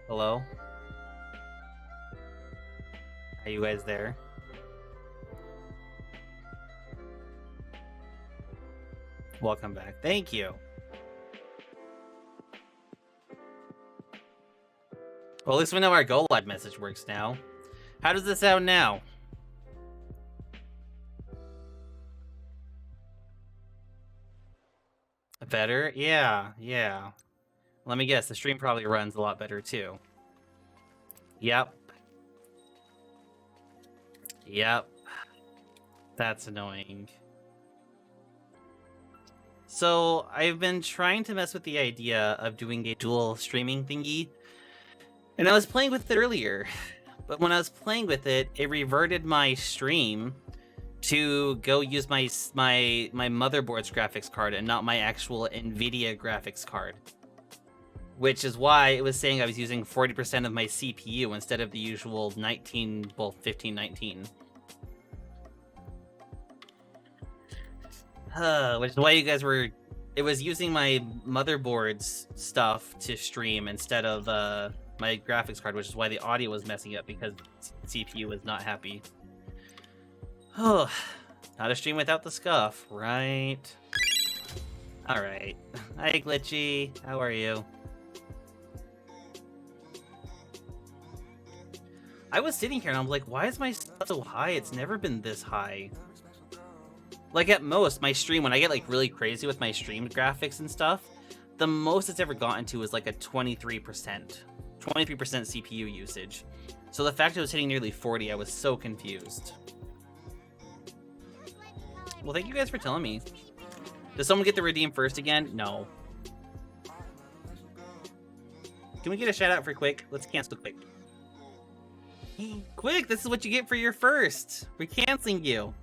Hello? Are you guys there? Welcome back. Thank you. Well, at least we know our Go Live message works now. How does this sound now? Better? Yeah. Let me guess, the stream probably runs a lot better too. Yep. That's annoying. So, I've been trying to mess with the idea of doing a dual streaming thingy. And I was playing with it earlier. But when I was playing with it, it reverted my stream to go use my motherboard's graphics card and not my actual NVIDIA graphics card. Which is why it was saying I was using 40% of my CPU instead of the usual 1519. Which is why you guys were... It was using my motherboard's stuff to stream instead of my graphics card, which is why the audio was messing up because CPU was not happy. Oh, not a stream without the scuff, right? Alright. Hi, Glitchy. How are you? I was sitting here and I'm like, why is my stuff so high? It's never been this high. Like, at most, my stream, when I get, like, really crazy with my stream graphics and stuff, the most it's ever gotten to is, like, a 23%. 23% CPU usage. So the fact it was hitting nearly 40, I was so confused. Well, thank you guys for telling me. Does someone get the redeem first again? No. Can we get a shout out for Quick? Let's cancel Quick. Quick, this is what you get for your first. We're canceling you.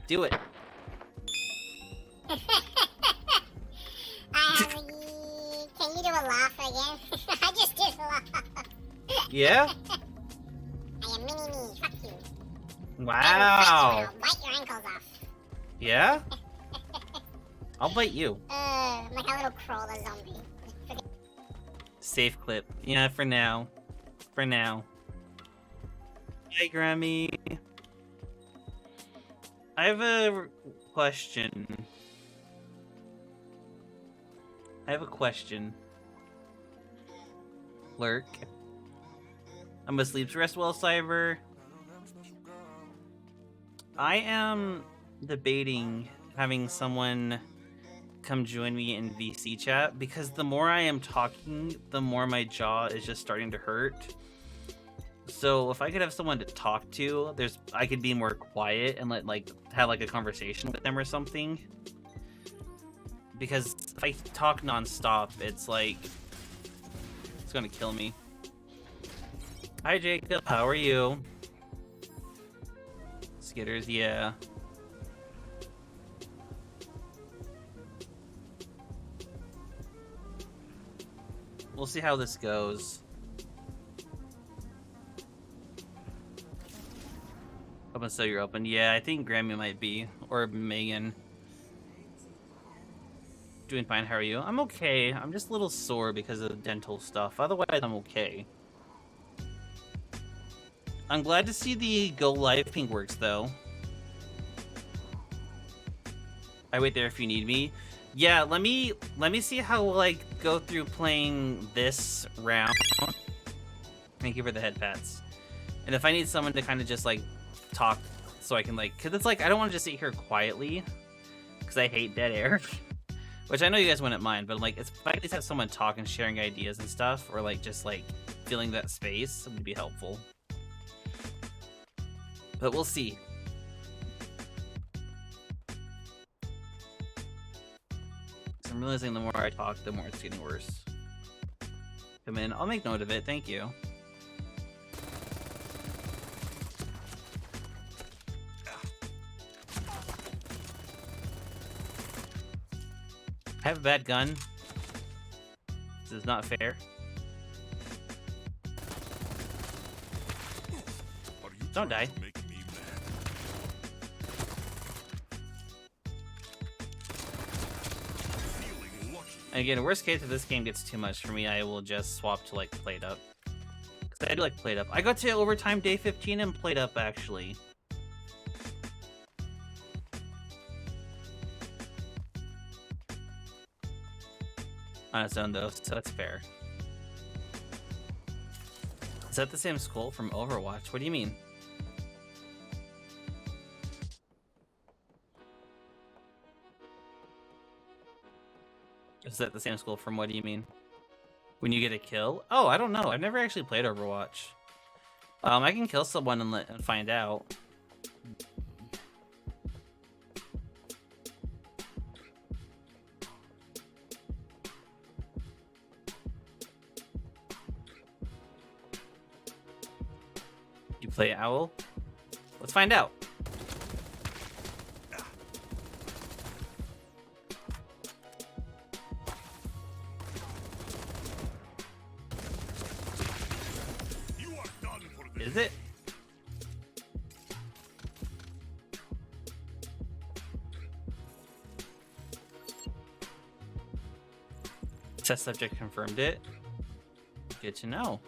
Do it. Can you do a laugh again? I just did a laugh. Yeah? I am mini-me. Fuck you. Wow. I'll bite your ankles off. Yeah? I'll bite you. Like a little crawler zombie. Safe clip. Yeah, for now. For now. Hi, Grammy. I have a question. Lurk. I'm asleep. Rest well, Cyber. I am debating having someone come join me in VC chat because the more I am talking, the more my jaw is just starting to hurt. So if I could have someone to talk to, I could be more quiet and have like a conversation with them or something. Because if I talk nonstop, it's gonna kill me. Hi Jacob, how are you? Skitters, yeah. We'll see how this goes. Open so you're open. Yeah, I think Grammy might be. Or Megan. Doing fine, how are you? I'm okay. I'm just a little sore because of dental stuff. Otherwise, I'm okay. I'm glad to see the Go Live ping works, though. I wait there if you need me. Yeah, let me see how we'll, go through playing this round. Thank you for the head pats. And if I need someone to kind of just, talk so I can, because it's I don't want to just sit here quietly, because I hate dead air. Which I know you guys wouldn't mind, but, if I at least have someone talking, sharing ideas and stuff, or, just, filling that space, it would be helpful. But we'll see. I'm realizing the more I talk, the more it's getting worse. Come in. I'll make note of it. Thank you. I have a bad gun. This is not fair. Don't die. Again, worst case, if this game gets too much for me, I will just swap to like Played Up. Because I do like Played Up. I got to overtime day 15 and Played Up actually. On its own though, so that's fair. Is that the same skull from Overwatch? What do you mean? Is that the same skull from what do you mean? When you get a kill? Oh, I don't know. I've never actually played Overwatch. I can kill someone and find out. You play Owl? Let's find out. Is it? Test subject confirmed it. Good to know.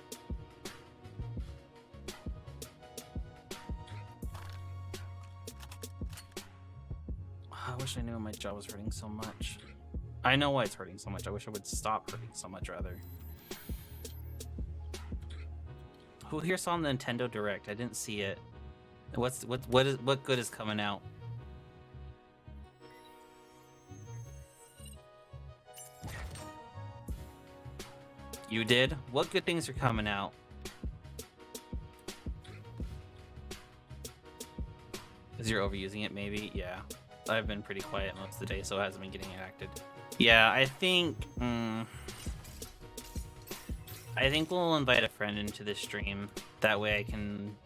I wish I knew my jaw was hurting so much. I know why it's hurting so much. I wish it would stop hurting so much rather. Who here saw the Nintendo Direct? I didn't see it. What good is coming out? You did? What good things are coming out? Because you're overusing it, maybe? Yeah. I've been pretty quiet most of the day, so it hasn't been getting acted. Yeah, I think we'll invite a friend into this stream. That way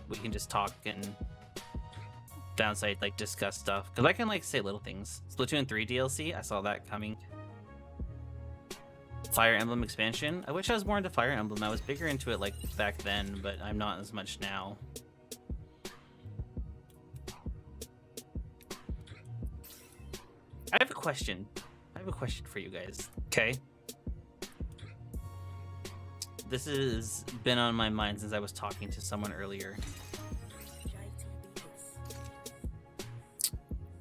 we can just talk and downside like discuss stuff. Because I can like say little things. Splatoon 3 DLC, I saw that coming. Fire Emblem expansion. I wish I was more into Fire Emblem. I was bigger into it like back then, but I'm not as much now. I have a question. I have a question for you guys. Okay. This has been on my mind since I was talking to someone earlier.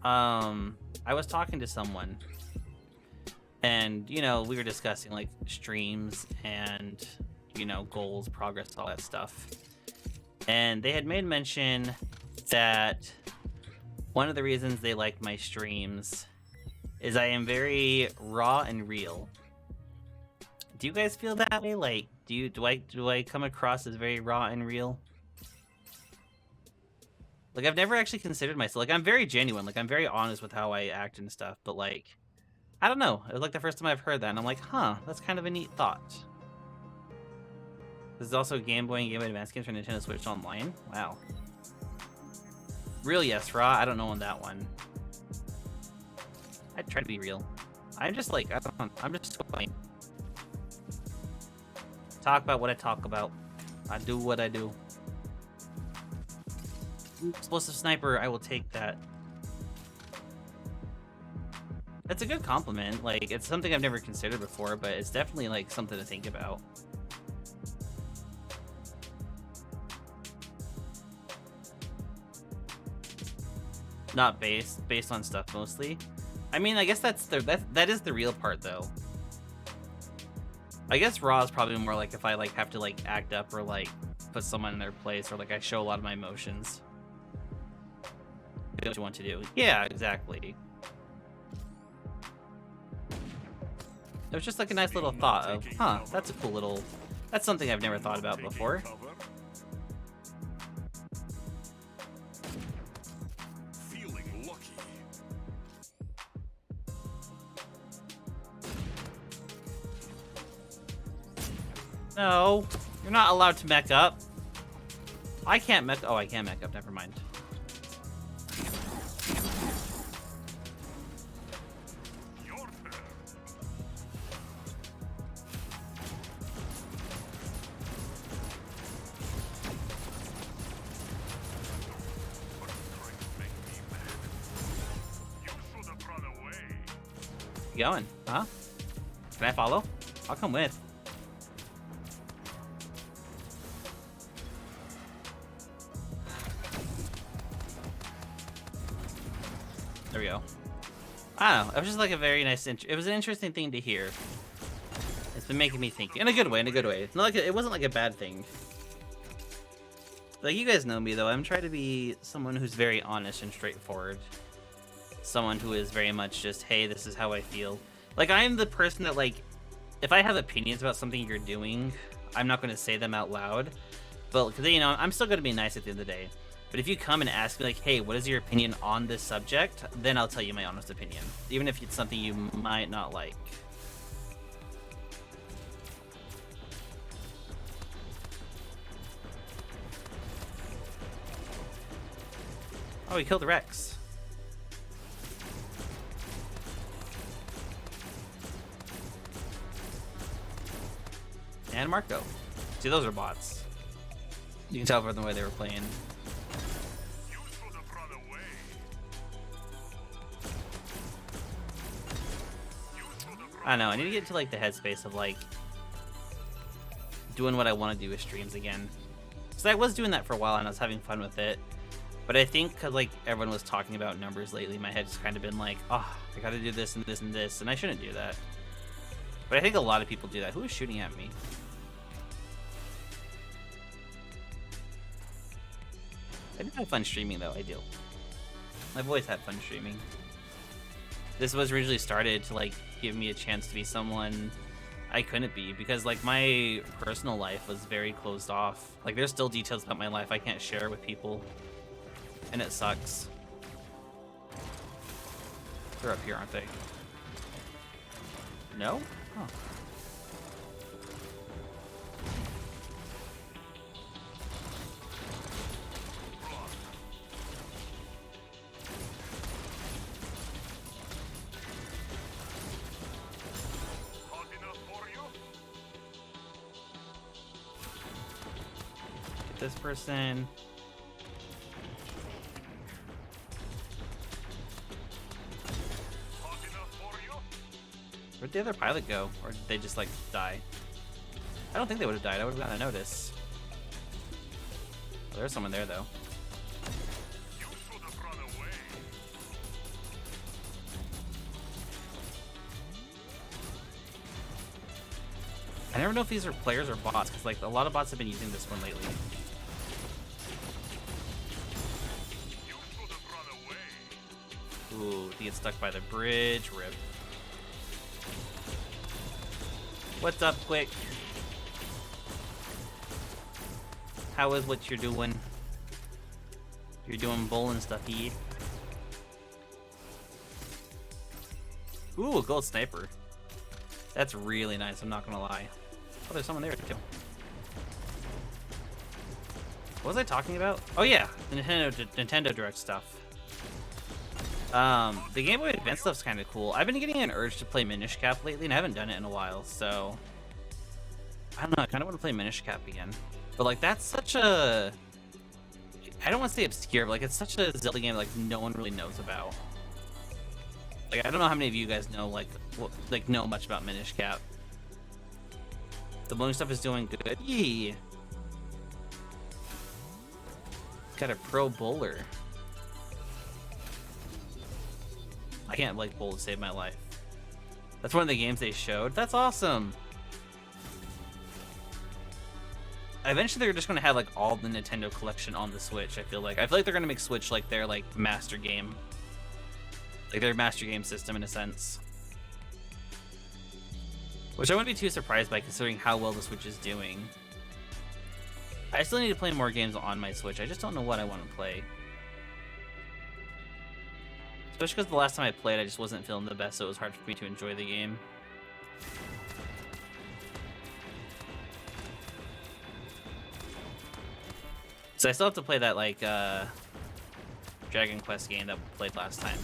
I was talking to someone, and you know, we were discussing like streams and you know, goals, progress, all that stuff. And they had made mention that one of the reasons they like my streams is I am very raw and real. Do you guys feel that way? Like, do I come across as very raw and real? Like, I've never actually considered myself. Like, I'm very genuine. Like, I'm very honest with how I act and stuff. But like, I don't know. It was like the first time I've heard that, and I'm like, huh, that's kind of a neat thought. This is also Game Boy and Game Boy Advance games for Nintendo Switch Online. Wow. Real, yes, raw. I don't know on that one. I try to be real. I'm just like, I'm just so funny. Talk about what I talk about. I do what I do. Explosive sniper, I will take that. That's a good compliment. Like, it's something I've never considered before, but it's definitely like something to think about. Not based on stuff mostly. I mean, I guess that is the real part though. I guess raw is probably more like if I like have to like act up or like put someone in their place or like I show a lot of my emotions. What you want to do. Yeah, exactly. It was just like a nice little thought of, huh, that's a cool little, that's something I've never thought about before. No, you're not allowed to mech up. I can't mech. Oh, I can mech up. Never mind. You going? Huh? Can I follow? I'll come with. There we go. I don't know. It was just like a very nice. It was an interesting thing to hear. It's been making me think in a good way. In a good way. It's not like it wasn't like a bad thing. Like, you guys know me though. I'm trying to be someone who's very honest and straightforward. Someone who is very much just, hey, this is how I feel. Like, I'm the person that, like, if I have opinions about something you're doing, I'm not going to say them out loud. But, because, you know, I'm still going to be nice at the end of the day. But if you come and ask me, like, hey, what is your opinion on this subject? Then I'll tell you my honest opinion. Even if it's something you might not like. Oh, he killed Rex. And Marco. See, those are bots. You can tell from the way they were playing. I don't know, I need to get into like the headspace of like doing what I want to do with streams again. So I was doing that for a while and I was having fun with it. But I think because like everyone was talking about numbers lately, my head's kind of been like, oh, I gotta do this and this and this, and I shouldn't do that. But I think a lot of people do that. Who is shooting at me? I did have fun streaming though, I do. I've always had fun streaming. This was originally started to like give me a chance to be someone I couldn't be, because like my personal life was very closed off. Like there's still details about my life I can't share with people, and it sucks. They're up here, aren't they? No? Oh. This person. Where'd the other pilot go? Or did they just like die? I don't think they would have died. I would have gotten a notice. Oh, there's someone there though. I never know if these are players or bots, because like a lot of bots have been using this one lately. Ooh, he gets stuck by the bridge. Rip. What's up, Quick? How is what you're doing? You're doing bowling stuff here. Ooh, a gold sniper. That's really nice, I'm not gonna lie. Oh, there's someone there too. What was I talking about? Oh yeah, the Nintendo Direct stuff. The Game Boy Advance stuff's kind of cool. I've been getting an urge to play Minish Cap lately, and I haven't done it in a while, so... I don't know, I kind of want to play Minish Cap again. But like, that's such a... I don't want to say obscure, but like, it's such a Zelda game like no one really knows about. Like, I don't know how many of you guys know, like know much about Minish Cap. The bowling stuff is doing good. Yee! Got a pro bowler. I can't like bowl to save my life. That's one of the games they showed. That's awesome! Eventually they're just gonna have like all the Nintendo collection on the Switch, I feel like. I feel like they're gonna make Switch like their like master game. Like their master game system in a sense. Which I wouldn't be too surprised by considering how well the Switch is doing. I still need to play more games on my Switch. I just don't know what I want to play. Especially because the last time I played, I just wasn't feeling the best, so it was hard for me to enjoy the game. So I still have to play that, like, Dragon Quest game that we played last time.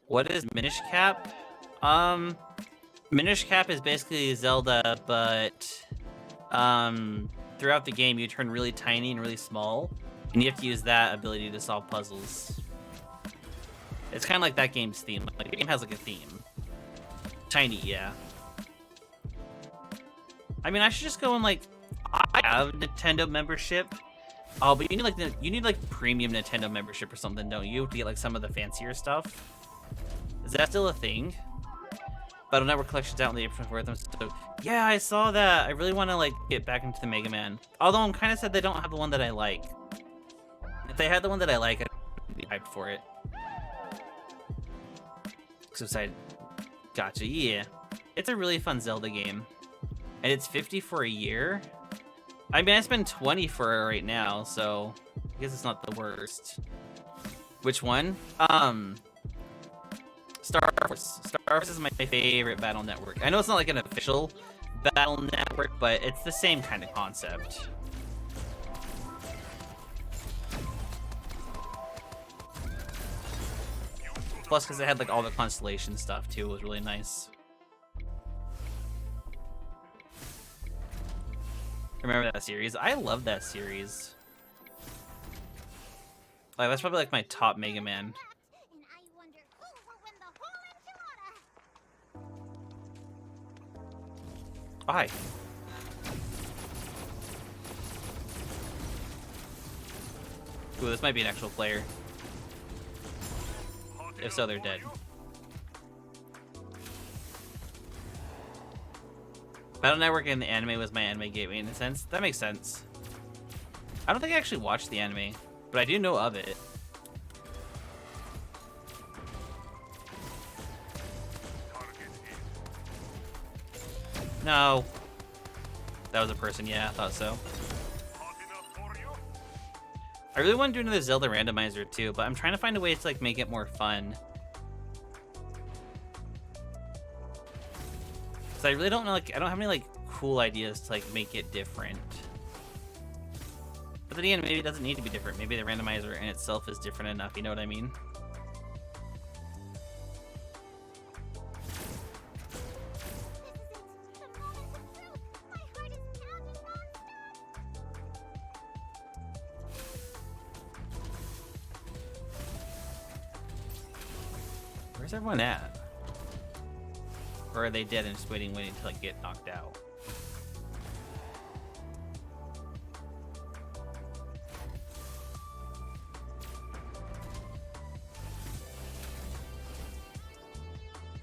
What is Minish Cap? Minish Cap is basically Zelda, but throughout the game you turn really tiny and really small, and you have to use that ability to solve puzzles. It's kind of like that game's theme. Like, the game has like a theme. Tiny, yeah. I mean, I should just go and like, I have Nintendo membership. Oh, but you need like premium Nintendo membership or something, don't you, to get like some of the fancier stuff? Is that still a thing? Battle Network collections out in the April for them. So yeah, I saw that. I really want to like get back into the Mega Man. Although I'm kind of sad they don't have the one that I like. If they had the one that I like, I'd be hyped for it. Suicide. Gotcha. Yeah, it's a really fun Zelda game, and it's $50 for a year. I mean, I spend $20 for it right now, so I guess it's not the worst. Which one? Star Force. Star Force is my favorite battle network. I know it's not like an official battle network, but it's the same kind of concept. Plus, because it had like all the constellation stuff too, it was really nice. Remember that series? I love that series. Like, that's probably like my top Mega Man. Oh, hi. Ooh, this might be an actual player. If so, they're dead. Battle Network and the anime was my anime gateway in a sense. That makes sense. I don't think I actually watched the anime, but I do know of it. No. That was a person, yeah, I thought so. I really want to do another Zelda randomizer too, but I'm trying to find a way to like make it more fun. Cause I really don't know, like, I don't have any like cool ideas to like make it different. But then again, maybe it doesn't need to be different. Maybe the randomizer in itself is different enough, you know what I mean? Where's everyone at? Or are they dead and just waiting to like get knocked out?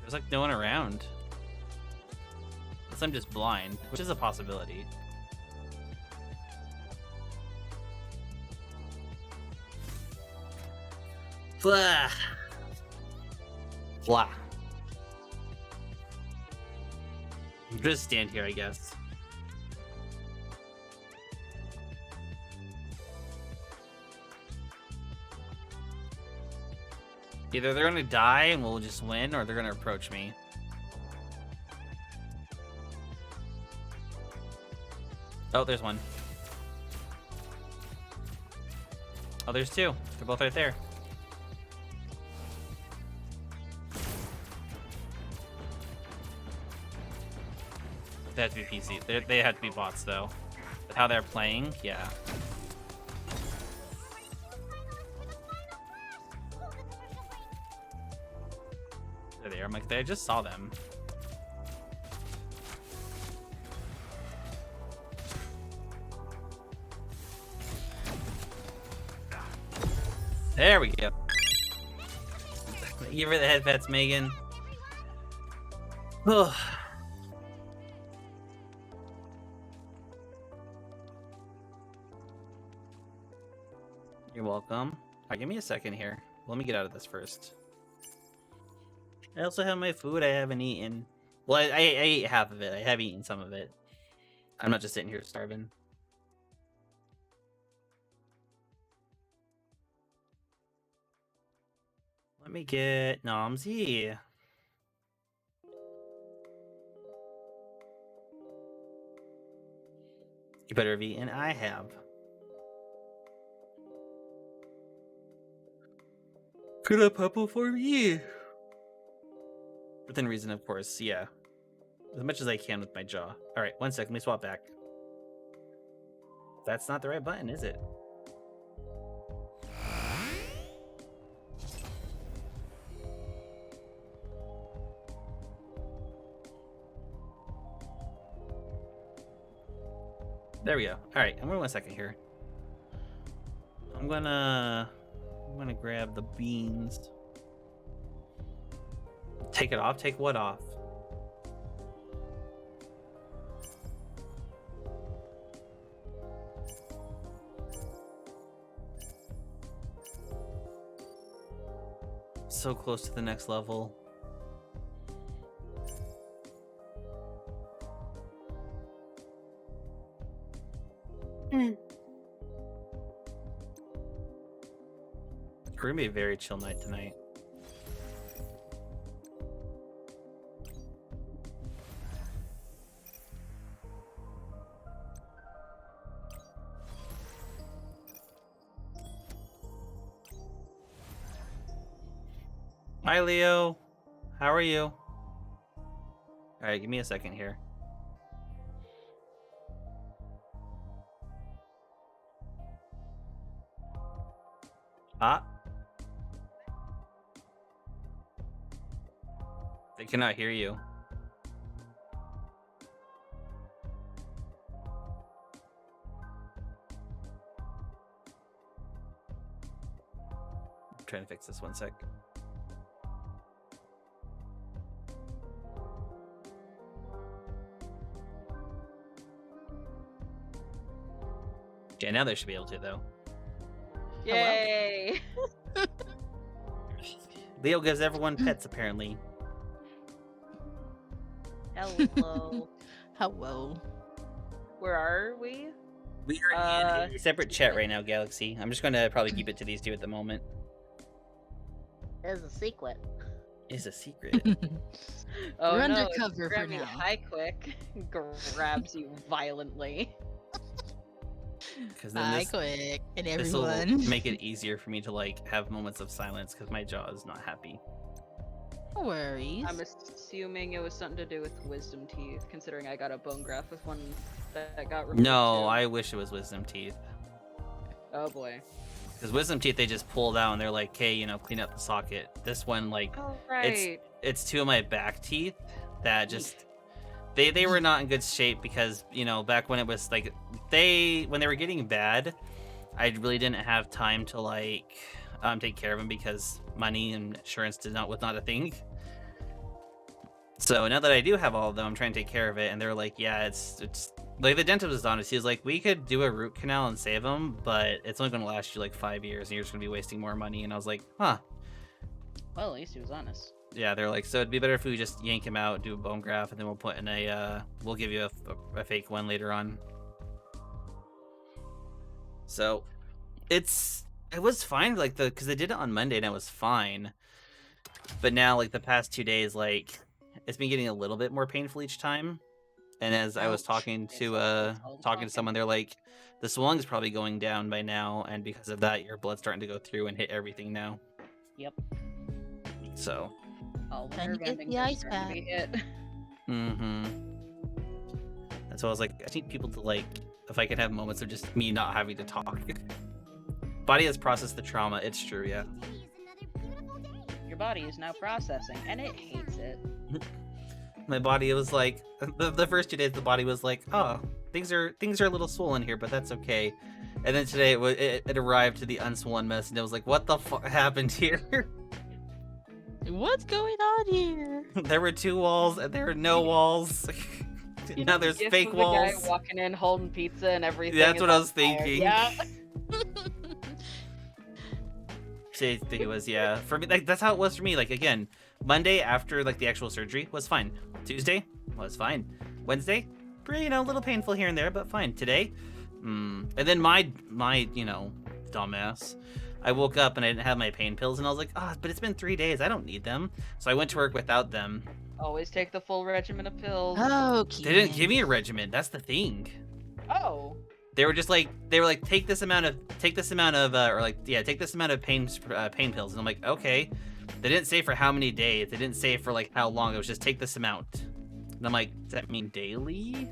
There's like no one around. Unless I'm just blind, which is a possibility. Blah. Blah. Just stand here, I guess. Either they're gonna die and we'll just win, or they're gonna approach me. Oh, there's one. Oh, there's two. They're both right there. They have to be PC. They have to be bots, though. But how they're playing, yeah. There they are. I'm like, I just saw them. There we go. Give her the headpats, Megan. Ugh. You're welcome. Alright, give me a second here. Let me get out of this first. I also have my food I haven't eaten. Well, I ate half of it. I have eaten some of it. I'm not just sitting here starving. Let me get Nomsy. You better have eaten. I have. Could a purple for me? Within reason, of course, yeah. As much as I can with my jaw. Alright, 1 second, let me swap back. That's not the right button, is it? There we go. All right, I'm gonna 1 second here. I'm gonna grab the beans. Take it off. Take what off? So close to the next level. We're gonna be a very chill night tonight. Hi, Leo. How are you? All right, give me a second here. Ah. They cannot hear you. I'm trying to fix this 1 sec. Okay, now they should be able to, though. Yay! Leo gives everyone pets, apparently. Hello. Hello. Where are we? We are in a separate chat right now, Galaxy. I'm just going to probably keep it to these two at the moment. There's a secret. It's a secret. Oh We're no, undercover it's for Grammy now. High Quick grabs you violently. Because then Hi, this quick, and this will everyone. make it easier for me to like have moments of silence because my jaw is not happy. No worries. I'm assuming it was something to do with wisdom teeth, considering I got a bone graft with one that got removed. No, too. I wish it was wisdom teeth. Oh boy. Because wisdom teeth they just pulled out and they're like, hey, you know, clean up the socket. This one, like, Oh right. it's two of my back teeth that just they were not in good shape because, you know, back when it was like when they were getting bad, I really didn't have time to like take care of them because money and insurance was not a thing. So now that I do have all of them, I'm trying to take care of it, and they're like, yeah, it's like the dentist was honest. He was like, we could do a root canal and save them, but it's only going to last you like 5 years, and you're just going to be wasting more money. And I was like, huh. Well, at least he was honest. Yeah, they're like, so it'd be better if we just yank him out, do a bone graft, and then we'll put in we'll give you a fake one later on. So, it was fine, like because they did it on Monday and it was fine, but now like the past 2 days, like it's been getting a little bit more painful each time. And as I was Ouch. talking to someone, they're like, the swelling's probably going down by now, and because of that, your blood's starting to go through and hit everything now. Yep. So. All the Time to nerve get endings the are ice starting to be hit. Mm-hmm. And so I was like, I need people to like, if I could have moments of just me not having to talk. Body has processed the trauma. It's true, yeah. Your body is now processing, and it hates it. My body was like, the first 2 days, the body was like, oh, things are a little swollen here, but that's okay. And then today it arrived to the unswollen mess, and it was like, what the fuck happened here? What's going on here? There were 2 walls, and there are no walls. Now there's Gif fake of the guy walls. walking in holding pizza and everything. That's is what I on was fire. thinking. Yeah. I think it was, yeah. For me, like that's how it was for me. Like again, Monday after like the actual surgery was fine. Tuesday was fine. Wednesday, pretty, you know, a little painful here and there, but fine. Today, and then my you know, dumbass. I woke up and I didn't have my pain pills, and I was like, ah, but it's been 3 days. I don't need them. So I went to work without them. Always take the full regimen of pills. Okay. They didn't give me a regimen. That's the thing. Oh. They were like, take this amount of take this amount of pain pills, and I'm like, okay. They didn't say for how many days. They didn't say for like how long. It was just take this amount. And I'm like, does that mean daily?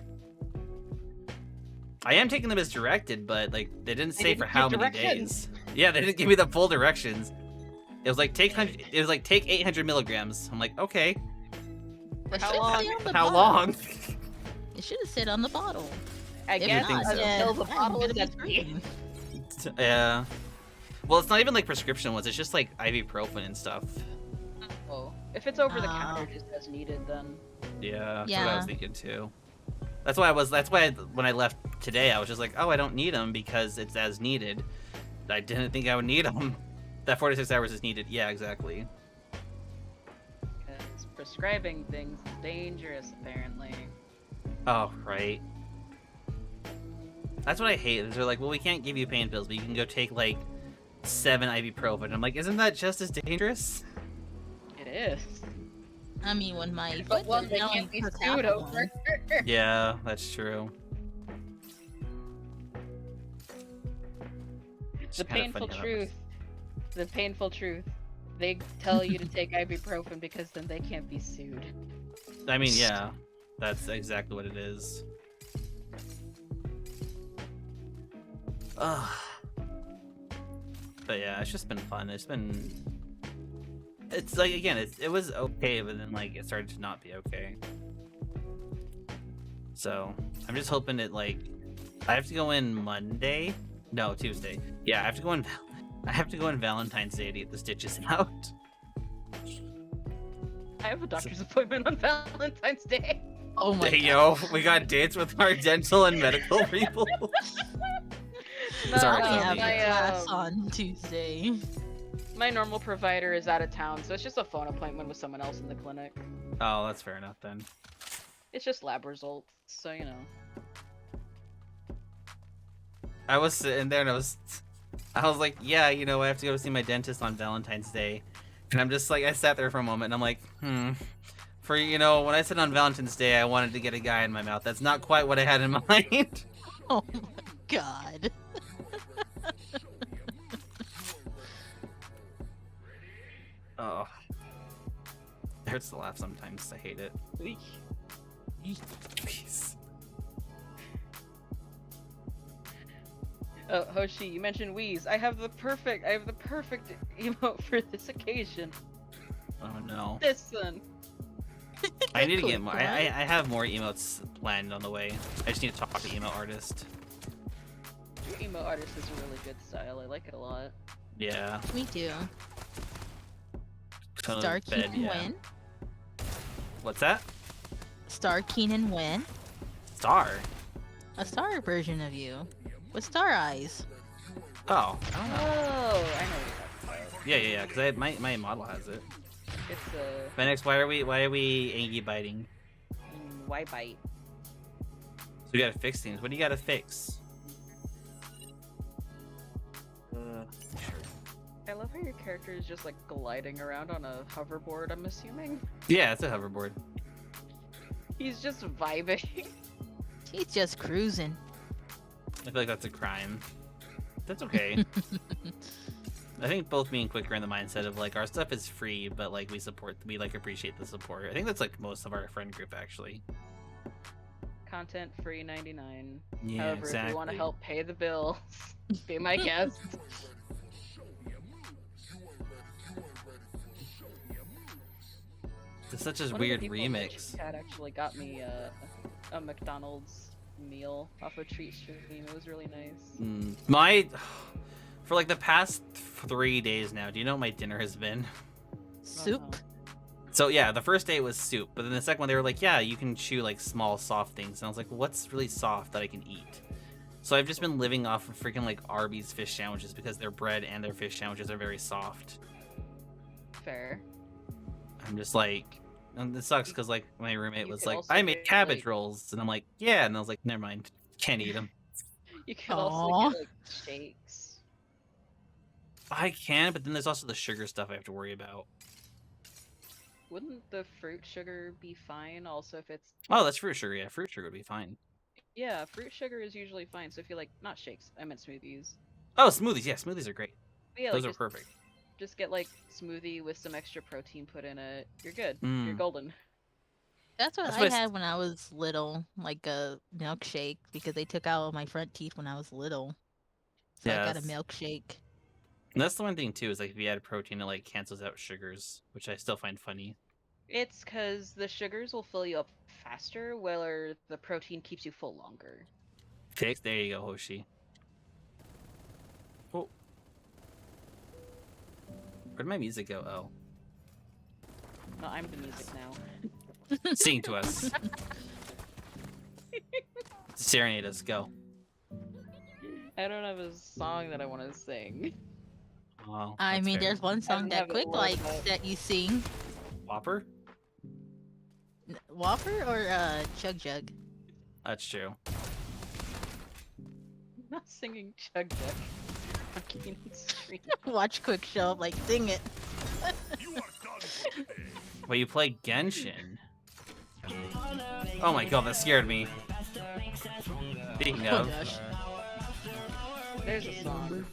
I am taking them as directed, but like they didn't say for didn't how give many directions. days. Yeah, they didn't give me the full directions. It was like take 800 milligrams. I'm like, okay. It How should long? say on the How bottle. long? It should have said on the bottle. I If guess think not, so. until then the I'm bottle gonna is be empty. screwed. Yeah. Well, it's not even like prescription ones. It's just like ibuprofen and stuff. Oh, if it's over the Ah. counter, just as needed, then Yeah, that's what I was Yeah. thinking too. That's why when I left today, I was just like, oh, I don't need them because it's as needed. I didn't think I would need them. That 46 hours is needed. Yeah, exactly. because prescribing things is dangerous, apparently. Oh, right. That's what I hate. Is they're like, well, we can't give you pain pills, but you can go take like 7 ibuprofen. I'm like, isn't that just as dangerous? It is. I mean, when my But foot one is they now can't be for sued half over. one. Yeah, that's true. It's The kinda painful funny how that truth. The painful truth. They tell you to take ibuprofen because then they can't be sued. works. I mean, yeah, that's exactly what it is. Ugh. But yeah, it's just been fun. It's like, again, it was okay, but then like it started to not be okay. So I'm just hoping it like I have to go in Monday. No, Tuesday. Yeah, I have to go in. I have to go in Valentine's Day to get the stitches out. I have a doctor's appointment on Valentine's Day. Oh my Hey, god. yo, we got dates with our dental and medical people. Sorry, I Tony. have my, class on Tuesday. my normal provider is out of town, so it's just a phone appointment with someone else in the clinic. Oh, that's fair enough then. It's just lab results, so you know. I was sitting there and I was like, yeah, you know, I have to go see my dentist on Valentine's Day. And I'm just like, I sat there for a moment and I'm like, For, you know, when I said on Valentine's Day I wanted to get a guy in my mouth, that's not quite what I had in mind. Oh my god. Oh. It hurts to laugh sometimes. I hate it. Please. Oh, Hoshi, you mentioned Wheeze. I have the perfect emote for this occasion. Oh no. This one. I need to Cool, get more. I have more emotes planned on the way. I just need to talk to emo artist. Your emo artist is a really good style. I like it a lot. Yeah. Me too. Totally Star bed, Keenan yeah. win. What's that? Star Keenan win. Star. A star version of you. With star eyes. Oh, I don't know. Oh, I know what you're talking about. Yeah. Because my model has it. It's Phoenix, why are we Angie biting? why bite? So we gotta fix things. What do you gotta fix? I love how your character is just like gliding around on a hoverboard, I'm assuming. Yeah, it's a hoverboard. He's just vibing. He's just cruising. I feel like that's a crime. That's okay. I think both me and Quick are in the mindset of like our stuff is free, but like we like appreciate the support. I think that's like most of our friend group actually. Content free 99. Yeah, However, exactly. if you want to help pay the bills, be my guest. It's such a One of the weird people in the remix. chat actually got me a McDonald's meal off a treat stream. It was really nice. For like the past 3 days now, do you know what my dinner has been? Soup. So yeah, the first day was soup, but then the second one they were like, yeah, you can chew like small soft things, and I was like, what's really soft that I can eat? So I've just been living off of freaking like Arby's fish sandwiches because their bread and their fish sandwiches are very soft. Fair. I'm just like, and it sucks because like my roommate You was could like, also I made get, cabbage like- rolls, and I'm like, yeah, and I was like, never mind, can't eat them. You can Aw. also get like shakes. I can, but then there's also the sugar stuff I have to worry about. Wouldn't the fruit sugar be fine? Also, if it's Oh, that's fruit sugar. Yeah, fruit sugar would be fine. yeah, fruit sugar is usually fine. So if you like not shakes, I meant smoothies. Oh, smoothies. Yeah, smoothies are great. But yeah, Those like, are perfect. just get like smoothie with some extra protein put in it. You're good. You're Mm. golden. That's what That's I what I s- had when I was little, like a milkshake, because they took out all my front teeth when I was little. So I got a Yes. milkshake. And that's the one thing too is like if you add protein, it like cancels out sugars, which I still find funny. It's because the sugars will fill you up faster, where the protein keeps you full longer. Fix. There you go, Hoshi. Oh. Where'd my music go? Oh. No, I'm the music now. Sing to us. Serenade us. Go. I don't have a song that I want to sing. Oh, I that's mean, fair. there's one song don't that have it Quick loaded likes up. that you sing. Whopper? Whopper or Chug Jug? That's true. I'm not singing Chug Jug. Fucking stream. Watch Quick show up, like, sing it. Well, you play Genshin. Oh my god, that scared me. Speaking Oh of, gosh. There's a song.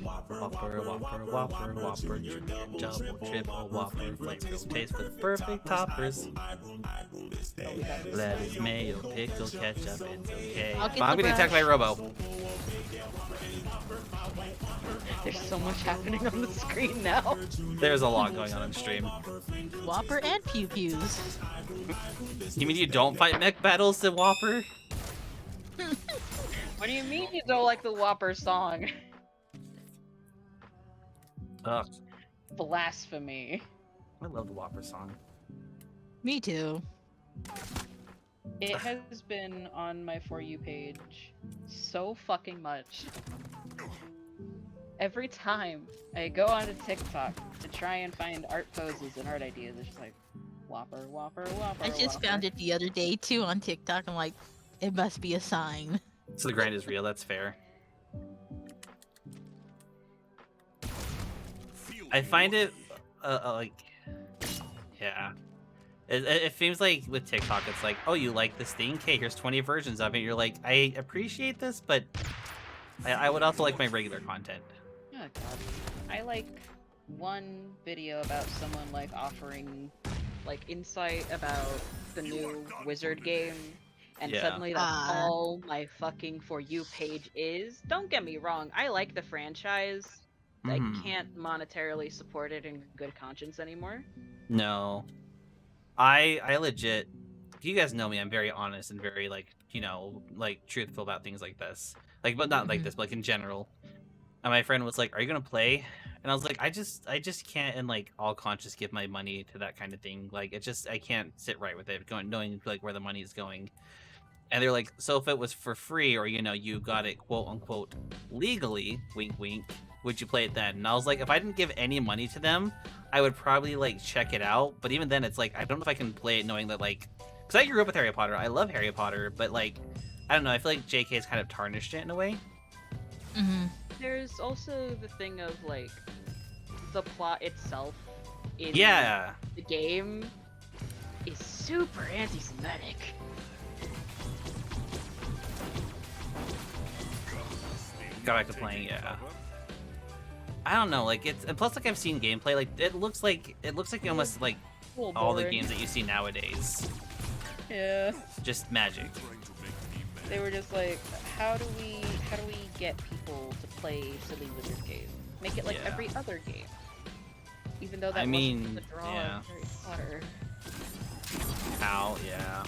Whopper, Whopper, Whopper, Whopper, double, triple, Whopper, flavor, taste for the perfect toppers. Lettuce, mayo, pickle, ketchup, it's okay. I'll get I'm the getting attacked by a brush. robo. There's so much happening on the screen now. There's a lot going on stream. Whopper and Pew Pews. You mean you don't fight mech battles to Whopper? What do you mean you don't like the Whopper song? Ugh, Blasphemy. I love the Whopper song. Me too. It has been on my For You page so fucking much. Every time I go onto TikTok to try and find art poses and art ideas, it's just like, Whopper, Whopper, Whopper, I just found it the other day too on TikTok. I'm like, it must be a sign. So the grind is real, that's fair. I find it, like, yeah. It seems like with TikTok, it's like, oh, you like this thing? Okay, here's 20 versions of it. You're like, I appreciate this, but I would also like my regular content. Oh god. I like one video about someone like offering like insight about the new Wizard game, and Yeah. suddenly that's all my fucking For You page is. Don't get me wrong, I like the franchise. I Mhm. can't monetarily support it in good conscience anymore. No. I legit, you guys know me, I'm very honest and very, like, you know, like, truthful about things like this. Like, but not like Mhm. this, but like in general. And my friend was like, are you gonna play? And I was like, I just can't in like all conscious give my money to that kind of thing. Like, it just, I can't sit right with it, going knowing like where the money is going. And they're like, so if it was for free, or you know, you got it quote unquote legally, wink wink, would you play it then? And I was like, if I didn't give any money to them, I would probably like check it out. But even then, it's like, I don't know if I can play it knowing that, like, because I grew up with Harry Potter, I love Harry Potter, but like, I don't know, I feel like JK has kind of tarnished it in a way. Mhm. There's also the thing of like the plot itself in Yeah. the game is super anti-Semitic. Got back to playing, yeah. I don't know, like it's, and plus like I've seen gameplay, like it looks like almost like Well, all the boring. games that you see nowadays. Yeah. Just magic. They were just like, how do we get people to play silly wizard game? Make it like Yeah. every other game. Even though that I mean, wasn't the draw yeah. of Harry Potter. Ow, yeah.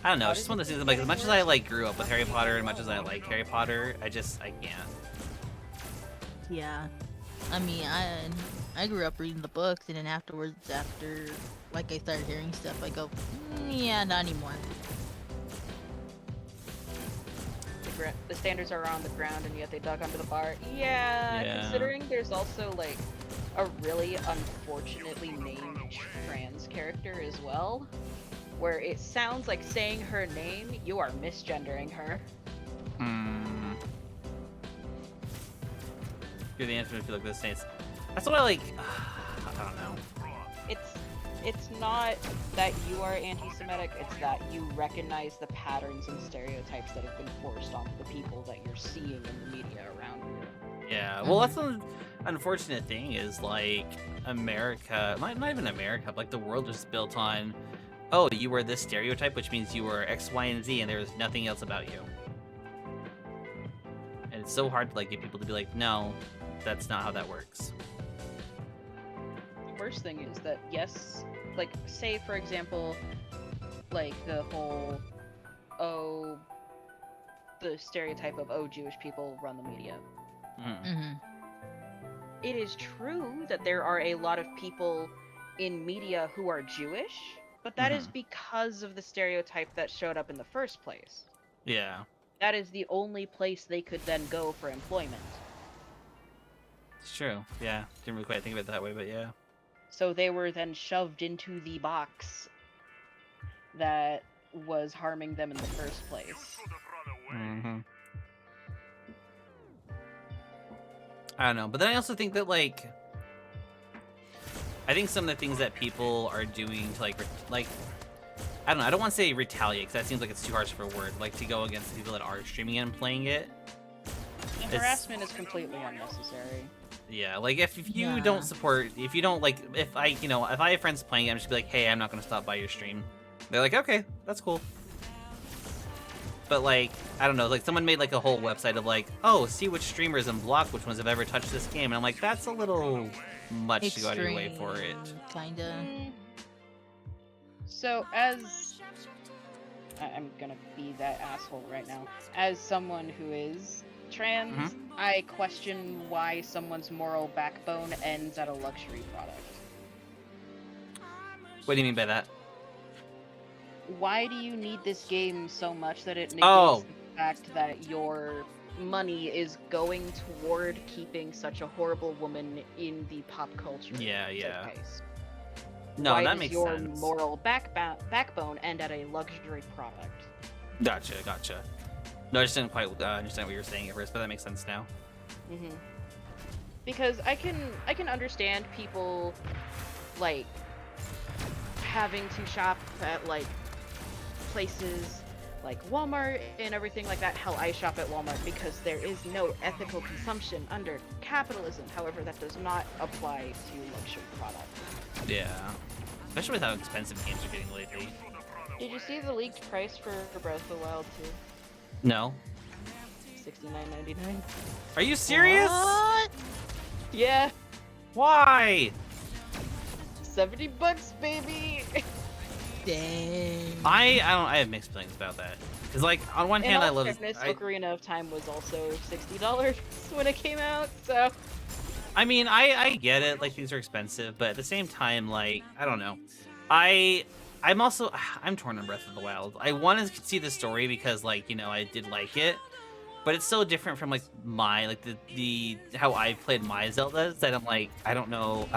I don't know, it's just one of those things, like, as much as I like grew up with Harry Potter, and much as I like Harry Potter, I can't. Yeah. I mean, I grew up reading the books, and then afterwards, after like I started hearing stuff, I go, yeah, not anymore. The standards are on the ground and yet they dug under the bar. Yeah, Yeah. considering there's also like a really unfortunately named trans character as well, where it sounds like saying her name, you are misgendering her. You're the answer if you look at the Saints. That's what I like. I don't know. It's not that you are anti-Semitic, it's that you recognize the patterns and stereotypes that have been forced onto the people that you're seeing in the media around you. Yeah, well, that's the unfortunate thing is, like, America, not even America, but like the world is built on, oh, you were this stereotype, which means you were X, Y, and Z, and there's nothing else about you. And it's so hard to like get people to be like, no, that's not how that works. The worst thing is that, yes, like, say for example, like the whole, oh, the stereotype of, oh, Jewish people run the media. Mm-hmm. It is true that there are a lot of people in media who are Jewish, but that is because of the stereotype that showed up in the first place. Yeah. That is the only place they could then go for employment. It's true. Yeah. Didn't really quite think of it that way, but yeah. So they were then shoved into the box that was harming them in the first place. Mm-hmm. I don't know, but then I also think that, like, I think some of the things that people are doing to, like, I don't know, I don't want to say retaliate, because that seems like it's too harsh of a word, like, to go against the people that are streaming and playing it. The harassment is completely unnecessary. Yeah, like, if you don't support, if you don't, like, if I have friends playing it, I'm just be like, hey, I'm not going to stop by your stream. They're like, okay, that's cool. But, like, I don't know, like, someone made, like, a whole website of, like, oh, see which streamers and block which ones have ever touched this game. And I'm like, that's a little much to go out of your way for it. Kinda. So, as... I'm gonna be that asshole right now. As someone who is trans, I question why someone's moral backbone ends at a luxury product. What do you mean by that? Why do you need this game so much that it negates the fact that your money is going toward keeping such a horrible woman in the pop culture? Yeah. Showcase? No, Why that makes sense. Why does your moral backbone end at a luxury product? Gotcha. No, I just didn't quite understand what you were saying at first, but that makes sense now. Because I can understand people, like, having to shop at, like, places like Walmart and everything like that. Hell, I shop at Walmart because there is no ethical consumption under capitalism. However, that does not apply to luxury products. Yeah. Especially with how expensive games are getting lately. Did you see the leaked price for Breath of the Wild 2? No. $69.99. Are you serious? What? Yeah. Why? $70, baby. Dang. I have mixed feelings about that. Cause like on one hand I love Ocarina of Time was also $60 when it came out, so I mean I get it, like these are expensive, but at the same time, like, I don't know. I'm torn on Breath of the Wild. I want to see the story because, like, you know, I did like it, but it's so different from like my the how I played my Zeldas that I'm like, I don't know.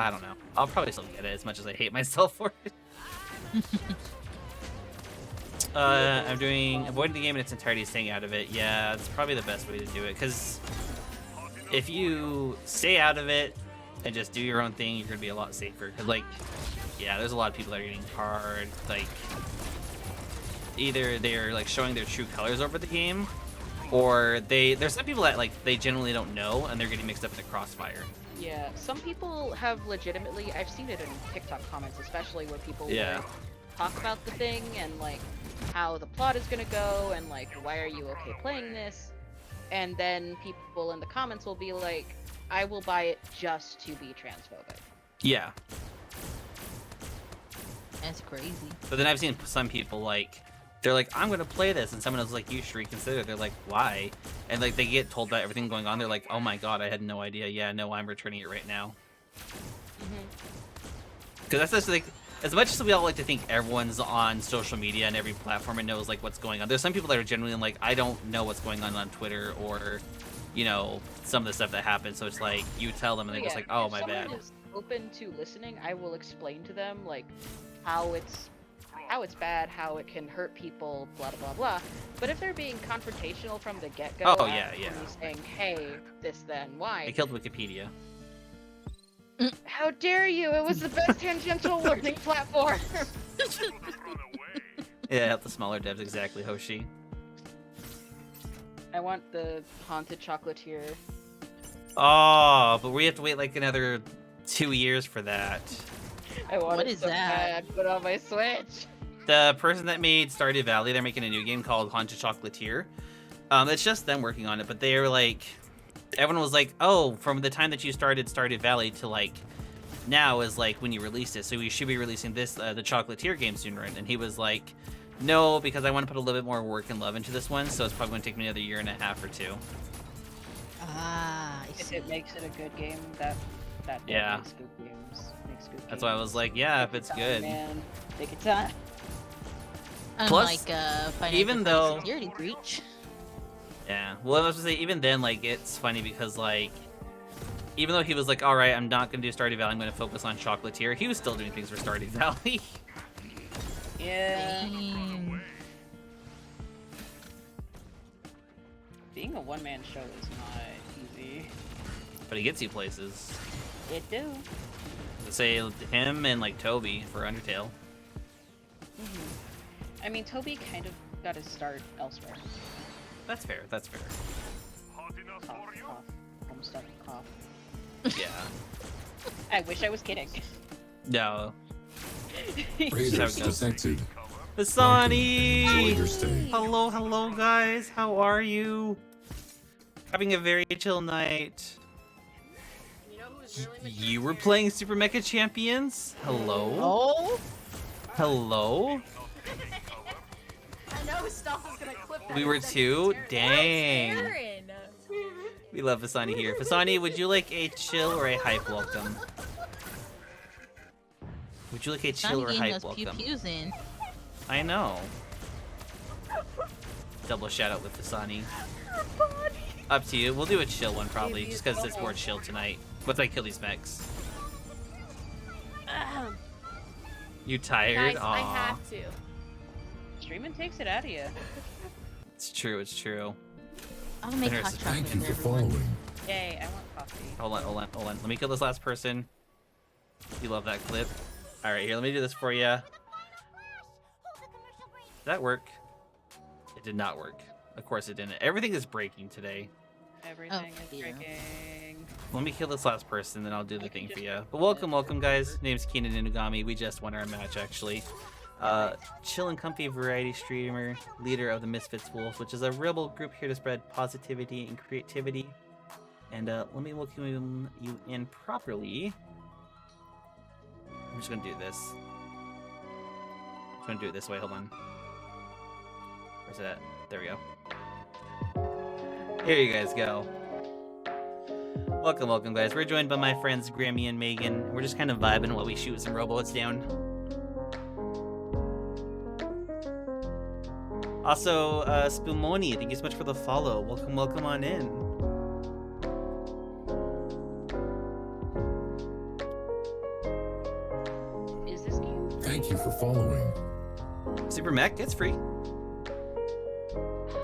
I'll probably still get it as much as I hate myself for it. I'm avoiding the game in its entirety, staying out of it. Yeah, it's probably the best way to do it, because if you stay out of it and just do your own thing, you're gonna be a lot safer. Because, like, yeah, there's a lot of people that are getting hard. Like, either they're like showing their true colors over the game, or there's some people that, like, they genuinely don't know and they're getting mixed up in the crossfire. yeah, some people have legitimately, I've seen it in TikTok comments especially, where people like, talk about the thing and like how the plot is gonna go and like, why are you okay playing this? And then people in the comments will be like, I will buy it just to be transphobic. Yeah. That's crazy. But then I've seen some people, like, they're like, I'm gonna play this, and someone else is like, you should reconsider. They're like, why? And like they get told about everything going on, they're like, oh my god, I had no idea. Yeah, no, I'm returning it right now. Because that's just like, as much as we all like to think everyone's on social media and every platform and knows like what's going on, there's some people that are genuinely like, I don't know what's going on Twitter, or, you know, some of the stuff that happens. So it's like, you tell them and they're just like, oh, my bad. If someone is open to listening, I will explain to them like how it's bad, how it can hurt people, blah blah blah. But if they're being confrontational from the get-go, saying, hey, this then why? I killed Wikipedia. How dare you! It was the best tangential learning platform! Yeah, the smaller devs, exactly, Hoshi. I want the haunted chocolatier. Oh, but we have to wait like another 2 years for that. I want What it is so that? bad, put on my Switch. The person that made Stardew Valley, they're making a new game called Haunted Chocolatier. It's just them working on it, but they're like, everyone was like, oh, from the time that you started Stardew Valley to like now is like when you released it, so we should be releasing this the Chocolatier game sooner. And he was like, no, because I want to put a little bit more work and love into this one, so it's probably going to take me another year and a half or two. Ah, I If see. it makes it a good game, that Yeah. makes good games. Makes good That's why I was like, yeah, if Take it's your good. time, man. Take your time. Unlike Final even Fantasy though- Security Breach. Yeah. Well, I was gonna say, even then, like, it's funny because, like, even though he was like, all right, I'm not gonna do Stardew Valley, I'm gonna focus on Chocolatier, he was still doing things for Stardew Valley. Yeah. Dang. Being a one-man show is not easy. But he gets you places. It do. To say him and like Toby for Undertale. I mean, Toby kind of got his start elsewhere. That's fair. That's fair. Cough, cough. Homestuck, cough. Yeah. I wish I was kidding. No. Raiders How it goes. detected. Enjoy Vasani! your stay. Hello, hello, guys. How are you? Having a very chill night. You were playing Super Mecha Champions? Hello? Oh, Hello? I know Stoff is gonna clip that. We were and send too? it to Taryn. Dang. Oh, Taryn. We love Vasani here. Vasani, would you like a chill or a hype welcome? Would you like a chill Johnny or getting hype those welcome? pew-pews in. I know. Double shout out with Vasani. Up to you. We'll do a chill one probably, just because it's more chill tonight. Once I kill these mechs. You tired? Guys, Aw. I have to. Streaming takes it out of you. It's true, it's true. I'll make There's- hot chocolate Thank you for for everyone. following. Yay, I want coffee. Hold on, hold on, hold on. Let me kill this last person. You love that clip. Alright, here, let me do this for you. Did that work? It did not work. Of course it didn't. Everything is breaking today. Everything Oh, is dear. breaking. Let me kill this last person, then I'll do the I can thing for just you. work But with welcome, it. welcome, guys. Name's Keenan Inugami. We just won our match, actually. Chill and comfy variety streamer, leader of the Misfits Wolf, which is a rebel group here to spread positivity and creativity. And let me welcome you in properly. I'm just gonna do this. I'm just gonna do it this way. Hold on. Where's it at? There we go. Here you guys go. Welcome, welcome, guys. We're joined by my friends Grammy and Megan. We're just kind of vibing while we shoot some robots down. Also, Spumoni, thank you so much for the follow. Welcome, welcome on in. Is this game? Thank you for following. Super Mech, it's free.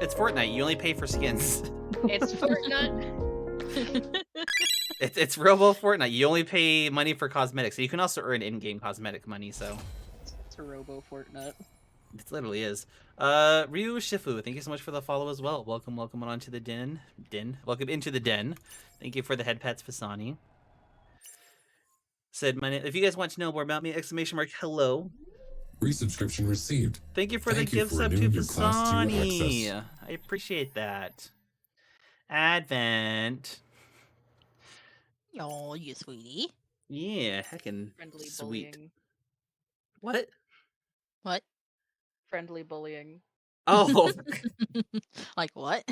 It's Fortnite. You only pay for skins. It's Fortnite. It's Robo Fortnite. You only pay money for cosmetics. You can also earn in-game cosmetic money, so It's a Robo Fortnite. it literally is. Ryu Shifu, thank you so much for the follow as well. Welcome, welcome on to the den. Welcome into the den. Thank you for the head pats, Fasani. Said my name. If you guys want to know more about me, exclamation mark hello. Resubscription received. Thank you for Thank the you gift for sub to renewing your Class 2 Fasani. access. I appreciate that. Advent. Oh, you sweetie. Yeah, heckin' Friendly sweet. bullying. What? What? Friendly bullying. Oh, Like what?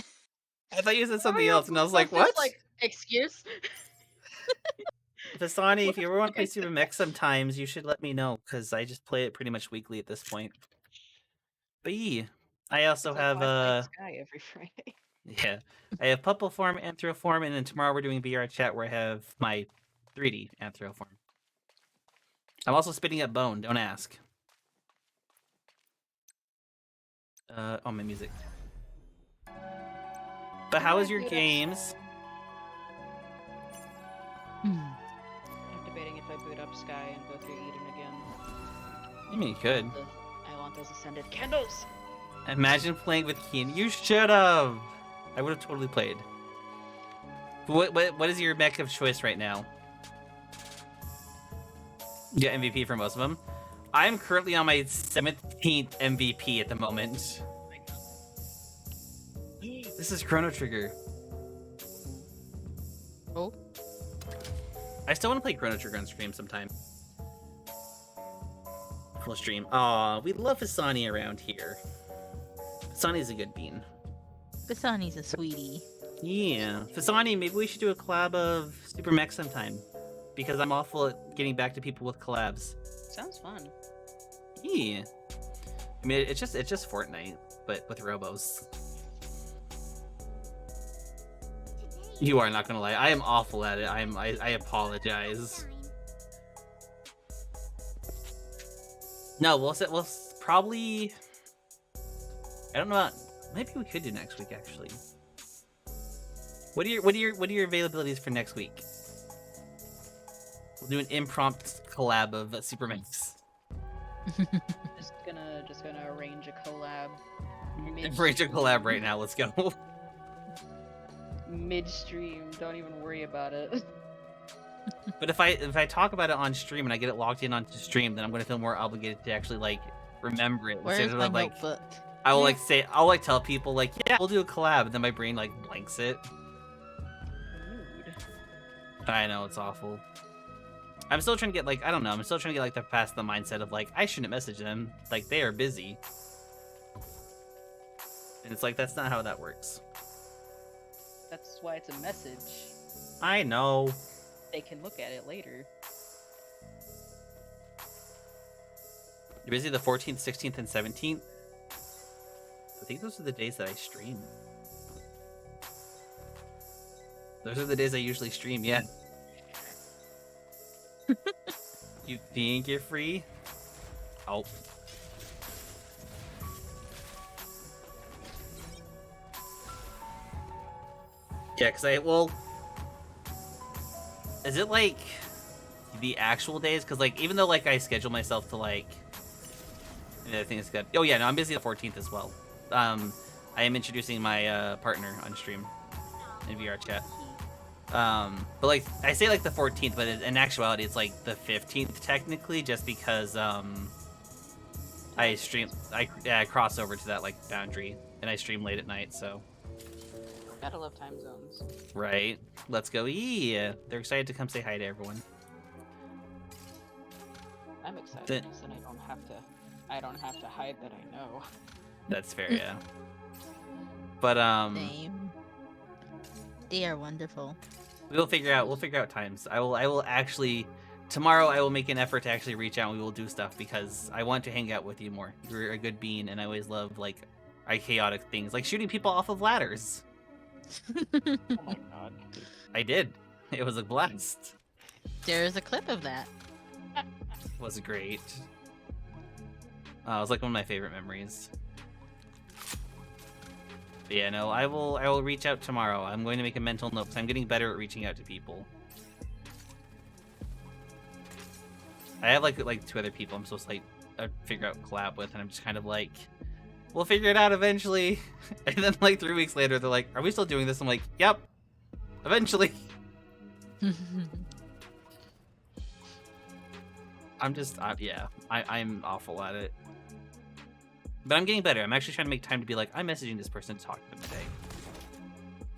I thought you said something else, and I was like, What's what? this, like, excuse? Fasani, if you ever want to play Okay. Super Mech sometimes, you should let me know, because I just play it pretty much weekly at this point. But yeah, I also It's like have, Flashlight Sky every Friday. yeah, I have Puppel Form, Anthro Form, and then tomorrow we're doing VR chat where I have my 3D Anthro Form. I'm also spitting up bone, don't ask. Oh, my music. But how is your Good games? Hmm. I'm debating if I boot up Sky and go through Eden again. I mean, you could. I want those ascended candles. Imagine playing with Keen. You should have. I would have totally played. What is your mech of choice right now? Yeah, MVP for most of them. I'm currently on my 17th MVP at the moment. This is Chrono Trigger. Oh. I still want to play Chrono Trigger on stream sometime. Full stream. Aw, we love Fasani around here. Fasani's a good bean. Basani's a sweetie. Yeah. Fasani, maybe we should do a collab of Super Mech sometime. Because I'm awful at getting back to people with collabs. Sounds fun. Yeah. I mean, it's just Fortnite, but with robos. You are not gonna lie. I am awful at it. I apologize. No, we'll probably. I don't know. Maybe we could do next week actually. What are your availabilities for next week? We'll do an impromptu collab of Super Mechs. Just gonna arrange a collab. Arrange a collab right now. Let's go. Midstream. Don't even worry about it. But if I talk about it on stream and I get it logged in onto stream, then I'm gonna feel more obligated to actually like remember it. Where's Instead my of, like, notebook? I will like say I'll like tell people like, yeah, we'll do a collab, and then my brain like blanks it. Rude. I know, it's awful. I'm still trying to get like, I don't know, I'm still trying to get like past the mindset of like, I shouldn't message them, like they are busy. And it's like, that's not how that works. That's why it's a message. I know. They can look at it later. You're busy the 14th, 16th, and 17th? I think those are the days that I stream. Those are the days I usually stream, yeah. You think you're free? Oh. Yeah, well... Is it, like, the actual days? Because, like, even though, like, I schedule myself to, like... I think it's good. Oh, yeah, no, I'm busy the 14th as well. I am introducing my partner on stream in VR chat. But like I say like the 14th, but in actuality it's like the 15th technically, just because I cross over to that like boundary and I stream late at night, so Gotta love time zones. right. Let's go. Yeah, they're excited to come say hi to everyone. I'm excited Then- because then I don't have to hide that I know. That's fair, yeah. But Same. They are wonderful. we'll figure out times. I will actually tomorrow I will make an effort to actually reach out and we will do stuff because I want to hang out with you more. You're a good bean and I always love like chaotic things like shooting people off of ladders. Oh my god. I did. It was a blast. There's a clip of that. It was great. It was like one of my favorite memories. But yeah, no, I will reach out tomorrow. I'm going to make a mental note because I'm getting better at reaching out to people. I have like two other people I'm supposed to like figure out collab with, and I'm just kind of like, we'll figure it out eventually. And then like 3 weeks later, they're like, "Are we still doing this?" I'm like, "Yep, eventually." I'm awful at it. But I'm getting better. I'm actually trying to make time to be like, I'm messaging this person to talk to them today.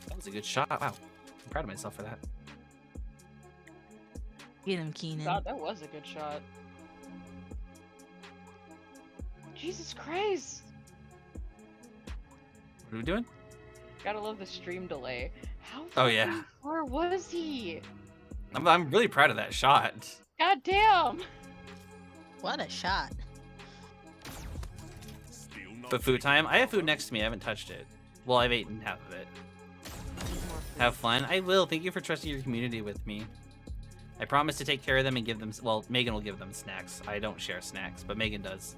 That was a good shot. Wow. I'm proud of myself for that. Get him, Keenan. God, that was a good shot. Jesus Christ! What are we doing? Gotta love the stream delay. How Oh, yeah. fucking far was he? I'm really proud of that shot. God damn! What a shot. But food time? I have food next to me. I haven't touched it. Well, I've eaten half of it. Have fun? I will. Thank you for trusting your community with me. I promise to take care of them and give them... Well, Megan will give them snacks. I don't share snacks, but Megan does.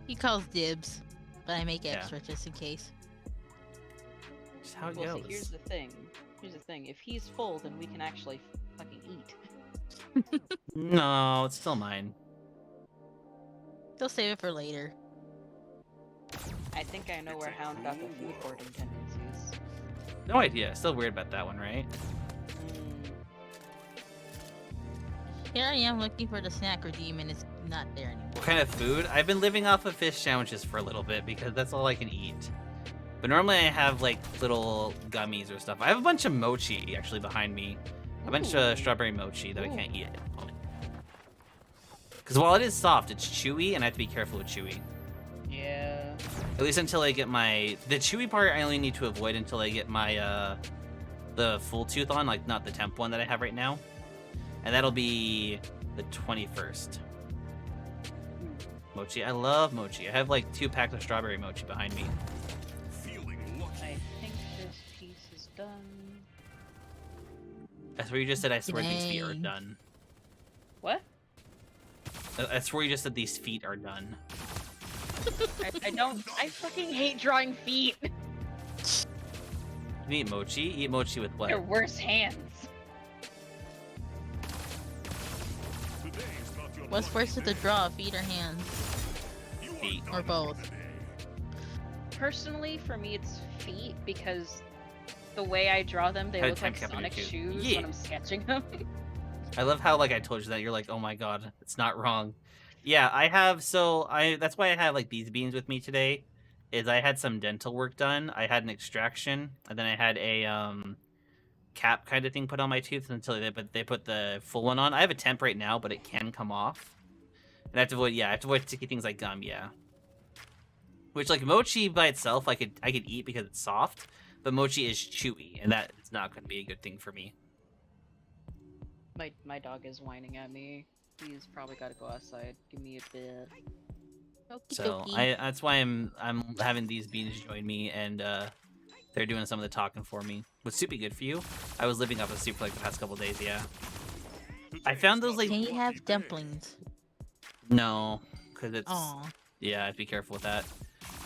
He calls dibs, but I make Yeah. extra just in case. Just how it Well, goes. see, here's the thing. If he's full, then we can actually fucking eat. No, it's still mine. They'll save it for later. I think I know where Hound got the food hoarding tendencies. No idea. Still weird about that one, right? Here I am looking for the snack redeem and it's not there anymore. What kind of food? I've been living off of fish sandwiches for a little bit because that's all I can eat. But normally I have like little gummies or stuff. I have a bunch of mochi actually behind me. A bunch of strawberry mochi that I can't eat at the moment. Because while it is soft, it's chewy, and I have to be careful with chewy. Yeah. At least until I get my... The chewy part I only need to avoid until I get my, the full tooth on, like, not the temp one that I have right now. And that'll be the 21st. Mochi. I love mochi. I have, like, 2 packs of strawberry mochi behind me. I think this piece is done. That's where you just said I swear these feet are Dang. done. What? That's where you just said these feet are done. I don't. I fucking hate drawing feet. You eat mochi? Eat mochi with what? They're worse hands. What's worse to draw, feet or hands? Feet. Or both? Personally, for me, it's feet because the way I draw them, they Had a look time like cap on your Sonic tooth. shoes Yeah. when I'm sketching them. I love how, like, I told you that. You're like, oh my god, it's not wrong. Yeah, I have, that's why I have, like, these beans with me today, is I had some dental work done. I had an extraction, and then I had a, cap kind of thing put on my tooth until they put the full one on. I have a temp right now, but it can come off. And I have to avoid sticky things like gum, yeah. Which, like, mochi by itself, I could eat because it's soft, but mochi is chewy, and that is not going to be a good thing for me. My dog is whining at me. He's probably got to go outside. Give me a bit. Okie So dokie. that's why I'm having these beans join me, and they're doing some of the talking for me. Would soup be good for you? I was living off of soup for like the past couple days. Yeah, I found those like Can you have dumplings? no, because it's Aw. yeah. I have to be careful with that.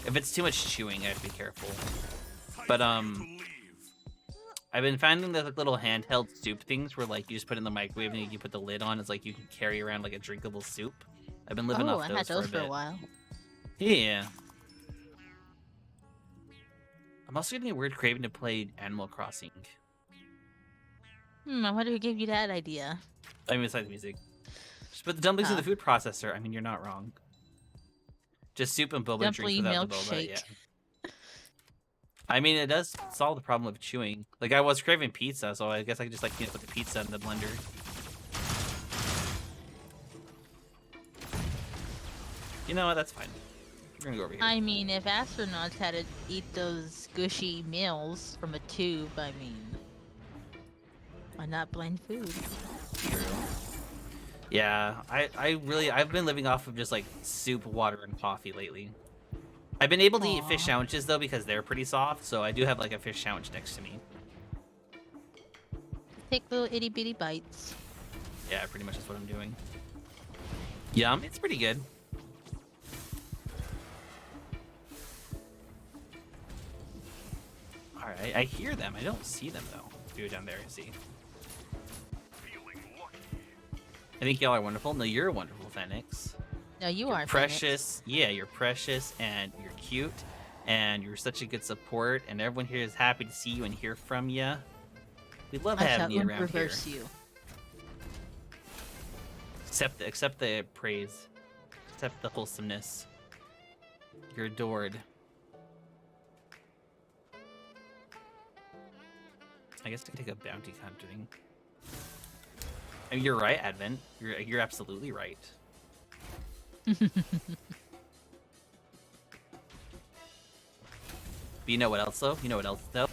If it's too much chewing, I have to be careful. But I've been finding the like, little handheld soup things where like you just put it in the microwave and you put the lid on. It's like you can carry around like a drinkable soup. I've been living Oh, off I those, had those for a bit. while. Yeah. I'm also getting a weird craving to play Animal Crossing. I wonder who gave you that idea. I mean, besides music. Just put the dumplings in the Ah. food processor. I mean, you're not wrong. Just soup and boba drinks Dumpling without the boba. milkshake. Yeah. I mean, it does solve the problem of chewing. Like, I was craving pizza, so I guess I could just, like, put the pizza in the blender. You know what? That's fine. We're gonna go over here. I mean, if astronauts had to eat those gushy meals from a tube, I mean, why not blend food? True. Yeah, I've been living off of just, like, soup, water, and coffee lately. I've been able to eat fish Aw. sandwiches, though, because they're pretty soft, so I do have, like, a fish sandwich next to me. Take little itty bitty bites. Yeah, pretty much that's what I'm doing. Yum, it's pretty good. Alright, I hear them. I don't see them, though. Let's do it down there and see. I think y'all are wonderful. No, you're wonderful, Phoenix. No, you You're are precious. Yeah, you're precious, and you're cute, and you're such a good support, and everyone here is happy to see you and hear from you. We love I shall having you around here. reverse you. Accept the praise. Accept the wholesomeness. You're adored. I guess I can take a bounty hunting. I mean, you're right, Advent. You're absolutely right. But you know what else, though? You know what else, though?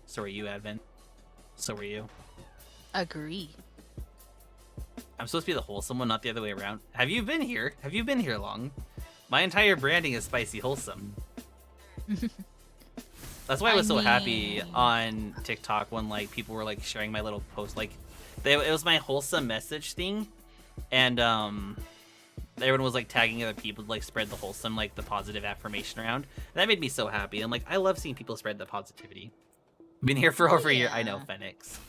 So are you, Advent. So are you. Agree. I'm supposed to be the wholesome one, not the other way around. Have you been here? Have you been here long? My entire branding is spicy wholesome. That's why I was so happy on TikTok when like people were like sharing my little post. Like, it was my wholesome message thing, and everyone was like tagging other people to like spread the wholesome, like the positive affirmation around. That made me so happy. I'm like, I love seeing people spread the positivity. Been here for over a year. I know, Yeah. Phoenix.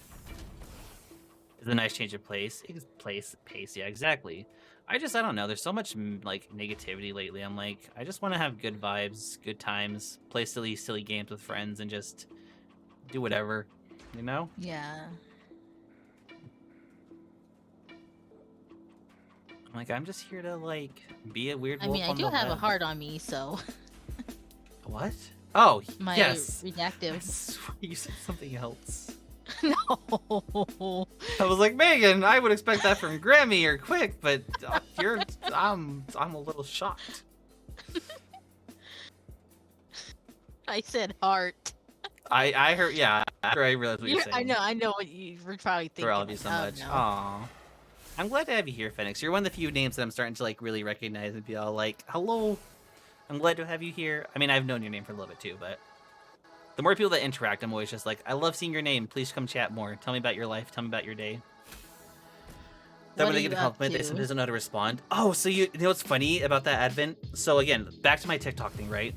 It's a nice change of pace. Pace. Yeah, exactly. I don't know. There's so much like negativity lately. I'm like, I just want to have good vibes, good times, play silly games with friends, and just do whatever, you know? Yeah. I'm just here to like be a weird I wolf mean, I on do the have a web. heart on me, so What? Oh, my yes. I redactive. swear you said something else. No. I was like, Megan, I would expect that from Grammy or Quick, but I'm a little shocked. I said heart. I heard, yeah, after I realized what you're saying. I know what you were probably thinking. For all of you so Oh, much. no. Aw. I'm glad to have you here, Phoenix. You're one of the few names that I'm starting to like really recognize and be all like, hello. I'm glad to have you here. I mean, I've known your name for a little bit too, but the more people that interact, I'm always just like, I love seeing your name. Please come chat more. Tell me about your life. Tell me about your day. That What when are they get you a up compliment, they to? sometimes don't know how to respond. Oh, so you know what's funny about that Advent? So again, back to my TikTok thing, right?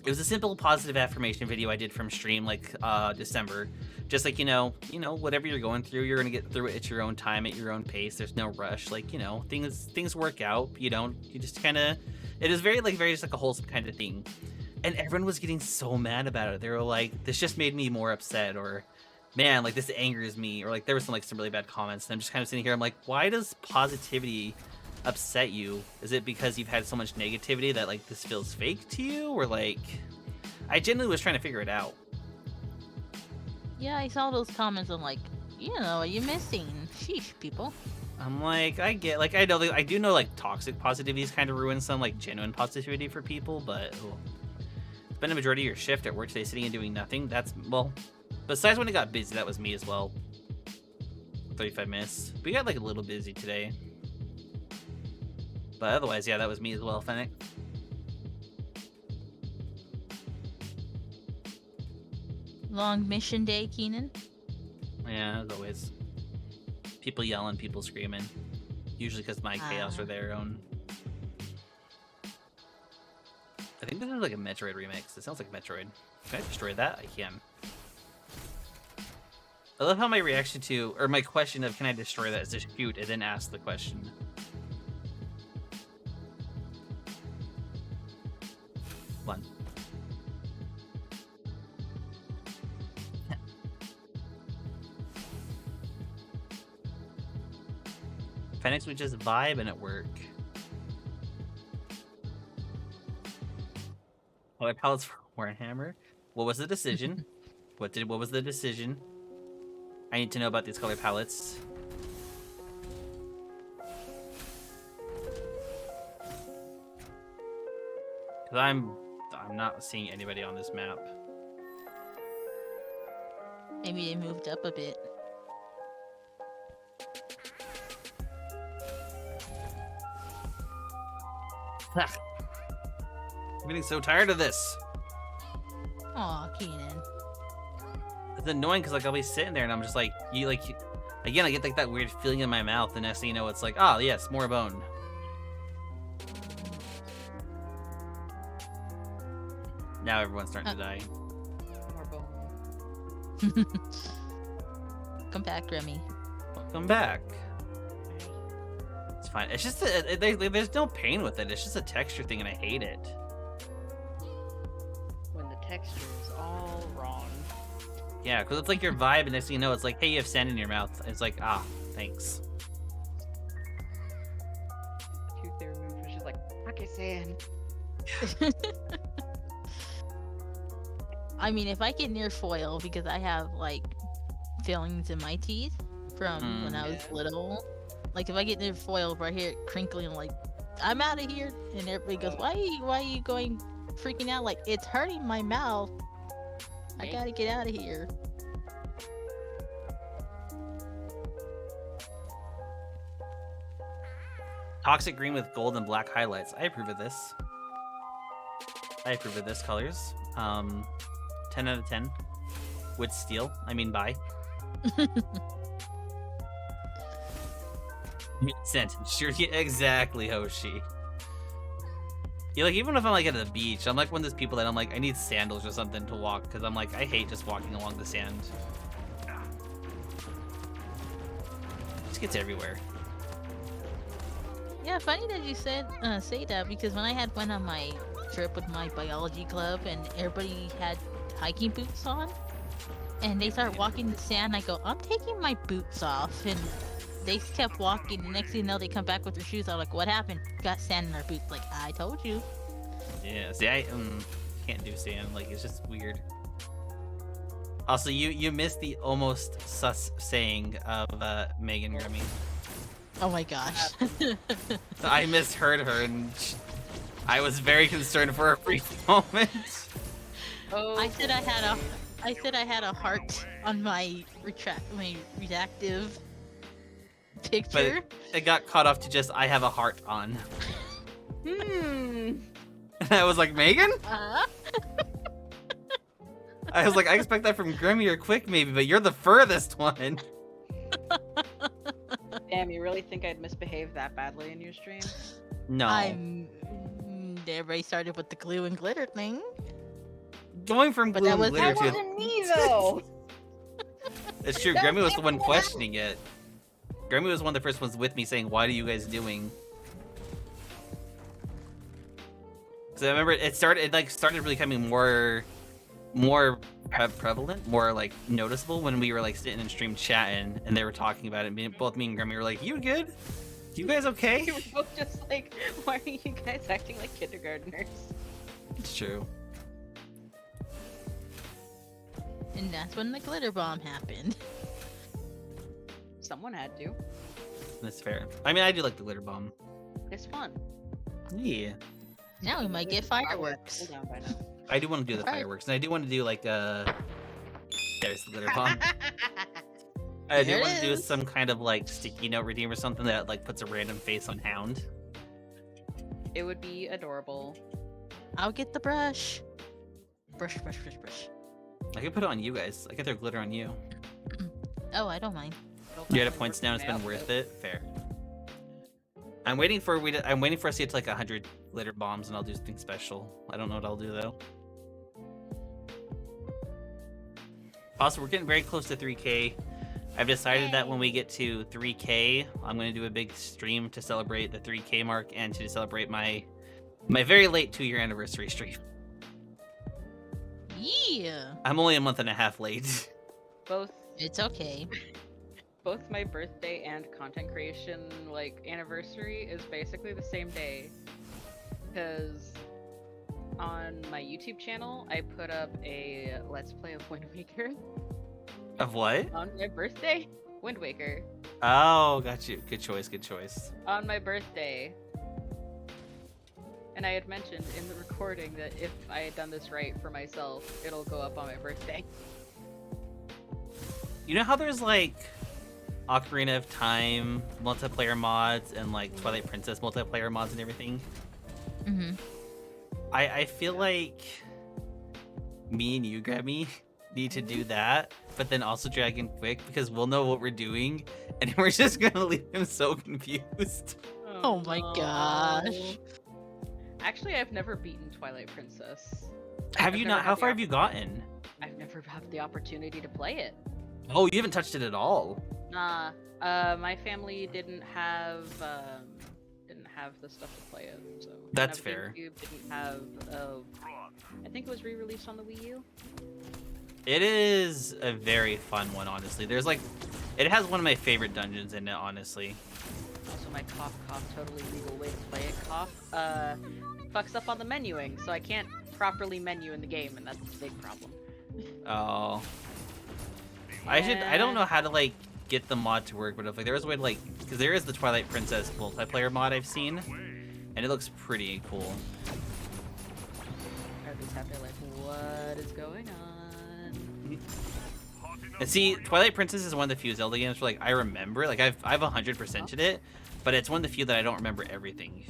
It was a simple positive affirmation video I did from stream like December. Just like, you know, whatever you're going through, you're gonna get through it at your own time, at your own pace. There's no rush. Like, you know, things work out. You just kinda, it is very just like a wholesome kind of thing. And everyone was getting so mad about it. They were like, this just made me more upset, or man, like this angers me, or like there was some really bad comments. And I'm just kind of sitting here, I'm like, why does positivity upset you? Is it because you've had so much negativity that like this feels fake to you? Or like, I genuinely was trying to figure it out. Yeah, I saw those comments. I'm like, you know, you're missing. Sheesh, people. I'm like, I get, like, I do know like toxic positivity is kind of ruins some like genuine positivity for people, but spend a majority of your shift at work today sitting and doing nothing. That's, well, besides when it got busy, that was me as well. 35 minutes. We got like a little busy today. But otherwise, yeah, that was me as well, Fennec. Long mission day, Keenan. Yeah, as always. People yelling, people screaming. Usually because my chaos are their own. I think this is like a Metroid remix. It sounds like Metroid. Can I destroy that? I can. I love how my reaction to, or my question of can I destroy that is to shoot and then ask the question. One. Phoenix would just vibe and at work. Color palettes for Warhammer. What was the decision? What was the decision? I need to know about these color palettes. Cause I'm not seeing anybody on this map. Maybe they moved up a bit. I'm getting so tired of this. Aw, Keenan. It's annoying because like I'll be sitting there and I'm just like, again, I get like that weird feeling in my mouth. The next thing you know, it's like, oh yes, more bone. Now everyone's starting to die. More bone. Come back, Remy. Welcome back. It's fine. It's just there's no pain with it. It's just a texture thing, and I hate it. When the texture is all wrong. Yeah, because it's like your vibe, and next thing you know, it's like, hey, you have sand in your mouth. It's like, ah, thanks. Tooth they removed was just like, okay, sand. I mean, if I get near foil, because I have like fillings in my teeth from when I was little. Like if I get near foil right here crinkling, like I'm out of here, and everybody goes, why are you going freaking out? Like it's hurting my mouth. I gotta get out of here. Toxic green with gold and black highlights. I approve of this. I approve of this colors. 10 out of 10. With steel. I mean, bye. Sent. Sure, yeah, exactly, Hoshi. Yeah, like even if I'm like at the beach, I'm like one of those people that I'm like, I need sandals or something to walk because I'm like, I hate just walking along the sand. It just gets everywhere. Yeah, funny that you said say that, because when I went on my trip with my biology club and everybody had hiking boots on, and they start walking the sand, I go, I'm taking my boots off, and they kept walking. The next thing you know, they come back with their shoes. I'm like, what happened? Got sand in our boots. Like, I told you. Yeah, see, I can't do sand. Like, it's just weird. Also, you missed the almost sus saying of Megan Grimmy. Oh my gosh. I misheard her, and I was very concerned for a brief moment. Oh, I said I had a heart on my reactive But picture. it got caught off to just I have a heart on. hmm. And I was like, Megan? Uh, I was like, I expect that from Grimmy or Quick maybe, but you're the furthest one. Damn, you really think I'd misbehave that badly in your stream? No. Everybody started with the glue and glitter thing. Going from But glue that and was- glitter That to wasn't me though. it's true. Grimmy was the one questioning it. Grimmy was one of the first ones with me saying, "What are you guys doing?" Because I remember it started really becoming more prevalent, more like noticeable when we were like sitting in stream chatting and they were talking about it. Both me and Grimmy were like, "You good? You guys okay?" You were both just like, why are you guys acting like kindergartners? It's true. And that's when the glitter bomb happened. Someone had to. That's fair. I mean, I do like the glitter bomb. It's fun. Yeah, Now we might get fireworks. Cool down by now. I do want to do the Alright. fireworks, and I do want to do like there's the glitter bomb. I do There it want to do is. some kind of like sticky note redeem or something that like puts a random face on Hound. It would be adorable. I'll get the brush. Brush. I could put it on you guys. I could throw glitter on you. Oh, I don't mind. You had a points down. It's been worth it. Fair. I'm waiting for us to get to like 100 glitter bombs, and I'll do something special. I don't know what I'll do though. Also, we're getting very close to 3K. I've decided that when we get to 3K, I'm going to do a big stream to celebrate the 3K mark and to celebrate my very late 2-year anniversary stream. Yeah. I'm only a month and a half late. Both It's okay. both my birthday and content creation like anniversary is basically the same day. Because on my YouTube channel, I put up a Let's Play of Wind Waker Of what? on my birthday. Wind Waker Oh, got you. Good choice. Good choice. on my birthday. And I had mentioned in the recording that if I had done this right for myself, it'll go up on my birthday. You know how there's like Ocarina of Time multiplayer mods and like Twilight Princess multiplayer mods and everything? Mm-hmm. I feel like me and you, Grammy, need to do that, but then also Dragon Quick because we'll know what we're doing and we're just gonna leave him so confused. Oh my gosh. Actually, I've never beaten Twilight Princess. Have I've you never not? had How the far have you gotten? I've never had the opportunity to play it. Oh, you haven't touched it at all. Nah, my family didn't have the stuff to play it. So That's Didn't have fair. GameCube, didn't have. I think it was re-released on the Wii U. It is a very fun one, honestly. There's like, it has one of my favorite dungeons in it, honestly. Also, my cough totally legal way to play it cough fucks up on the menuing, so I can't properly menu in the game, and that's a big problem. Oh. I don't know how to like get the mod to work, but if like there was a way to like, because there is the Twilight Princess multiplayer mod I've seen, and it looks pretty cool. I just have to like, what is going on? And see, Twilight Princess is one of the few Zelda games where like I remember, like I've 100%ed it, but it's one of the few that I don't remember everything.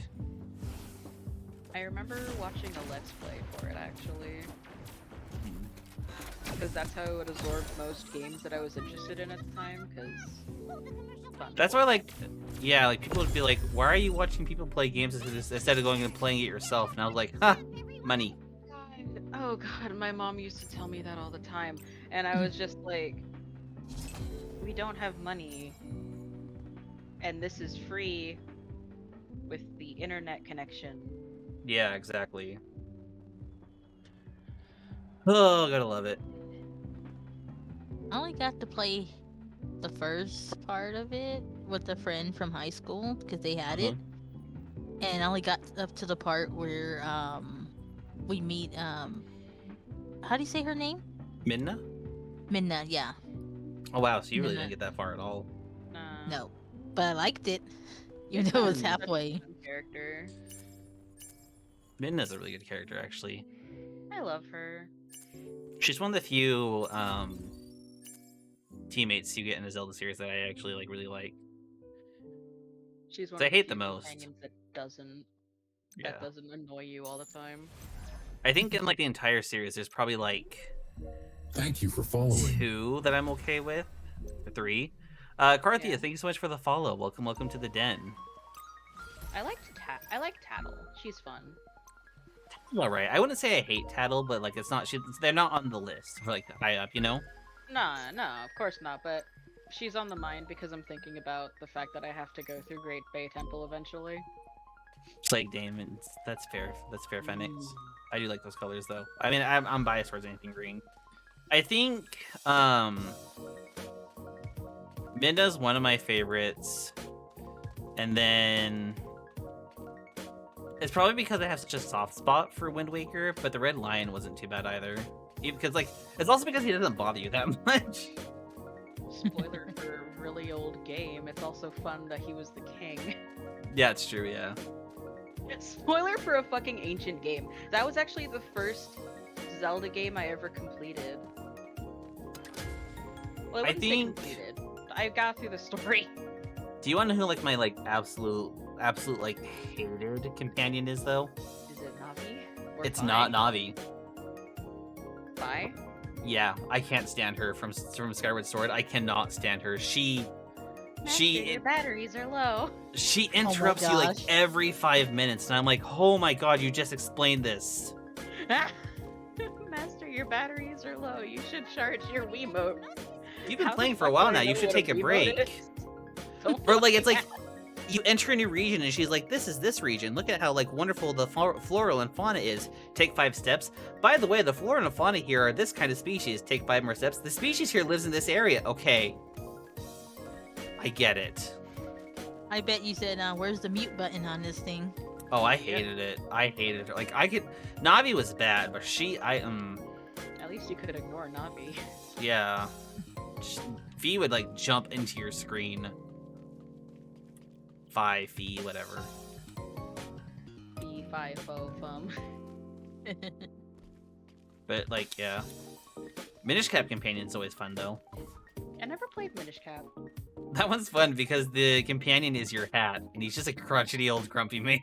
I remember watching a Let's Play for it actually. Because that's how it absorbed most games that I was interested in at the time, because... That's why like, yeah, like people would be like, why are you watching people play games instead of going and playing it yourself? And I was like, ha, money. Oh god, my mom used to tell me that all the time. And I was just like, we don't have money. And this is free with the internet connection. Yeah, exactly. Oh, gotta love it. I only got to play the first part of it with a friend from high school because they had it, and I only got up to the part where we meet how do you say her name? Midna? Midna, yeah. Oh wow, so you really Midna. didn't get that far at all. Nah. No. But I liked it. Even though it was Such a halfway. fun character. Midna's a really good character, actually. I love her. She's one of the few teammates you get in the Zelda series that I actually like really like. She's one I of hate few the most. companions that doesn't Yeah. annoy you all the time. I think in like the entire series, there's probably like Thank you for following. 2 that I'm okay with, or 3. Carthia, Yeah. thank you so much for the follow. Welcome to the den. I like Tattle. She's fun. All right, I wouldn't say I hate Tattle, but like they're not on the list for like high up, you know? Nah, no, of course not, but she's on the mind because I'm thinking about the fact that I have to go through Great Bay Temple eventually. It's like Damon. That's fair. That's fair, Phoenix. I do like those colors though. I mean, I'm biased towards anything green. I think Minda's one of my favorites, and then it's probably because I have such a soft spot for Wind Waker, but the Red Lion wasn't too bad either. Because like it's also because he doesn't bother you that much. Spoiler for a really old game, it's also fun that he was the king. Yeah, it's true. Yeah. Spoiler for a fucking ancient game. That was actually the first Zelda game I ever completed. Well, I wouldn't say completed. I got through the story. Do you want to know who like my like absolute like hated companion is though? Is it Navi? Or It's Vi? not Navi. Vi? Yeah, I can't stand her from Skyward Sword. I cannot stand her. Master, your batteries are low. She interrupts you like gosh. every 5 minutes, and I'm like, oh my god, you just explained this. Master, your batteries are low. You should charge your Wiimote. You've been How the playing for a fuck while do now. I You know should what take a Wiimote break. is? Don't Or like it's fucking like you enter a new region, and she's like, "This is this region. Look at how like wonderful the floral and fauna is. Take 5 steps. By the way, the flora and fauna here are this kind of species. Take 5 more steps. The species here lives in this area. Okay, I get it. I bet you said, where's the mute button on this thing? Oh, I hated it. I hated her. Like Navi was bad, but At least you could ignore Navi. yeah. V would like jump into your screen. V, whatever. B5 But like, yeah. Minish Cap Companion's always fun though. I never played Minish Cap. That one's fun because the companion is your hat, and he's just a crotchety old grumpy man.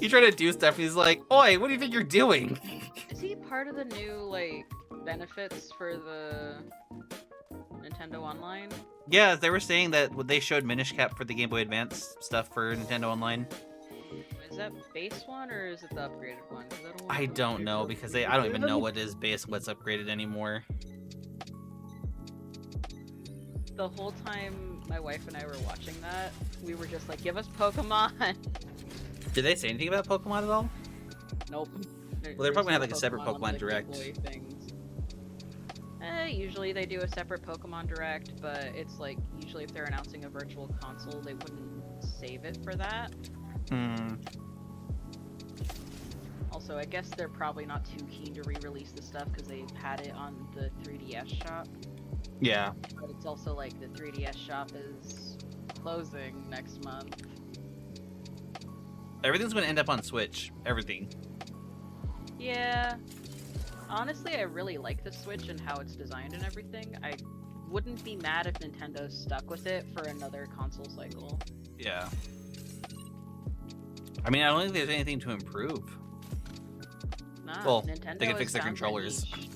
You try to do stuff, and he's like, "Oi, what do you think you're doing?" Is he part of the new, like, benefits for the Nintendo Online? Yeah, they were saying that they showed Minish Cap for the Game Boy Advance stuff for Nintendo Online. Is that base one, or is it the upgraded one? 'Cause don't I remember. don't know because I don't even know what is base and what's upgraded anymore. The whole time my wife and I were watching that, we were just like, give us Pokemon! Did they say anything about Pokemon at all? Nope. Well, they're probably gonna have, like, a separate on Pokemon the Direct. Game Boy things. Usually they do a separate Pokemon Direct, but it's like, usually if they're announcing a virtual console, they wouldn't save it for that. Hmm. Also, I guess they're probably not too keen to re-release the stuff because they've had it on the 3DS shop. Yeah. But it's also like the 3DS shop is closing next month. Everything's gonna end up on Switch. Everything. Yeah. Honestly, I really like the Switch and how it's designed and everything. I wouldn't be mad if Nintendo stuck with it for another console cycle. Yeah. I mean, I don't think there's anything to improve. Nah, Well, Nintendo they can has fix their found controllers. niche.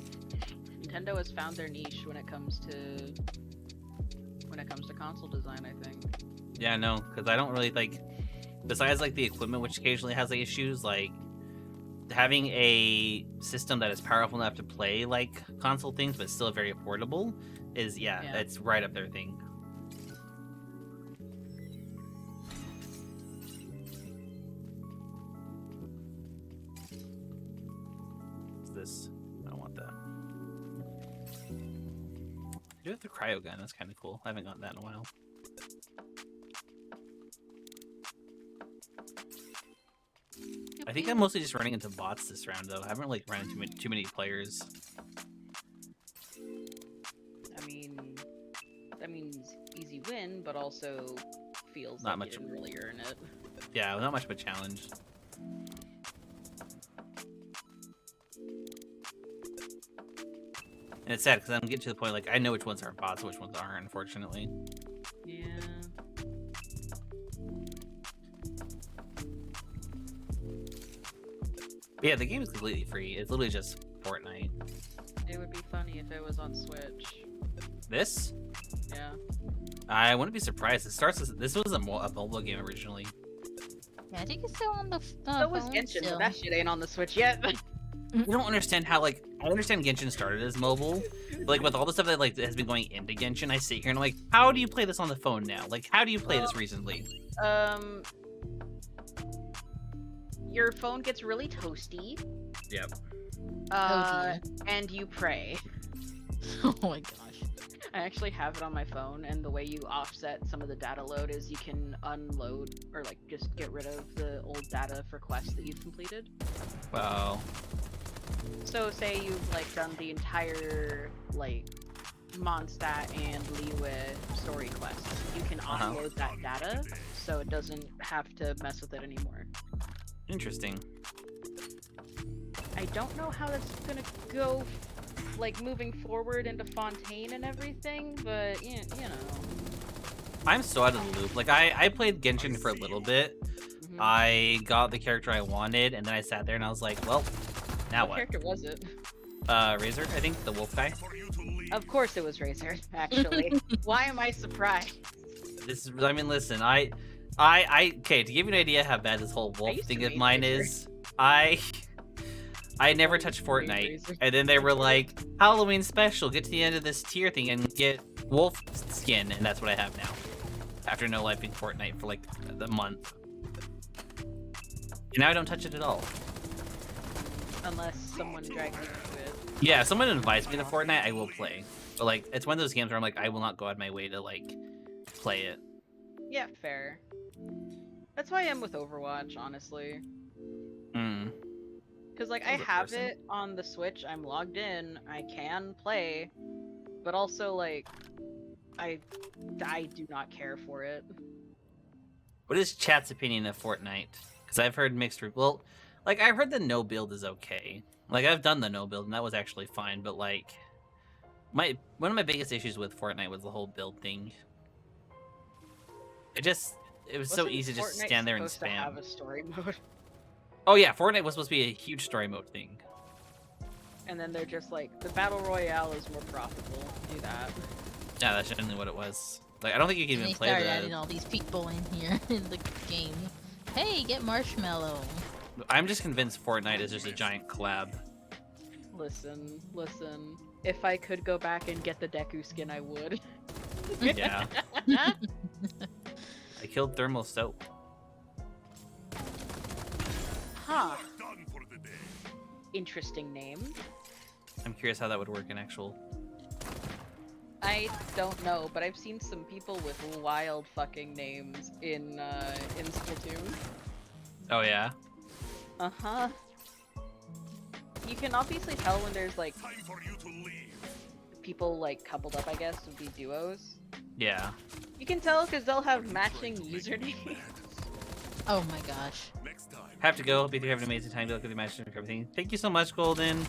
Nintendo has found their niche when it comes to console design, I think. Yeah, no, because I don't really like. Besides, like the equipment, which occasionally has like issues, like having a system that is powerful enough to play like console things, but still very affordable, is Yeah. it's right up their thing. What's this? I don't want that. Do have the cryo gun. That's kind of cool. I haven't gotten that in a while. I think I'm mostly just running into bots this round, though. I haven't like run into too many players. I mean, that means easy win, but also feels Not like much. you didn't really earn it. Yeah, not much of a challenge. And it's sad because I'm getting to the point like I know which ones are bots, which ones aren't. Unfortunately. Yeah. But yeah, the game is completely free. It's literally just Fortnite. It would be funny if it was on Switch. This? Yeah. I wouldn't be surprised. It starts as this was a mobile game originally. Yeah, I think it's still on the So was phone Genshin, still. but that shit ain't on the Switch yet. I don't understand how like I understand Genshin started as mobile, but like with all the stuff that like has been going into Genshin, I sit here and I'm like, how do you play this on the phone now? Like, how do you play this reasonably? Your phone gets really toasty. Yep. And you pray. Oh my gosh. I actually have it on my phone, and the way you offset some of the data load is you can unload or like just get rid of the old data for quests that you've completed. Wow. So say you've like done the entire like Mondstadt and Liyue story quests, you can offload that data so it doesn't have to mess with it anymore. Interesting. I don't know how that's gonna go like moving forward into Fontaine and everything, but you know. I'm so out of the loop. Like I played Genshin for a little bit. Mhm. I got the character I wanted, and then I sat there and I was like, well, now What what? character was it? Razor, I think, the wolf guy. Of course it was Razor, actually. Why am I surprised? This is, I mean, listen, okay, to give you an idea how bad this whole wolf used thing to of main mine Razor. is, I never touched Main Fortnite, Razor. and then they were like, Halloween special, get to the end of this tier thing and get wolf skin, and that's what I have now. After no lifing Fortnite for like the month. And now I don't touch it at all. Unless someone drags me to it. Yeah, if someone invites me to Fortnite, I will play. But like, it's one of those games where I'm like, I will not go out of my way to like play it. Yeah, fair. That's why I am with Overwatch, honestly. Mm. Because, like, I As a have person. it on the Switch, I'm logged in, I can play, but also, like, I do not care for it. What is chat's opinion of Fortnite? Because I've heard mixed. Well, like I've heard the no build is okay. Like I've done the no build and that was actually fine. But like, one of my biggest issues with Fortnite was the whole build thing. It was so Wasn't easy to just Fortnite stand there and supposed to have spam. a story mode? Oh yeah, Fortnite was supposed to be a huge story mode thing. And then they're just like, the Battle Royale is more profitable, do that. Yeah, that's generally what it was. Like I don't think you can And even they play started adding the. all these people in here in the game. Hey, get marshmallow. I'm just convinced Fortnite is just a giant collab. Listen. If I could go back and get the Deku skin, I would. Yeah. I killed thermal soap. Huh. Interesting name. I'm curious how that would work in actual. I don't know, but I've seen some people with wild fucking names in Splatoon. Oh yeah. Uh-huh. You can obviously tell when there's like people like coupled up, I guess, would be duos. Yeah. You can tell because they'll have matching usernames. Oh my gosh. Have to go. Hope you have an amazing time. Good luck with the match and everything. Thank you so much, Golden.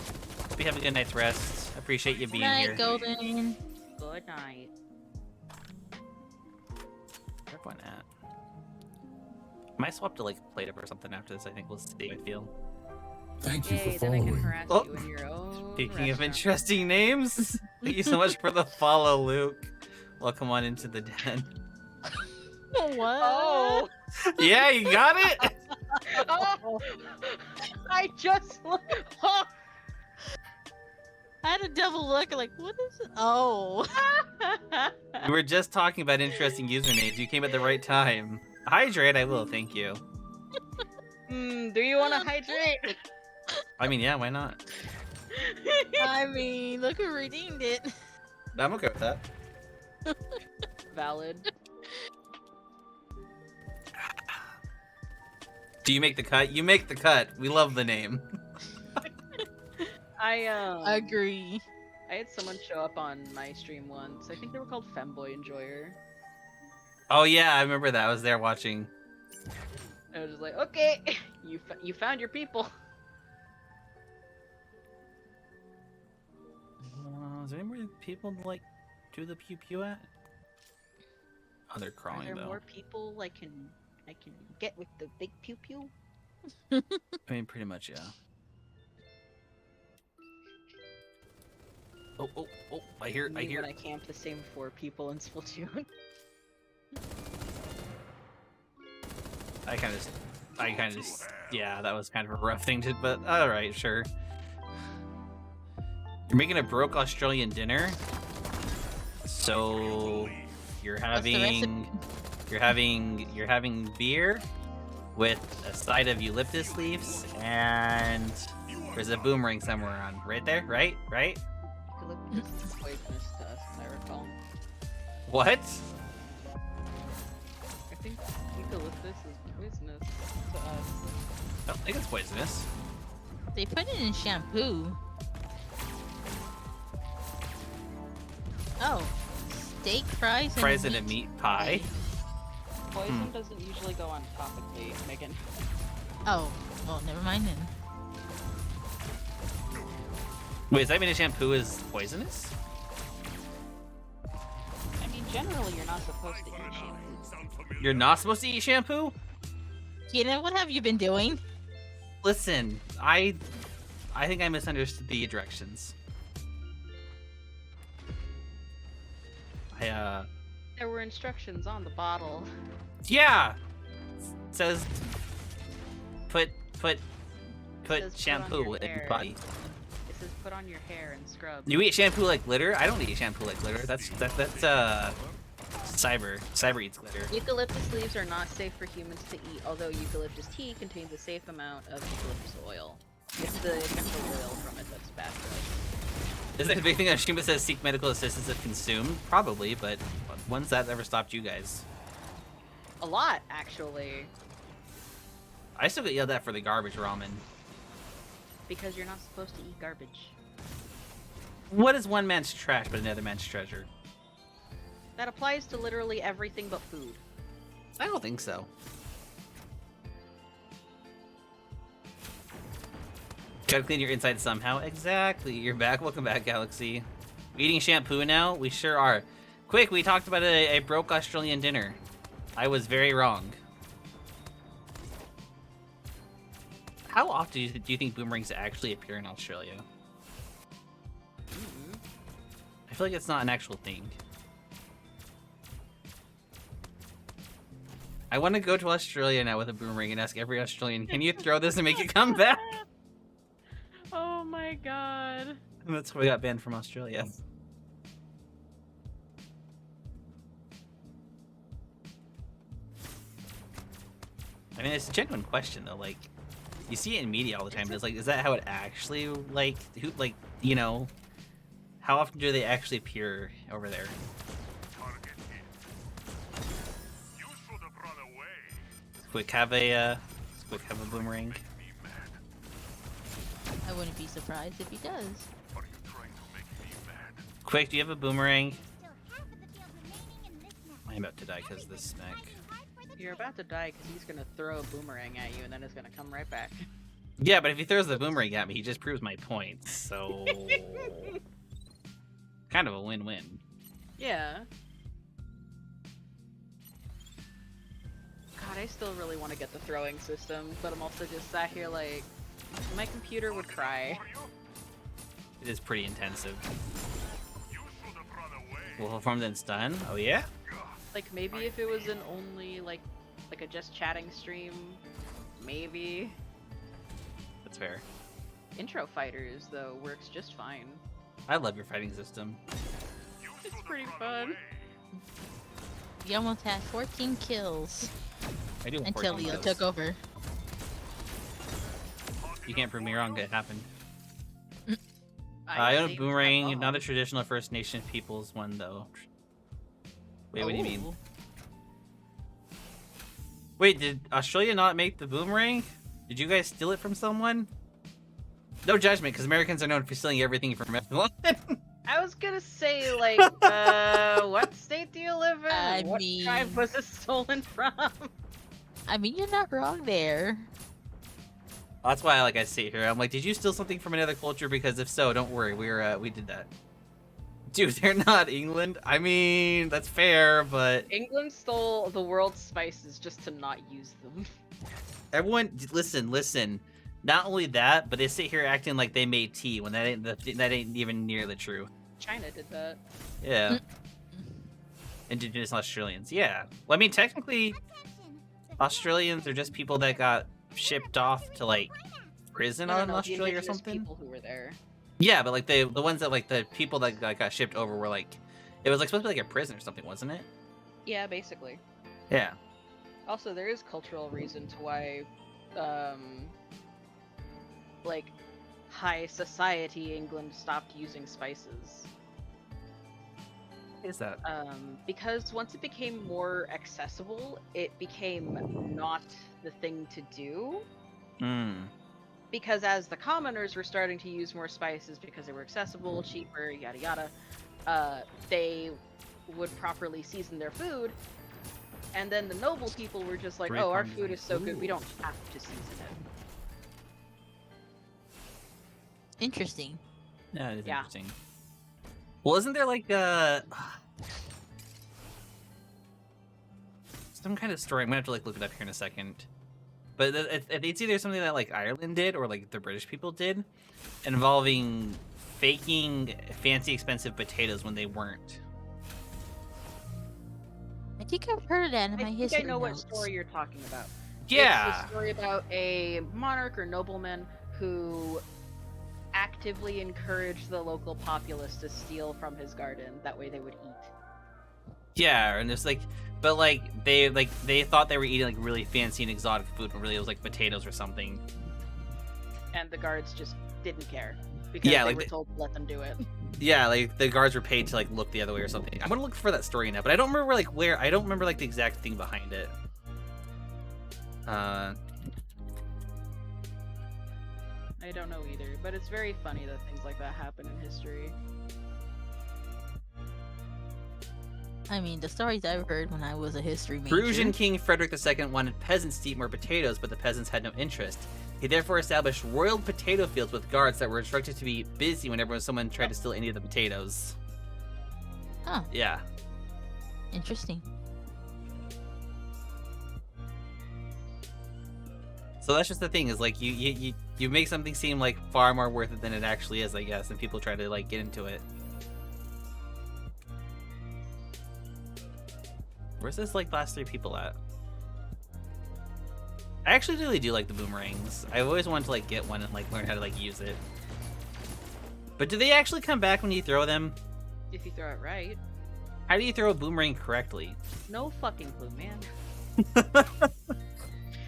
Hope you have a good night's rest. Appreciate you being Night, here. Golden. Good night. Where's everyone at? I might swap to like plate up or something after this. I think we'll see how I feel. Thank you Yay, for then I can following. harass Oh. you in your own Speaking of restaurant. interesting names, thank you so much for the follow, Luke. Welcome on into the den. What? Oh! Yeah, you got it. Oh! I just oh! I had a double look, like, what is it? Oh. We were just talking about interesting usernames. You came at the right time. Hydrate, I will. Thank you. Do you want to hydrate? I mean, yeah, why not? I mean, look who redeemed it. I'm okay with that. Valid. Do you make the cut? You make the cut. We love the name. I Agree. I had someone show up on my stream once. I think they were called Femboy Enjoyer. Oh yeah, I remember that. I was there watching. I was just like, okay, you found your people. Is there any more people to like do the pew pew at? Oh, they're Are crawling there though. more people I can get with the big pew pew? I mean, pretty much, yeah. Oh! I hear. When I camp the same 4 people in Splatoon. I kind of just, yeah, that was kind of a rough thing to, but all right, sure. You're making a broke Australian dinner, so you're having beer with a side of eucalyptus leaves, and there's a boomerang somewhere on right there, right? Eucalyptus is poisonous to us, as I recall. What? I think eucalyptus is poisonous to us. I don't think it's poisonous. They put it in shampoo. Oh, steak fries and Fries in a meat pie. Poison doesn't usually go on topically, Megan. Oh, well, never mind then. Wait, does that mean a shampoo is poisonous? I mean, generally, you're not supposed to eat shampoo. You're not supposed to eat shampoo? Keaton, what have you been doing? Listen, I think I misunderstood the directions. There were instructions on the bottle. Yeah! It says put says put on shampoo your in hair. your body. It says put on your hair and scrub. You eat shampoo like glitter? I don't eat shampoo like glitter. That's Cyber eats glitter. Eucalyptus leaves are not safe for humans to eat, although eucalyptus tea contains a safe amount of eucalyptus oil. It's the essential oil from it that's bad for us. Is that a big thing on stream that says seek medical assistance if consumed? Probably, but when's that ever stopped you guys? A lot, actually. I still get yelled at for the garbage ramen. Because you're not supposed to eat garbage. What is one man's trash but another man's treasure? That applies to literally everything but food. I don't think so. Gotta clean your inside somehow. Exactly. You're back. Welcome back, Galaxy. We eating shampoo now? We sure are. Quick, we talked about a broke Australian dinner. I was very wrong. How often do you think boomerangs actually appear in Australia? I feel like it's not an actual thing. I want to go to Australia now with a boomerang and ask every Australian, can you throw this and make it come back? Oh my god. And that's why we got banned from Australia. I mean, it's a genuine question though. Like, you see it in media all the time. But it's like, is that how it actually like? Who like? You know, how often do they actually appear over there? Quick have a boomerang. I wouldn't be surprised if he does. Quick, do you have a boomerang? I'm about to die because of this snack. You're about to die because he's gonna throw a boomerang at you and then it's gonna come right back. Yeah, but if he throws the boomerang at me, he just proves my point. So, kind of a win-win. Yeah. God, I still really want to get the throwing system, but I'm also just sat here like, my computer would cry. It is pretty intensive. Well, performed and stun? Oh yeah? Like, maybe if it was an only, like a just chatting stream, maybe. That's fair. Intro fighters, though, works just fine. I love your fighting system. It's pretty fun. You almost had 14 kills I do have until 14 Leo kills. took over. You can't prove me wrong, it happened. I I own a saved boomerang, my not a mom. traditional First Nation people's one though. Wait, what do you mean? Wait, did Australia not make the boomerang? Did you guys steal it from someone? No judgment, because Americans are known for stealing everything from everyone. I was gonna say, like, what state do you live in? I What tribe mean- was it stolen from? I mean, you're not wrong there. That's why I sit here. I'm like, did you steal something from another culture? Because if so, don't worry, we did that. Dude, they're not England. I mean, that's fair, but England stole the world's spices just to not use them. everyone, listen. Not only that, but they sit here acting like they made tea when that ain't even near the truth. China did that. Yeah. Indigenous Australians. Yeah. Well, I mean, technically, Australians are just people that got shipped off to like prison No, no, on no, the Australia or indigenous something. people who were there. Yeah, but like the ones that like the people that got shipped over were like, it was like supposed to be like a prison or something, wasn't it? Yeah, basically. Yeah. Also, there is cultural reason to why, like, high society England stopped using spices. Is that? Because once it became more accessible, it became not the thing to do. Hmm. Because as the commoners were starting to use more spices because they were accessible, cheaper, yada yada, they would properly season their food. And then the noble people were just like, Great oh, our combination. food is so good, we don't have to season it. Interesting. Yeah, it is Yeah. interesting. Well, isn't there like some kind of story? I'm gonna have to like look it up here in a second. But it's either something that like Ireland did or like the British people did, involving faking fancy expensive potatoes when they weren't. I think I've heard of that in my I think history I know notes. what story you're talking about. Yeah. It's a story about a monarch or nobleman who actively encouraged the local populace to steal from his garden. That way they would eat. Yeah, and it's like, but like they thought they were eating like really fancy and exotic food, but really it was like potatoes or something. And the guards just didn't care. Because Yeah, they like were they- told to let them do it. Yeah, like the guards were paid to like look the other way or something. I'm gonna look for that story now, but I don't remember like where. I don't remember like the exact thing behind it. I don't know either, but it's very funny that things like that happen in history. I mean, the stories I've heard when I was a history major. Peruvian King Frederick II wanted peasants to eat more potatoes, but the peasants had no interest. He therefore established royal potato fields with guards that were instructed to be busy whenever someone tried to steal any of the potatoes. Huh. Yeah. Interesting. So that's just the thing, is like you make something seem like far more worth it than it actually is, I guess, and people try to like get into it. Where's this like last three people at? I actually really do like the boomerangs. I always wanted to like get one and like learn how to like use it. But do they actually come back when you throw them? If you throw it right. How do you throw a boomerang correctly? No fucking clue, man.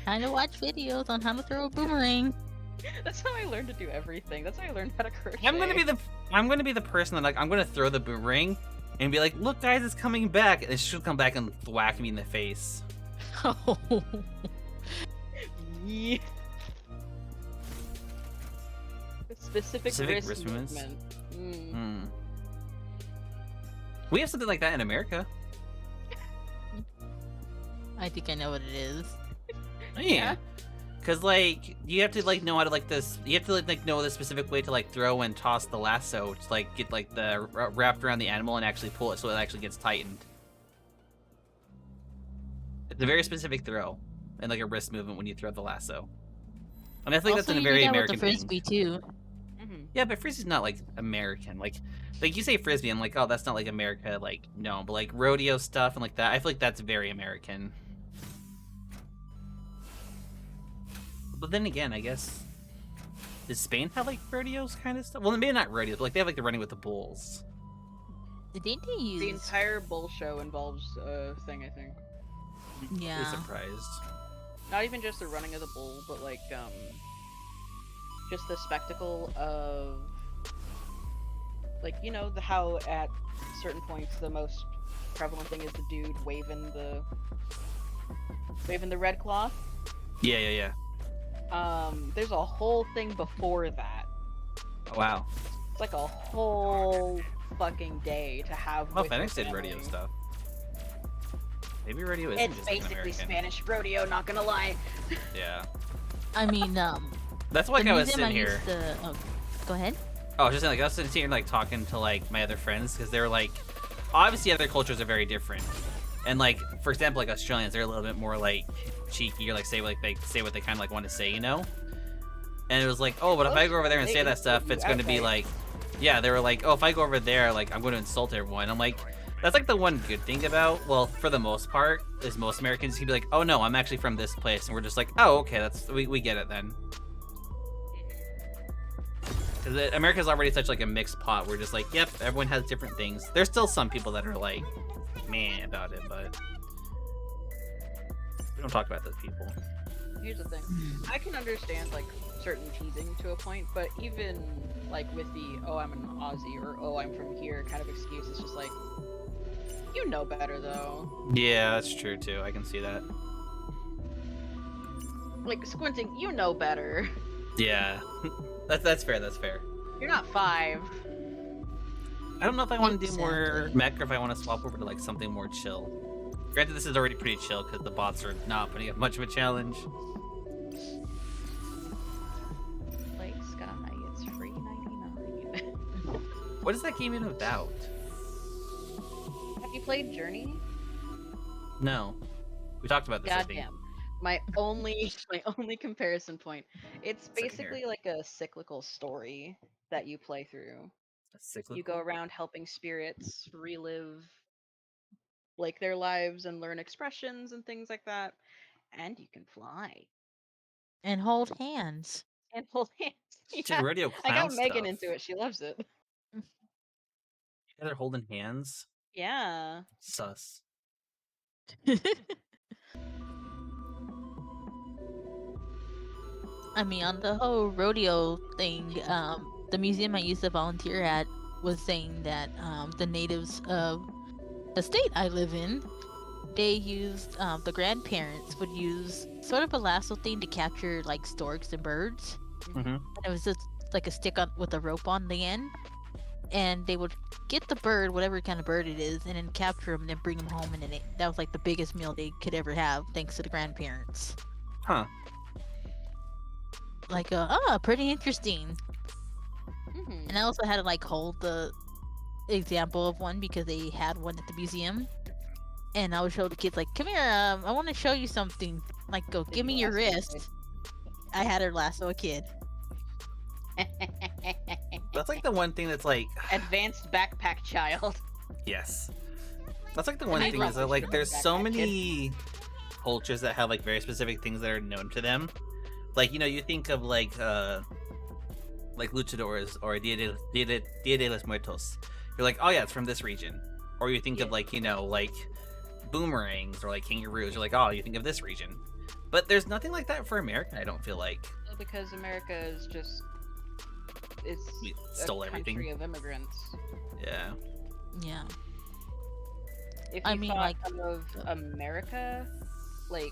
Time to watch videos on how to throw a boomerang. That's how I learned to do everything. That's how I learned how to crochet. I'm gonna be the person that like I'm gonna throw the boomerang and be like, look guys, it's coming back, and she'll come back and whack me in the face. Oh. Yeah. Specific wrist movements? movement. Mm. Hmm. We have something like that in America. I think I know what it is. Yeah. Cause like you have to like know how to like this. You have to like know the specific way to like throw and toss the lasso to like get like the wrapped around the animal and actually pull it so it actually gets tightened. It's a very specific throw and like a wrist movement when you throw the lasso. And I think that's Also, a you do very that American with the frisbee thing. too. Mhm. Yeah, but frisbee's not like American. Like you say frisbee, I'm like, oh, that's not like America. Like no, but like rodeo stuff and like that, I feel like that's very American. But then again, I guess, does Spain have like rodeos kind of stuff? Well, maybe not rodeos, but like they have like the running with the bulls. Didn't they use? The entire bull show involves a thing, I think. Be Yeah. surprised. Not even just the running of the bull, but like just the spectacle of like, you know, how at certain points the most prevalent thing is the dude waving the waving the red cloth. Yeah. There's a whole thing before that. Oh, wow. It's like a whole fucking day to have. Well, with Phoenix your did rodeo family. stuff. Maybe rodeo isn't It's just like an basically American. Spanish rodeo, not gonna lie. Yeah. I mean, That's like the I was museum sitting here. used to... Oh, go ahead. Oh, I was just saying, like, I was sitting here, like, talking to, like, my other friends, because they're, like, obviously other cultures are very different. And, like, for example, like, Australians, they're a little bit more, like, cheeky, or, like, say what they kind of, like, want to say, you know? And it was like, oh, but if I go over there and say that stuff, it's going to be, like, yeah, they were like, oh, if I go over there, like, I'm going to insult everyone. I'm like, that's, like, the one good thing about, well, for the most part, is most Americans can be like, oh, no, I'm actually from this place. And we're just like, oh, okay, we get it then. Because America's already such like a mixed pot. We're just like, yep, everyone has different things. There's still some people that are like, meh about it, but we don't talk about those people. Here's the thing. I can understand like certain teasing to a point, but even like with the oh I'm an Aussie or oh I'm from here kind of excuse, it's just like you know better though. Yeah, that's true too. I can see that. Like squinting, you know better. Yeah, that's fair. That's fair. You're not 5. I don't know if I want to do more Exactly. mech or if I want to swap over to like something more chill. Granted, this is already pretty chill because the bots are not putting up much of a challenge. Like Sky, it's free 99. What is that game even about? Have you played Journey? No, we talked about this. I think. Goddamn. My only comparison point. It's Second here. basically like a cyclical story that you play through. You go around helping spirits relive like their lives and learn expressions and things like that. And you can fly. And hold hands. And hold hands. Dude, Yeah. rodeo I clown got Megan stuff. into it. She loves it. Yeah, they're holding hands. Yeah. Sus. I mean, on the whole rodeo thing, the museum I used to volunteer at was saying that the natives of the state I live in, they used the grandparents would use sort of a lasso thing to capture like storks and birds. Mm-hmm. And it was just like a stick on with a rope on the end, and they would get the bird, whatever kind of bird it is, and then capture them and then bring them home, and then that was like the biggest meal they could ever have, thanks to the grandparents. Huh. Like, pretty interesting. Mhm. And I also had to like hold the example of one because they had one at the museum, and I would show the kids like, "Come here, I want to show you something." Like, go, Did give me you your lasso a wrist. I had her lasso a kid. That's like the one thing that's like, Advanced backpack child. yes. That's like the one I thing is that love like this there's so backpack many cultures that have like very specific things that are known to them. Like, you know, you think of like luchadores or Dia de los Muertos. You're like, oh yeah, it's from this region. Or you think of like, you know, like boomerangs or like kangaroos. You're like, oh, you think of this region. But there's nothing like that for America, I don't feel like. Because America is just it's We a stole country everything. of immigrants. Yeah. Yeah. If I you mean, thought like- of America, like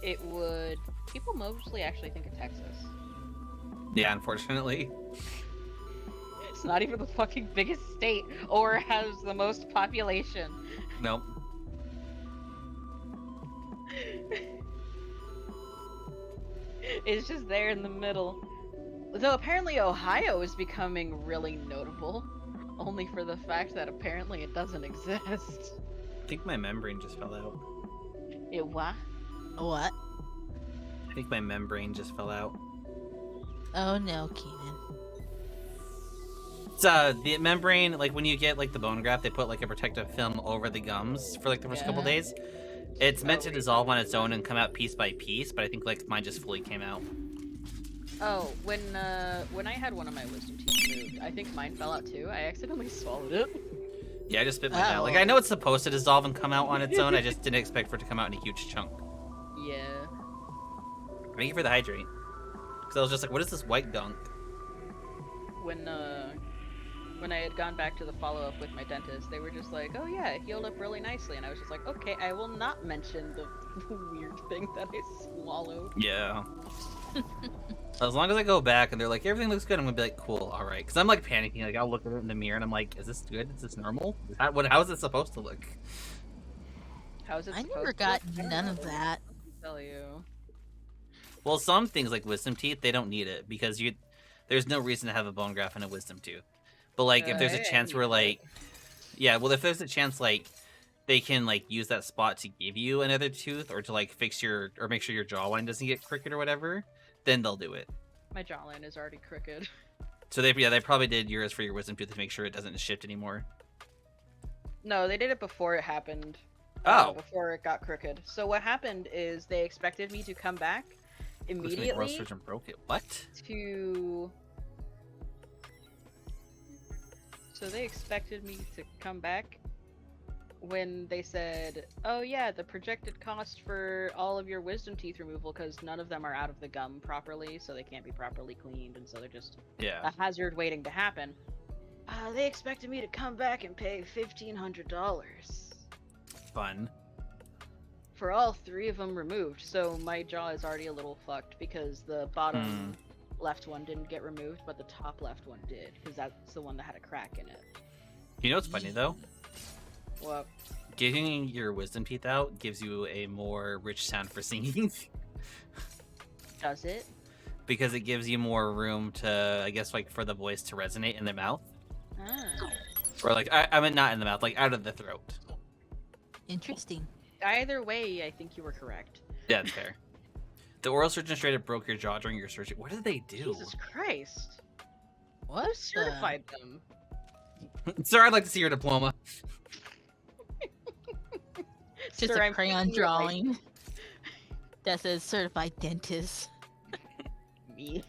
it would people mostly actually think of Texas. Yeah, unfortunately. It's not even the fucking biggest state or has the most population. Nope. It's just there in the middle. Though apparently Ohio is becoming really notable, only for the fact that apparently it doesn't exist. I think my membrane just fell out. It what? What? I think my membrane just fell out. Oh no, Keenan. It's the membrane, like when you get like the bone graft, they put like a protective film over the gums for like the first couple Yeah. days. It's meant to Oh. dissolve on its own and come out piece by piece, but I think like mine just fully came out. Oh, when I had one of my wisdom teeth moved, I think mine fell out too. I accidentally swallowed it. Yeah, I just spit mine out. Like Oh. I know it's supposed to dissolve and come out on its own. I just didn't expect for it to come out in a huge chunk. Yeah. Thank you for the hydrate. Because I was just like, what is this white gunk? When when I had gone back to the follow-up with my dentist, they were just like, oh yeah, it healed up really nicely. And I was just like, okay, I will not mention the weird thing that I swallowed. Yeah. As long as I go back and they're like, everything looks good, I'm gonna be like, cool, all right. Because I'm like panicking. Like I'll look at it in the mirror and I'm like, is this good? Is this normal? How is it supposed to look? How is it I supposed never to got look? I don't none know. of that. I'll tell you. Well, some things like wisdom teeth, they don't need it because there's no reason to have a bone graft and a wisdom tooth. But like, if there's a I chance need where it. like, yeah, well, if there's a chance like they can like use that spot to give you another tooth or to like fix your or make sure your jawline doesn't get crooked or whatever, then they'll do it. My jawline is already crooked. So they probably did yours for your wisdom tooth to make sure it doesn't shift anymore. No, they did it before it happened. Oh. Before it got crooked. So what happened is they expected me to come back Looks like oral immediately surgeon broke it. What? to... So they expected me to come back when they said, oh yeah, the projected cost for all of your wisdom teeth removal, because none of them are out of the gum properly, so they can't be properly cleaned, and so they're just Yeah. a hazard waiting to happen. They expected me to come back and pay $1,500 Fun. for all 3 of them removed. So my jaw is already a little fucked because the bottom left one didn't get removed, but the top left one did, because that's the one that had a crack in it. You know what's funny though? Well, Getting your wisdom teeth out gives you a more rich sound for singing. does it? Because it gives you more room to, I guess, like for the voice to resonate in the mouth, Ah. or like I mean not in the mouth, like out of the throat. Interesting. Either way, I think you were correct. Yeah, that's fair. The oral surgeon straight up broke your jaw during your surgery. What did they do? Jesus Christ. What? Who certified them? Sir, I'd like to see your diploma. Just Sir, a I'm crayon taking your drawing that says certified dentist. Me.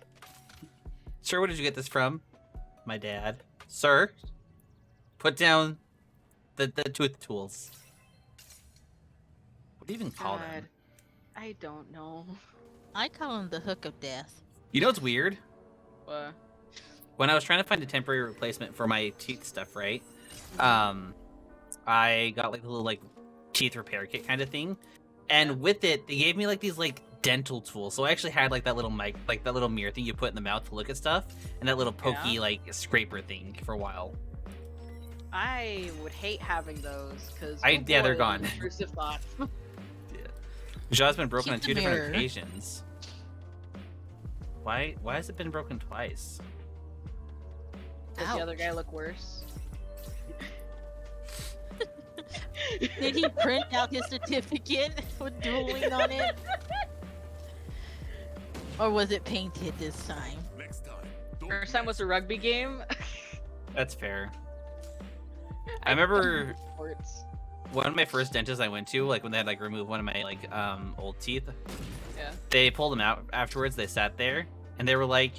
Sir, where did you get this from? My dad. Sir, put down the tooth tools. What do you even call them? God, I don't know. I call him the hook of death. You know what's weird? What? When I was trying to find a temporary replacement for my teeth stuff, right? I got like a little like teeth repair kit kind of thing, and with it, they gave me like these like dental tools. So I actually had like that little mic, like that little mirror thing you put in the mouth to look at stuff, and that little pokey like scraper thing for a while. I would hate having those because Yeah, they're gone. Intrusive thoughts. Jaw's been broken Keep on the 2 different mirror. occasions. Why has it been broken twice? Does the other Ouch. guy look worse? Did he print out his certificate with dueling on it? Or was it painted this time? Next time. don't First time was a rugby game. That's fair. I remember Sports. one of my first dentists I went to, like when they had like removed one of my like old teeth. Yeah. They pulled them out afterwards. They sat there and they were like,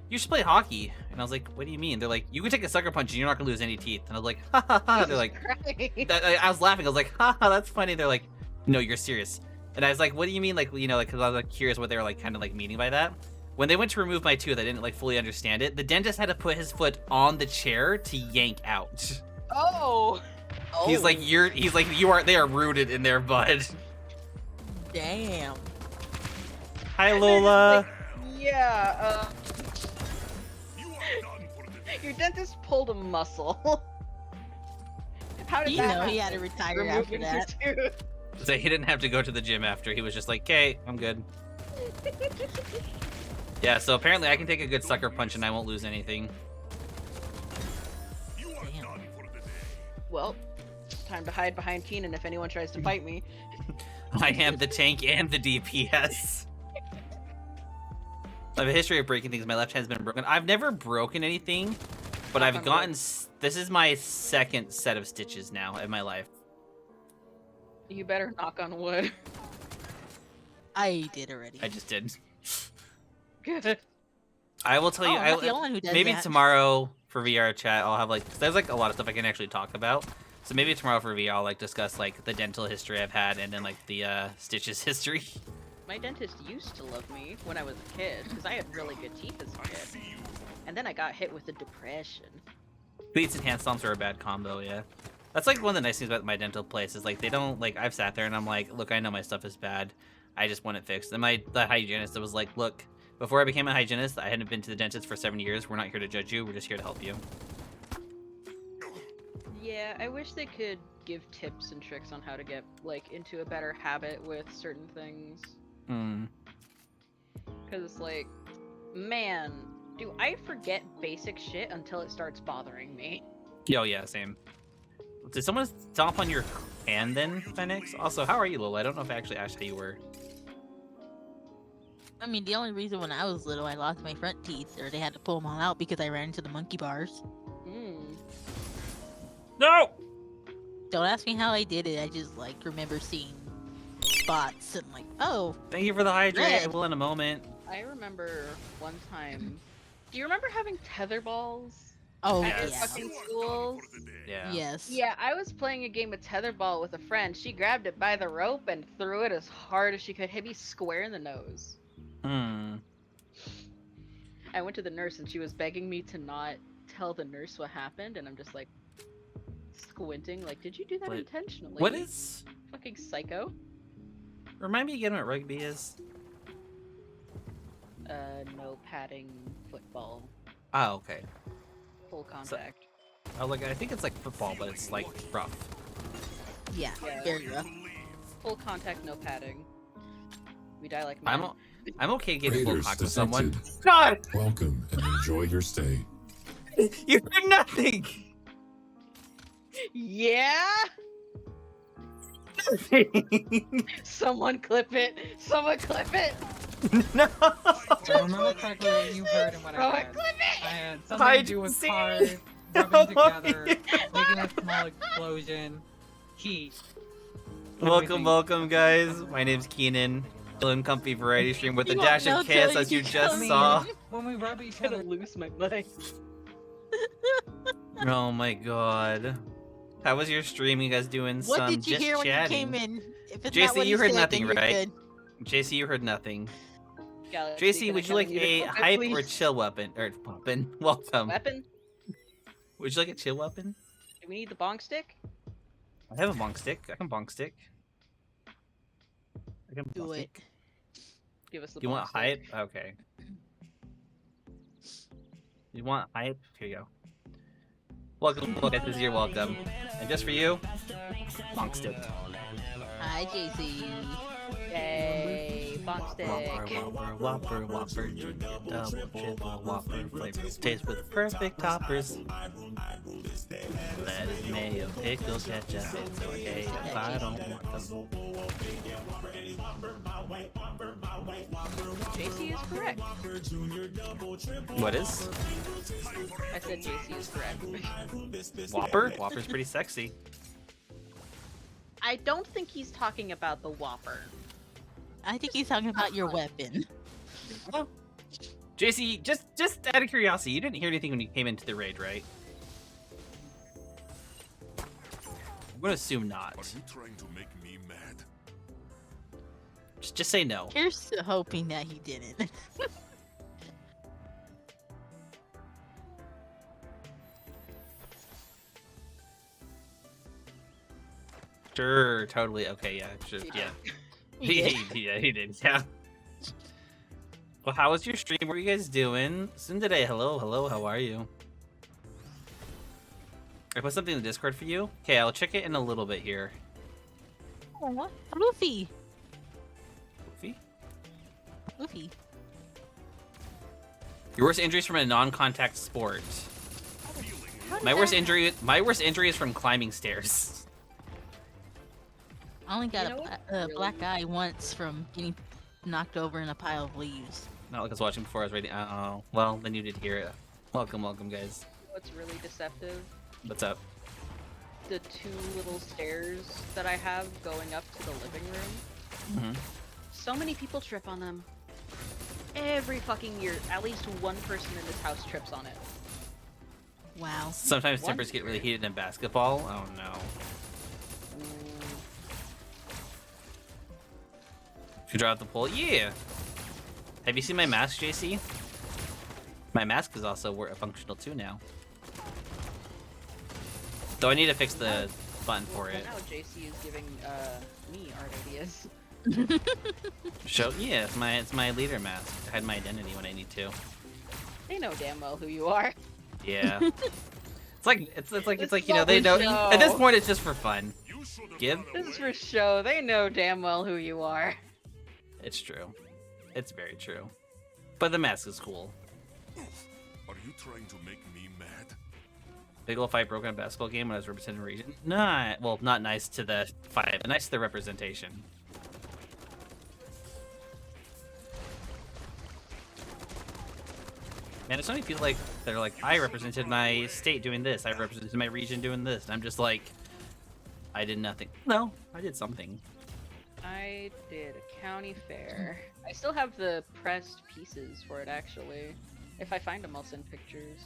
"You should play hockey." And I was like, "What do you mean?" They're like, "You can take a sucker punch and you're not gonna lose any teeth." And I was like, "Ha ha ha." They're like, I was laughing. I was like, "Ha ha, that's funny." They're like, "No, you're serious." And I was like, "What do you mean?" Like, you know, like, because I was like curious what they were like kind of like meaning by that. When they went to remove my tooth, I didn't like fully understand it. The dentist had to put his foot on the chair to yank out. Oh. He's like, they are rooted in their bud. Damn. Hi, And they're just Lola. like, yeah. You are done for the day. Your dentist pulled a muscle. How did You that know he happen? had to retire after Removing your that. tooth. So he didn't have to go to the gym after. He was just like, "Okay, I'm good." Yeah. So apparently, I can take a good sucker punch and I won't lose anything. You are Damn. done for the day. Well, time to hide behind Keenan if anyone tries to fight me. I am the tank and the DPS. I have a history of breaking things. My left hand's been broken. I've never broken anything, but Knock I've on gotten. wood. This is my second set of stitches now in my life. You better knock on wood. I did already. I just did. Good. I will tell Oh, you. I'm not the only one who does Maybe that. tomorrow for VR chat, I'll have like 'cause there's like a lot of stuff I can actually talk about. So maybe tomorrow for VR, I'll like discuss like the dental history I've had and then like the stitches history. My dentist used to love me when I was a kid because I had really good teeth as a I kid. see you. And then I got hit with a depression. Beats and hand stomps are a bad combo, yeah. That's like one of the nice things about my dental place is like they don't like I've sat there and I'm like, look, I know my stuff is bad. I just want it fixed. And the hygienist was like, look, before I became a hygienist, I hadn't been to the dentist for 7 years. We're not here to judge you. We're just here to help you. Yeah, I wish they could give tips and tricks on how to get like into a better habit with certain things. Hmm. Cause like, man, do I forget basic shit until it starts bothering me? Oh yeah, same. Did someone stomp on your hand then, Phoenix? Also, how are you, Lola? I don't know if I actually asked how you were. I mean, the only reason when I was little I lost my front teeth, or they had to pull them all out because I ran into the monkey bars. No! Don't ask me how I did it. I just like remember seeing spots and like, oh, Thank you for the hydrate. I Red. will in a moment. I remember one time. Do you remember having tether balls oh at your Yes. fucking schools? Yeah. yes. Yeah, I was playing a game of tetherball with a friend. She grabbed it by the rope and threw it as hard as she could, hit me square in the nose. Hmm. I went to the nurse and she was begging me to not tell the nurse what happened, and I'm just like squinting, like, did you do that What- intentionally? What is? Fucking psycho. Remind me again what rugby is. No padding football. Oh, okay. Full contact. I was like, I think it's like football, but it's like rough. Yeah, Yeah. very rough. Full contact, no padding. We die like men. I'm okay getting full Raiders contact with someone. detected. God, Welcome and enjoy your stay. you heard nothing. Yeah! Someone clip it! Someone clip it! No. I remember correctly what you heard and what Oh, I heard. clip it! I had something to do with see. cars, rubbing together, making a small explosion, heat. Welcome, welcome, guys. My name's Keenan. Chillin' comfy variety stream with a You dash won't of know till chaos as you you just come in. saw. When we rub each I'm gonna other, lose my mind. Oh my god. How was your stream? You guys doing What some did you just hear when chatting? you came in? If it's JC, not what you he heard said, nothing, then you're right? good. JC, you heard nothing. Galaxy, JC, can would I you like come in a and eat hype or please? chill weapon? Or weapon? Welcome. Weapon? Would you like a chill weapon? Do we need the bong stick? I have a bonk stick. I can bonk stick. I can Do bonk it. stick. Give us the You bong want stick. hype? Okay. You want hype? Here you go. Welcome, guys. This is your welcome. And just for you, bonk stick. Hi, JC. Yay, bong stick. Whopper, junior, double, triple, whopper, flavors taste with perfect toppers. Lettuce, mayo, pickles, ketchup, it's okay if I don't want them. JC is correct. What is? I said JC is correct. Whopper? Whopper's pretty sexy. I don't think he's talking about the Whopper. I think he's talking about your weapon. JC, just out of curiosity, you didn't hear anything when you came into the raid, right? I'm gonna assume not. Are you trying to make me mad? Just say no. Here's to hoping that he didn't. Sure, totally. Okay, yeah, sure, He yeah. He did. He did, yeah. Well, how was your stream? What are you guys doing? Sunday, hello, how are you? I put something in the Discord for you. Okay, I'll check it in a little bit here. Oh, what? Luffy. Luffy? Luffy. Your worst injuries from a non-contact sport. My worst injury is from climbing stairs. I only got You know what a really- black eye once from getting knocked over in a pile of leaves. Not like I was watching before I was ready. Oh, well, then you did hear it. Welcome, guys. What's really deceptive? What's up? The two little stairs that I have going up to the living room. Mm-hmm. So many people trip on them. Every fucking year, at least one person in this house trips on it. Wow. Sometimes One tempers get really heated in basketball. Oh no. Should draw out the poll? Yeah. Have you seen my mask, JC? My mask is also functional too now. Though I need to fix the button for Well, it. now JC is giving me art ideas. Yeah, it's my leader mask. I hide my identity when I need to. They know damn well who you are. Yeah. it's like This you know is they know. all for At this show. point, it's just for fun. Give. This is for show. They know damn well who you are. It's true. It's very true. But the mask is cool. Are you trying to make me mad? Big ol' fight broke in a basketball game when I was representing a region. Not nice to the fight, but nice to the representation. Man, it's so many people like they're like, I represented my state doing this, I represented my region doing this, and I'm just like, I did nothing. No, I did something. I did a county fair. I still have the pressed pieces for it, actually. If I find them, I'll send pictures.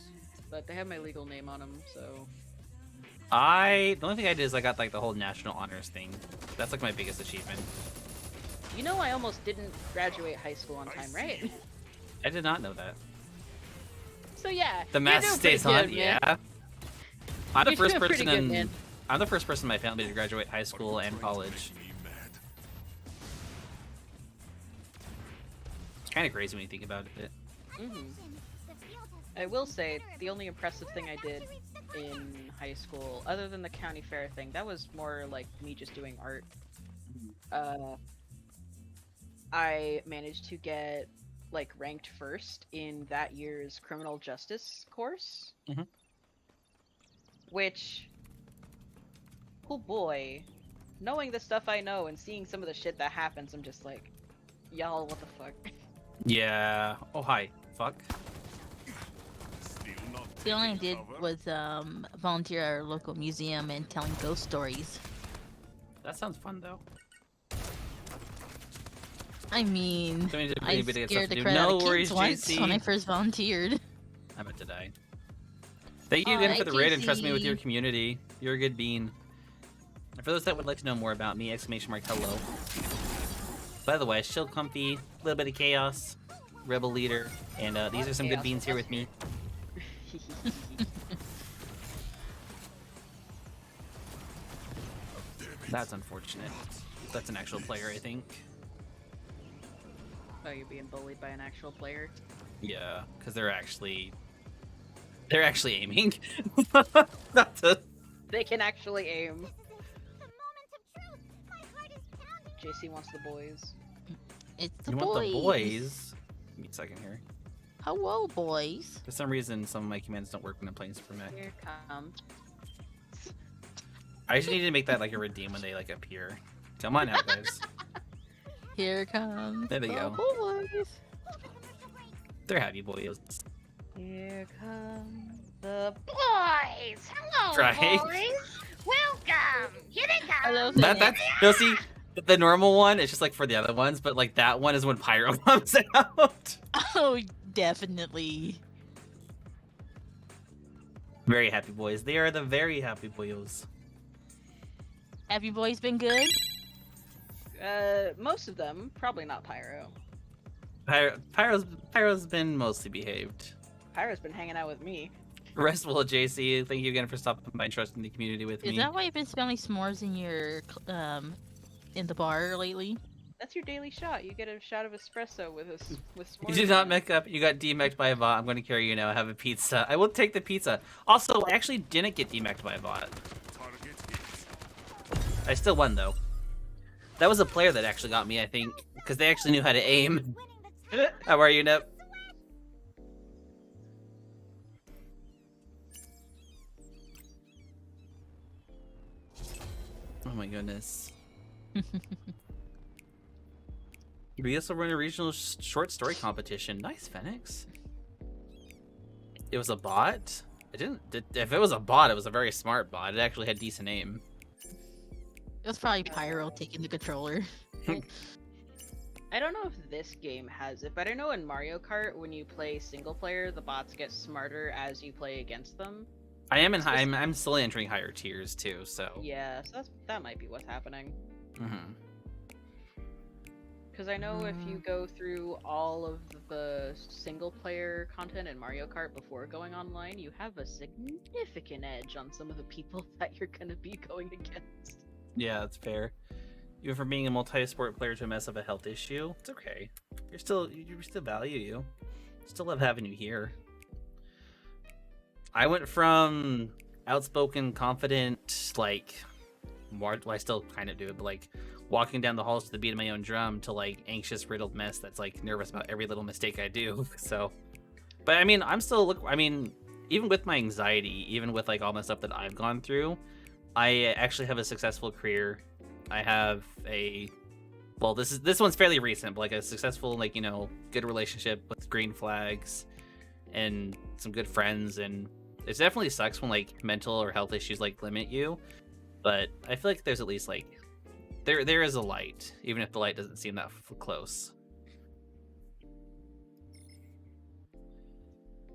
But they have my legal name on them, so... The only thing I did is I got like the whole national honors thing. That's like my biggest achievement. You know I almost didn't graduate high school on time, right? I did not know that. So yeah, The you're mask doing stays pretty on, good, man. yeah. I'm the You're first doing pretty person good, man. I'm the first person in my family to graduate high school and college. Make me mad? It's kind of crazy when you think about it. Mhm. I will say, the only impressive thing I did in high school, other than the county fair thing, that was more like me just doing art. I managed to get like ranked first in that year's criminal justice course. Mhm. Which, oh boy, knowing the stuff I know and seeing some of the shit that happens, I'm just like, y'all, what the fuck? Yeah. Oh, hi. Fuck. Still not The only I taking did cover? was volunteer at our local museum and telling ghost stories. That sounds fun, though. I mean, Don't need to- I anybody get scared stuff to the do. crap No out of worries, kids once JC. when I first volunteered. I'm about to die. Thank you again for Alright, the raid and trust me with your JC. community. You're a good bean. And for those that would like to know more about me, exclamation mark hello. By the way, Shield Comfy, a little bit of chaos, Rebel Leader, and these are some good Chaos beans here with me. That's unfortunate. That's an actual player, I think. Oh, you're being bullied by an actual player? Yeah, because they're actually aiming. Not to... They can actually aim. JC wants the boys. It's the You boys. want the boys? Give me a second here. Hello, boys. For some reason, some of my commands don't work when I'm playing Super Mech. Here come. I just need to make that like a redeem when they like appear. Come on out, guys. Here comes There they the go. boys. They're happy boys. Here come the boys! Hello, Right? boys. Welcome. Here they come. Hello, That's no, see, the normal one is just like for the other ones, but like that one is when Pyro comes out. Oh, definitely. Very happy boys. They are the very happy boys. Have you boys been good? Most of them. Probably not Pyro. Pyro's been mostly behaved. Pyro's been hanging out with me. Restful JC, thank you again for stopping by and trusting the community with Is me. that why you've been smelling s'mores in your in the bar lately? That's your daily shot. You get a shot of espresso with You s'mores did in not it. mech up. You got demeched by a bot. I'm going to carry you now. Have a pizza. I will take the pizza. Also, I actually didn't get demeched by a bot. Target hit. I still won though. That was a player that actually got me, I think, because they actually knew how to aim. How are you, Nip? Oh my goodness. We also run a regional short story competition. Nice, Phoenix. It was a bot? It didn't. If it was a bot, it was a very smart bot. It actually had decent aim. It was probably Pyro taking the controller. I don't know if this game has it, but I know in Mario Kart, when you play single player, the bots get smarter as you play against them. I am in high. I'm slowly entering higher tiers too. So. Yeah, so that might be what's happening. Mm-hmm. Because I know if you go through all of the single player content in Mario Kart before going online, you have a significant edge on some of the people that you're going to be going against. Yeah, that's fair. Even for being a multi-sport player to mess up a health issue, it's okay. We still value you. Still love having you here. I went from outspoken, confident, like, more, well, I still kind of do it, but like walking down the halls to the beat of my own drum to like anxious, riddled mess that's like nervous about every little mistake I do. So, but I mean, I'm still even with my anxiety, even with like all the stuff that I've gone through, I actually have a successful career. I have this one's fairly recent, but like a successful, like, good relationship with green flags and some good friends. And it definitely sucks when like mental or health issues like limit you, but I feel like there's at least like there is a light, even if the light doesn't seem that close.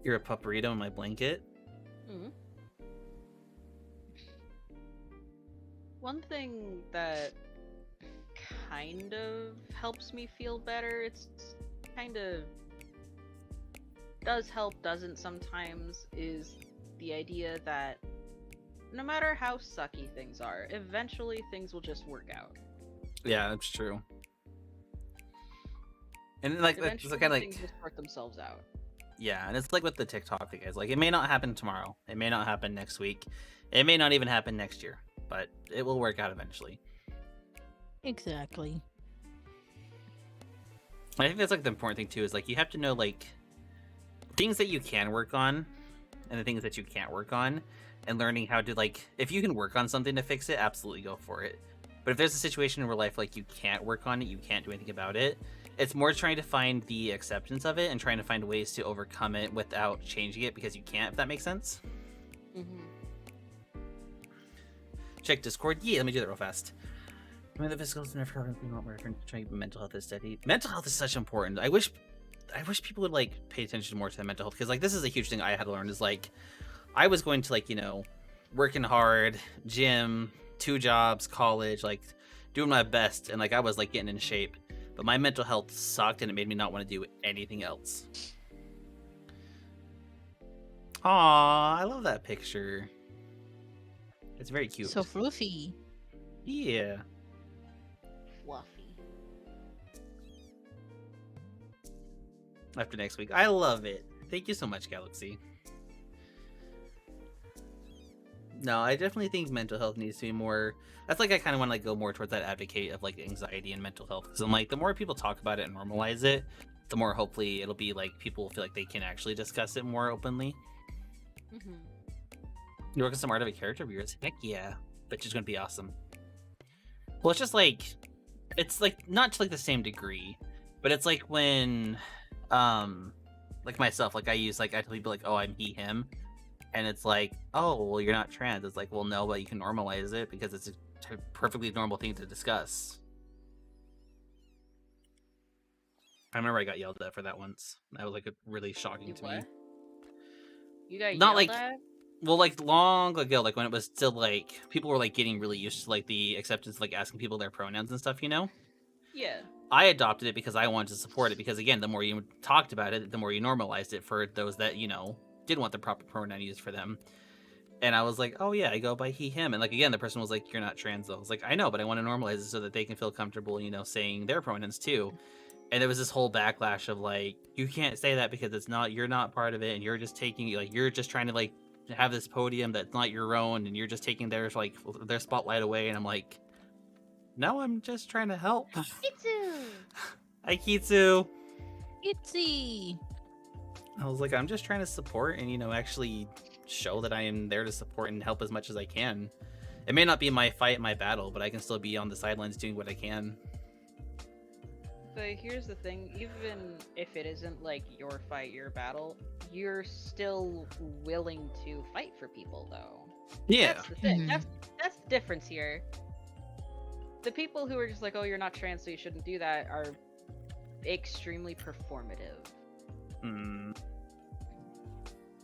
You're a pupperito in my blanket. Mm-hmm. One thing that kind of helps me feel better, it's kind of does help, doesn't sometimes, is the idea that no matter how sucky things are, eventually things will just work out. Yeah, that's true. And like it's Eventually kind of things like, will sort themselves out. yeah, and it's like with the TikTok thing, guys. Like, it may not happen tomorrow. It may not happen next week. It may not even happen next year, but it will work out eventually. Exactly. I think that's like the important thing too, is like you have to know like things that you can work on and the things that you can't work on, and learning how to, like, if you can work on something to fix it, absolutely go for it. But if there's a situation in real life like you can't work on it, you can't do anything about it, it's more trying to find the acceptance of it and trying to find ways to overcome it without changing it because you can't, if that makes sense. Mm-hmm. Check Discord. Yeah, let me do that real fast. I mean, the physical is never helping out where trying mental health is steady. Mental health is such important. I wish people would like pay attention more to the mental health, because like this is a huge thing I had to learn, is like I was going to like, working hard, gym, 2 jobs, college, like doing my best, and like I was like getting in shape, but my mental health sucked and it made me not want to do anything else. Aw, I love that picture. It's very cute. So fluffy. Yeah. Fluffy. After next week. I love it. Thank you so much, Galaxy. No, I definitely think mental health needs to be more. That's like I kind of want to like go more towards that advocate of like anxiety and mental health, because I'm like, the more people talk about it and normalize it, the more hopefully it'll be like people will feel like they can actually discuss it more openly. Mm-hmm. You work on some art of a character of yours? Heck yeah, bitch is gonna be awesome. Well, it's just like, it's like not to like the same degree, but it's like when, like myself, like I tell people like, oh, I'm he, him. And it's like, oh, well, you're not trans. It's like, well, no, but you can normalize it because it's a perfectly normal thing to discuss. I remember I got yelled at for that once. That was like really shocking to me. You got Not yelled like, at? well, like long ago, like when it was still like people were like getting really used to like the acceptance of like asking people their pronouns and stuff, Yeah. I adopted it because I wanted to support it, because again, the more you talked about it, the more you normalized it for those that, didn't want the proper pronoun used for them. And I was like, oh yeah, I go by he, him. And like, again, the person was like, you're not trans though. I was like, I know, but I want to normalize it so that they can feel comfortable, saying their pronouns too. And there was this whole backlash of like, you can't say that because you're not part of it, and you're just taking, like, you're just trying to like have this podium that's not your own, and you're just taking their spotlight away. And I'm like, no, I'm just trying to help. Kitsu! Hi, Kitsu. Itsy. I was like, I'm just trying to support and, actually show that I am there to support and help as much as I can. It may not be my fight, my battle, but I can still be on the sidelines doing what I can. But here's the thing, even if it isn't like your fight, your battle, you're still willing to fight for people though. Yeah. That's the thing. Mhm. That's the difference here. The people who are just like, oh, you're not trans, so you shouldn't do that, are extremely performative. Hmm.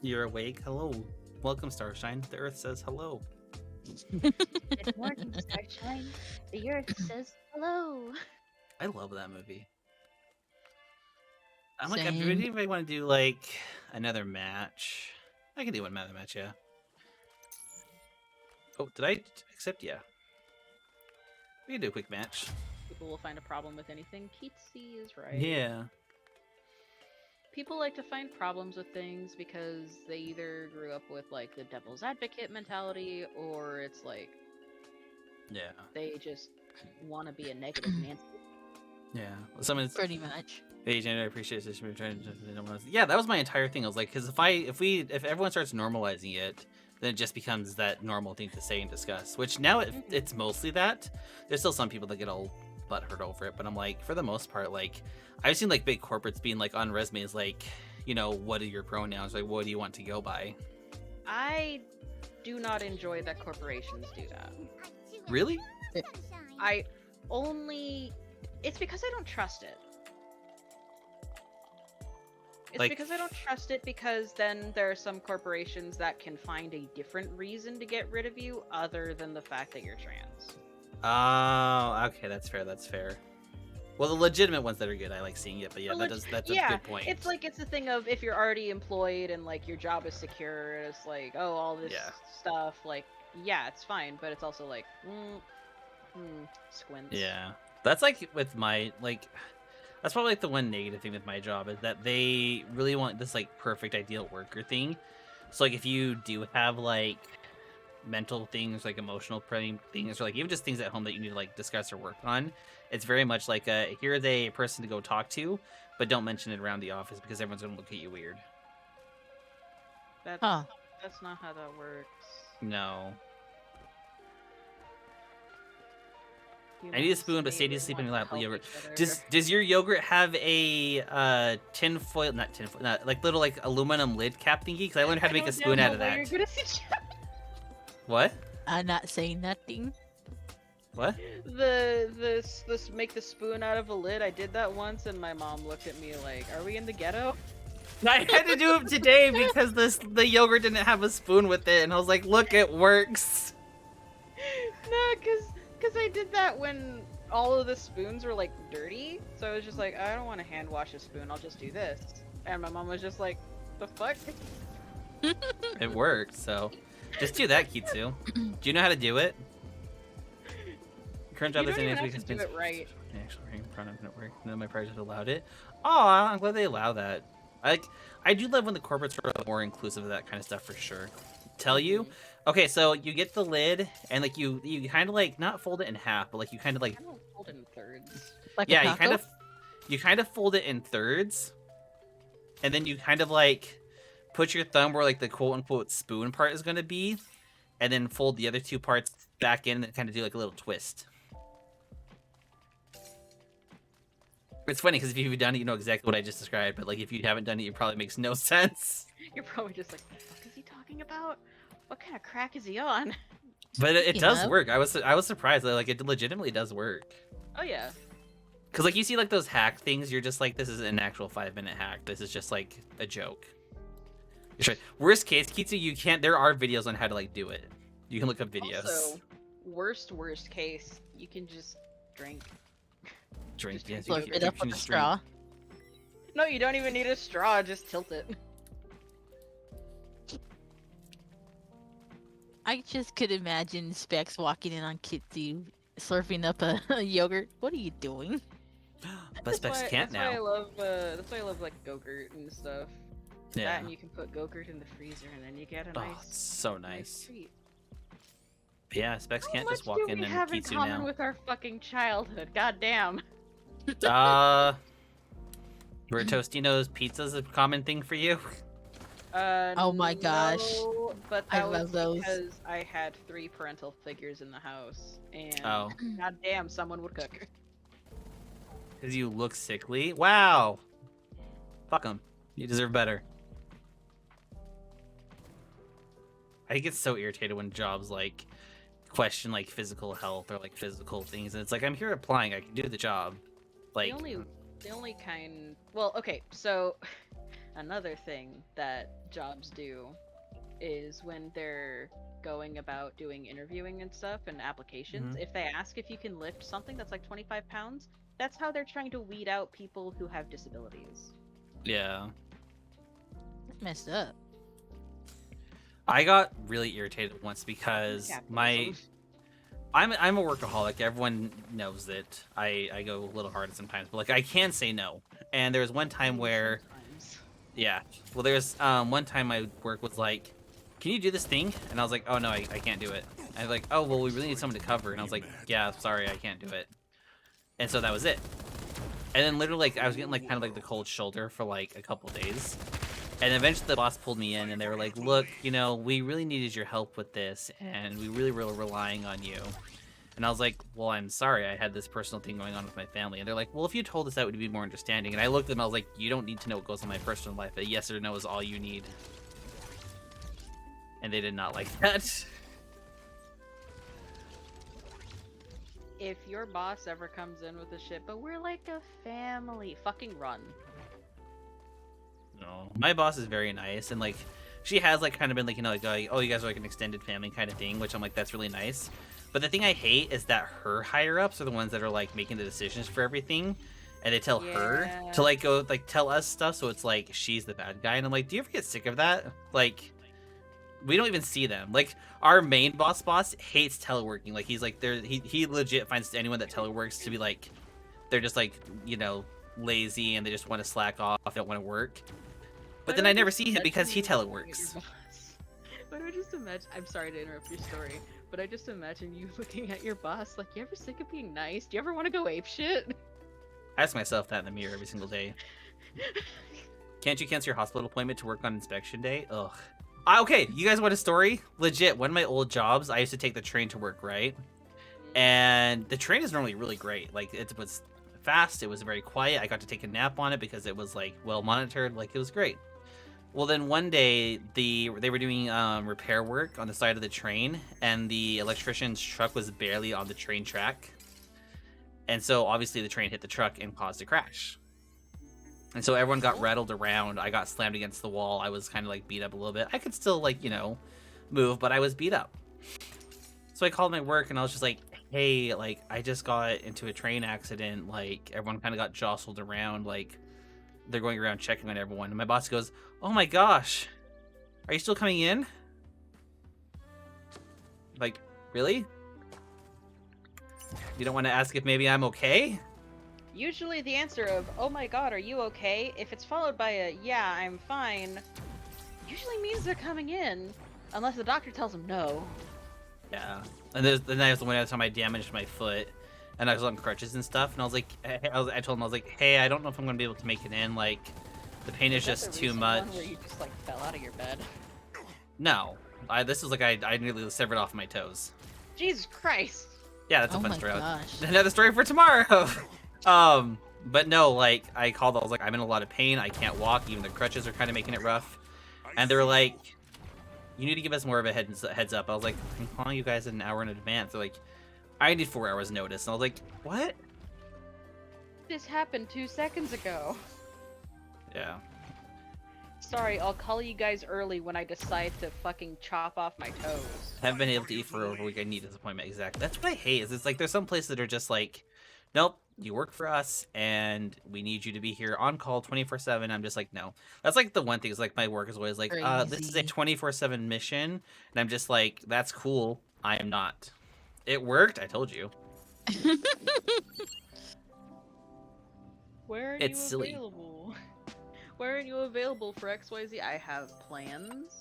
You're awake? Hello. Welcome, Starshine. The Earth says hello. Good morning, Starshine. The Earth says hello. I love that movie. I'm like, Same. if I want to do like another match, I can do another match. Yeah. Oh, did I accept? Yeah. We can do a quick match. People will find a problem with anything. Keatsy is right. Yeah. People like to find problems with things because they either grew up with like the devil's advocate mentality, or it's like Yeah. they just want to be a negative Nancy. Yeah. Someone's Pretty much. Agent, I appreciate this. We're trying to. Yeah, that was my entire thing. I was like, because if everyone starts normalizing it, then it just becomes that normal thing to say and discuss. Which now it's mostly that. There's still some people that get all butthurt over it, but I'm like, for the most part, like I've seen like big corporates being like on resumes, like, what are your pronouns? Like, what do you want to go by? I do not enjoy that corporations do that. Really? I only. It's because I don't trust it. It's Like- because I don't trust it, because then there are some corporations that can find a different reason to get rid of you other than the fact that you're trans. Oh, okay, that's fair. That's fair. Well, the legitimate ones that are good, I like seeing it. But yeah, Well, that's yeah, a good point. It's like, it's a thing of if you're already employed and like your job is secure, it's like, oh, all this Yeah. stuff, like, yeah, it's fine, but it's also like, squints. Yeah, that's like with my that's probably like the one negative thing with my job is that they really want this like perfect ideal worker thing. So like if you do have like mental things, like emotional things, or like even just things at home that you need to like discuss or work on, it's very much like here's a person to go talk to, but don't mention it around the office because everyone's gonna look at you weird. That's, Huh. that's not how that works. No. I need a spoon, but Sadie's sleeping in your lap. Yogurt. Does your yogurt have a tinfoil? Not tinfoil. Not like little like aluminum lid cap thingy? Because I learned how to make a spoon out of that. What? I'm not saying nothing. What? This make the spoon out of a lid. I did that once, and my mom looked at me like, "Are we in the ghetto?" I had to do it today because the yogurt didn't have a spoon with it, and I was like, "Look, it works." No, because I did that when all of the spoons were like dirty. So I was just like, I don't want to hand wash a spoon. I'll just do this. And my mom was just like, "The fuck?" It worked, so just do that, Kitsu. Do you know how to do it? Current job You is don't even next week have has to do been it right. actually product network. None of my projects allowed it. Oh, I'm glad they allow that. I do love when the corporates are more inclusive of that kind of stuff for sure. Tell you, okay, so you get the lid and like you kind of like not fold it in half, but like you kind of like I don't fold it in thirds. Like yeah, a taco? you kind of fold it in thirds, and then you kind of like put your thumb where like the quote unquote spoon part is going to be, and then fold the other two parts back in and kind of do like a little twist. It's funny because if you've done it, you know exactly what I just described. But like if you haven't done it, it probably makes no sense. You're probably just like, "The fuck is he talking about? What kind of crack is he on?" But it You does know? work. I was surprised. Like it legitimately does work. Oh yeah. Because like you see like those hack things, you're just like, this is an actual 5-minute hack. This is just like a joke. You're right. Worst case, Kitsu, you can't. There are videos on how to like do it. You can look up videos. Also, worst case, you can just drink. Drink. just Yes, you Slurp can, it you up can with a just drink. straw. No, you don't even need a straw. Just tilt it. I just could imagine Specs walking in on Kitsy, slurping up a yogurt. What are you doing? But Specs can't that's Why I now. love, that's why I love like Go-Gurt and stuff. That, Yeah. and you can put Go-Gurt in the freezer, and then you get a Oh, nice, it's so nice nice. treat. Yeah, Specs can't just walk in we and have in Kitsu common now. with our fucking childhood? God damn. Were Tostino's pizzas a common thing for you? Oh my gosh. no, but I that was love those. because I had 3 parental figures in the house, and Oh, god damn, someone would cook. because you look sickly. Wow. Fuck them. You deserve better. I get so irritated when jobs like question like physical health or like physical things, and it's like, I'm here applying. I can do the job. Like, The only kind. Well, okay, so another thing that jobs do is when they're going about doing interviewing and stuff and applications, Mhm. if they ask if you can lift something that's like 25 pounds, That's how they're trying to weed out people who have disabilities. Yeah. That's messed up. I got really irritated once because Capitalism. I'm a workaholic. Everyone knows that I go a little hard sometimes, but like I can say no. And there was one time where, Sometimes. yeah, well, there's one time my work was like, "Can you do this thing?" And I was like, "Oh no, I can't do it." And I was like, "Oh well, we really need someone to cover." And I was like, "Yeah, sorry, I can't do it." And so that was it. And then literally, like, I was getting like kind of like the cold shoulder for like a couple days. And eventually the boss pulled me in and they were like, "Look, you know, we really needed your help with this and we really were relying on you." And I was like, "Well, I'm sorry. I had this personal thing going on with my family." And they're like, "Well, if you told us that, would be more understanding." And I looked at them, I was like, "You don't need to know what goes on in my personal life. A yes or no is all you need." And they did not like that. If your boss ever comes in with a shit, but we're like a family, fucking run. No. My boss is very nice and like she has like kind of been like, you know, like, oh, you guys are like an extended family kind of thing, which I'm like, that's really nice. But the thing I hate is that her higher ups are the ones that are like making the decisions for everything, and they tell her to like go like tell us stuff, so it's like she's the bad guy. And I'm like, do you ever get sick of that? Like, we don't even see them. Like our main boss hates teleworking. Like he's like he legit finds anyone that teleworks to be like they're just like, you know, lazy and they just want to slack off, don't want to work. But then I never see him because he teleworks. But I just imagine, I'm sorry to interrupt your story, but I just imagine you looking at your boss like, you ever sick of being nice? Do you ever want to go ape shit? I ask myself that in the mirror every single day. Can't you cancel your hospital appointment to work on inspection day? Ugh. Okay, you guys want a story? Legit, one of my old jobs, I used to take the train to work, right? And the train is normally really great. Like, it was fast, it was very quiet. I got to take a nap on it because it was, like, well monitored. Like, it was great. Well, then one day, they were doing repair work on the side of the train, and the electrician's truck was barely on the train track. And so, obviously, the train hit the truck and caused a crash. And so everyone got rattled around. I got slammed against the wall. I was kind of, like, beat up a little bit. I could still, like, you know, move, but I was beat up. So I called my work, and I was just like, hey, like, I just got into a train accident. Like, everyone kind of got jostled around, like, they're going around checking on everyone. And my boss goes, oh my gosh, are you still coming in? Like, really? You don't want to ask if maybe I'm okay? Usually the answer of, oh my god, are you okay? If it's followed by a, yeah, I'm fine, usually means they're coming in. Unless the doctor tells them no. Yeah. And then I was the one time I damaged my foot. And I was on crutches and stuff. And I was like, I told him, I was like, hey, I don't know if I'm going to be able to make it in. Like, the pain is just too much. One where you just like fell out of your bed. No. This was like I nearly severed off my toes. Jesus Christ. Yeah, that's a Oh fun my story. gosh. Another story for tomorrow. But no, like I called. I was like, I'm in a lot of pain. I can't walk. Even the crutches are kind of making it rough. And they were like, you need to give us more of a heads up. I was like, I'm calling you guys an hour in advance. They're like, I need 4 hours notice. And I was like, what? This happened 2 seconds ago. Yeah. Sorry, I'll call you guys early when I decide to fucking chop off my toes. I haven't been able to eat for over a week. I need this appointment. Exactly. That's what I hate. Is it's like there's some places that are just like, nope, you work for us and we need you to be here on call 24/7. I'm just like, no. That's like the one thing is like my work is always like, this is a 24/7 mission. And I'm just like, that's cool. I am not. It worked. I told you. Where are It's you silly. available? Where are you available for XYZ? I have plans.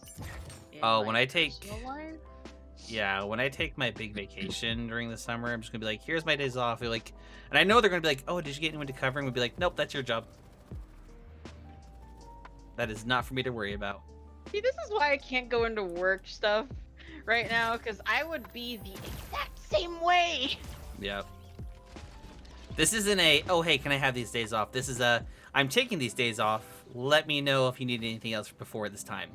in Oh, my when I take- personal life. Yeah, when I take my big vacation during the summer, I'm just gonna be like, here's my days off. You're like, and I know they're gonna be like, oh, did you get anyone to cover? And we'll be like, nope, that's your job. That is not for me to worry about. See, this is why I can't go into work stuff right now, because I would be the exact same way. Yep. This isn't a, oh, hey, can I have these days off? This is a, I'm taking these days off. Let me know if you need anything else before this time.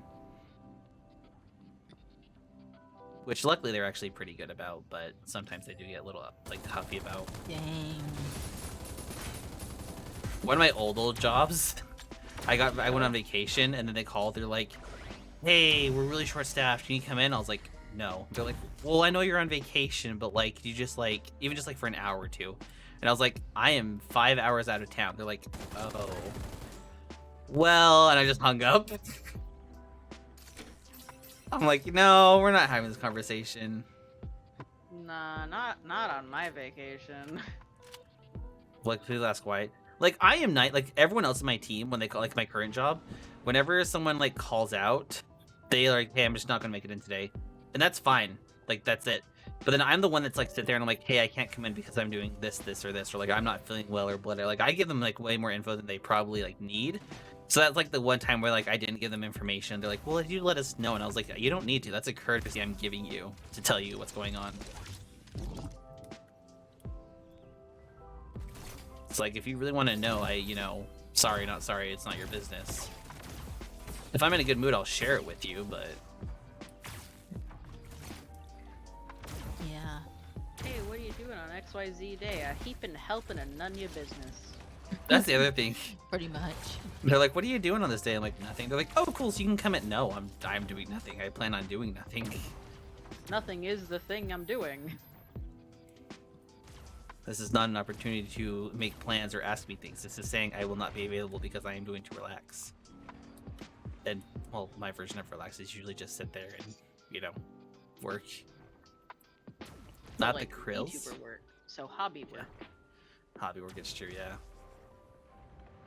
Which luckily they're actually pretty good about, but sometimes they do get a little like huffy about. Dang. One of my old jobs, I went on vacation and then they called. They're like, "Hey, we're really short staffed. Can you come in?" I was like, "No." They're like, "Well, I know you're on vacation, but like, you just like even just like for an hour or two." And I was like, I am 5 hours out of town. They're like, oh. Well, and I just hung up. I'm like, no, we're not having this conversation. Nah, not on my vacation. Like, please ask why. Like, I am not, like, everyone else in my team, when they call, like, my current job, whenever someone, like, calls out, they like, hey, I'm just not gonna make it in today. And that's fine. Like, that's it. But then I'm the one that's, like, sit there and I'm like, hey, I can't come in because I'm doing this, or this, or, like, I'm not feeling well or whatever. Like, I give them, like, way more info than they probably, like, need. So that's, like, the one time where, like, I didn't give them information. They're like, well, if you let us know. And I was like, you don't need to. That's a courtesy I'm giving you to tell you what's going on. It's like, if you really want to know, sorry, not sorry, it's not your business. If I'm in a good mood, I'll share it with you, but... Yeah. Hey, what are you doing on XYZ day? A heaping helping and none your business. That's the other thing. Pretty much. They're like, what are you doing on this day? I'm like, nothing. They're like, oh, cool, so you can come at... No, I'm doing nothing. I plan on doing nothing. Nothing is the thing I'm doing. This is not an opportunity to make plans or ask me things. This is saying I will not be available because I am doing to relax. And, well, my version of relax is usually just sit there and, work. Not like the krills. YouTuber work, so hobby work. Yeah. Hobby work, it's true, yeah.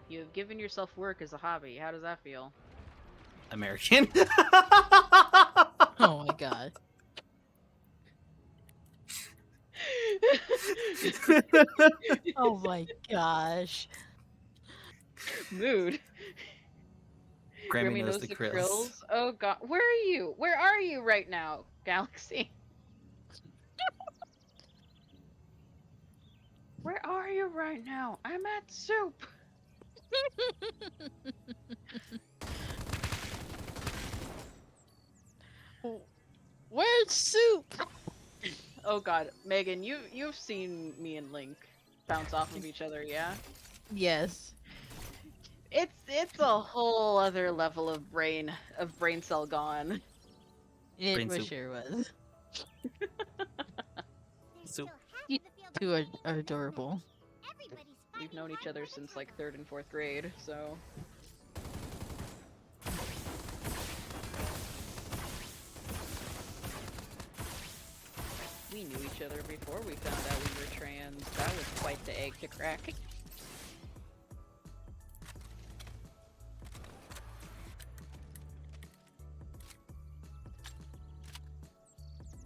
You have given yourself work as a hobby. How does that feel? American. Oh my god. Oh my gosh. Mood. Grammy knows the krills. Oh god, where are you? Where are you right now, Galaxy? Where are you right now? I'm at soup. Where's soup? Oh god, Megan, you've seen me and Link bounce off of each other, yeah? Yes. It's a whole other level of brain cell gone. It Brain for soup. sure was. Soup. You two are adorable. We've known each other since like 3rd and 4th grade, so we knew each other before we found out we were trans. That was quite the egg to crack.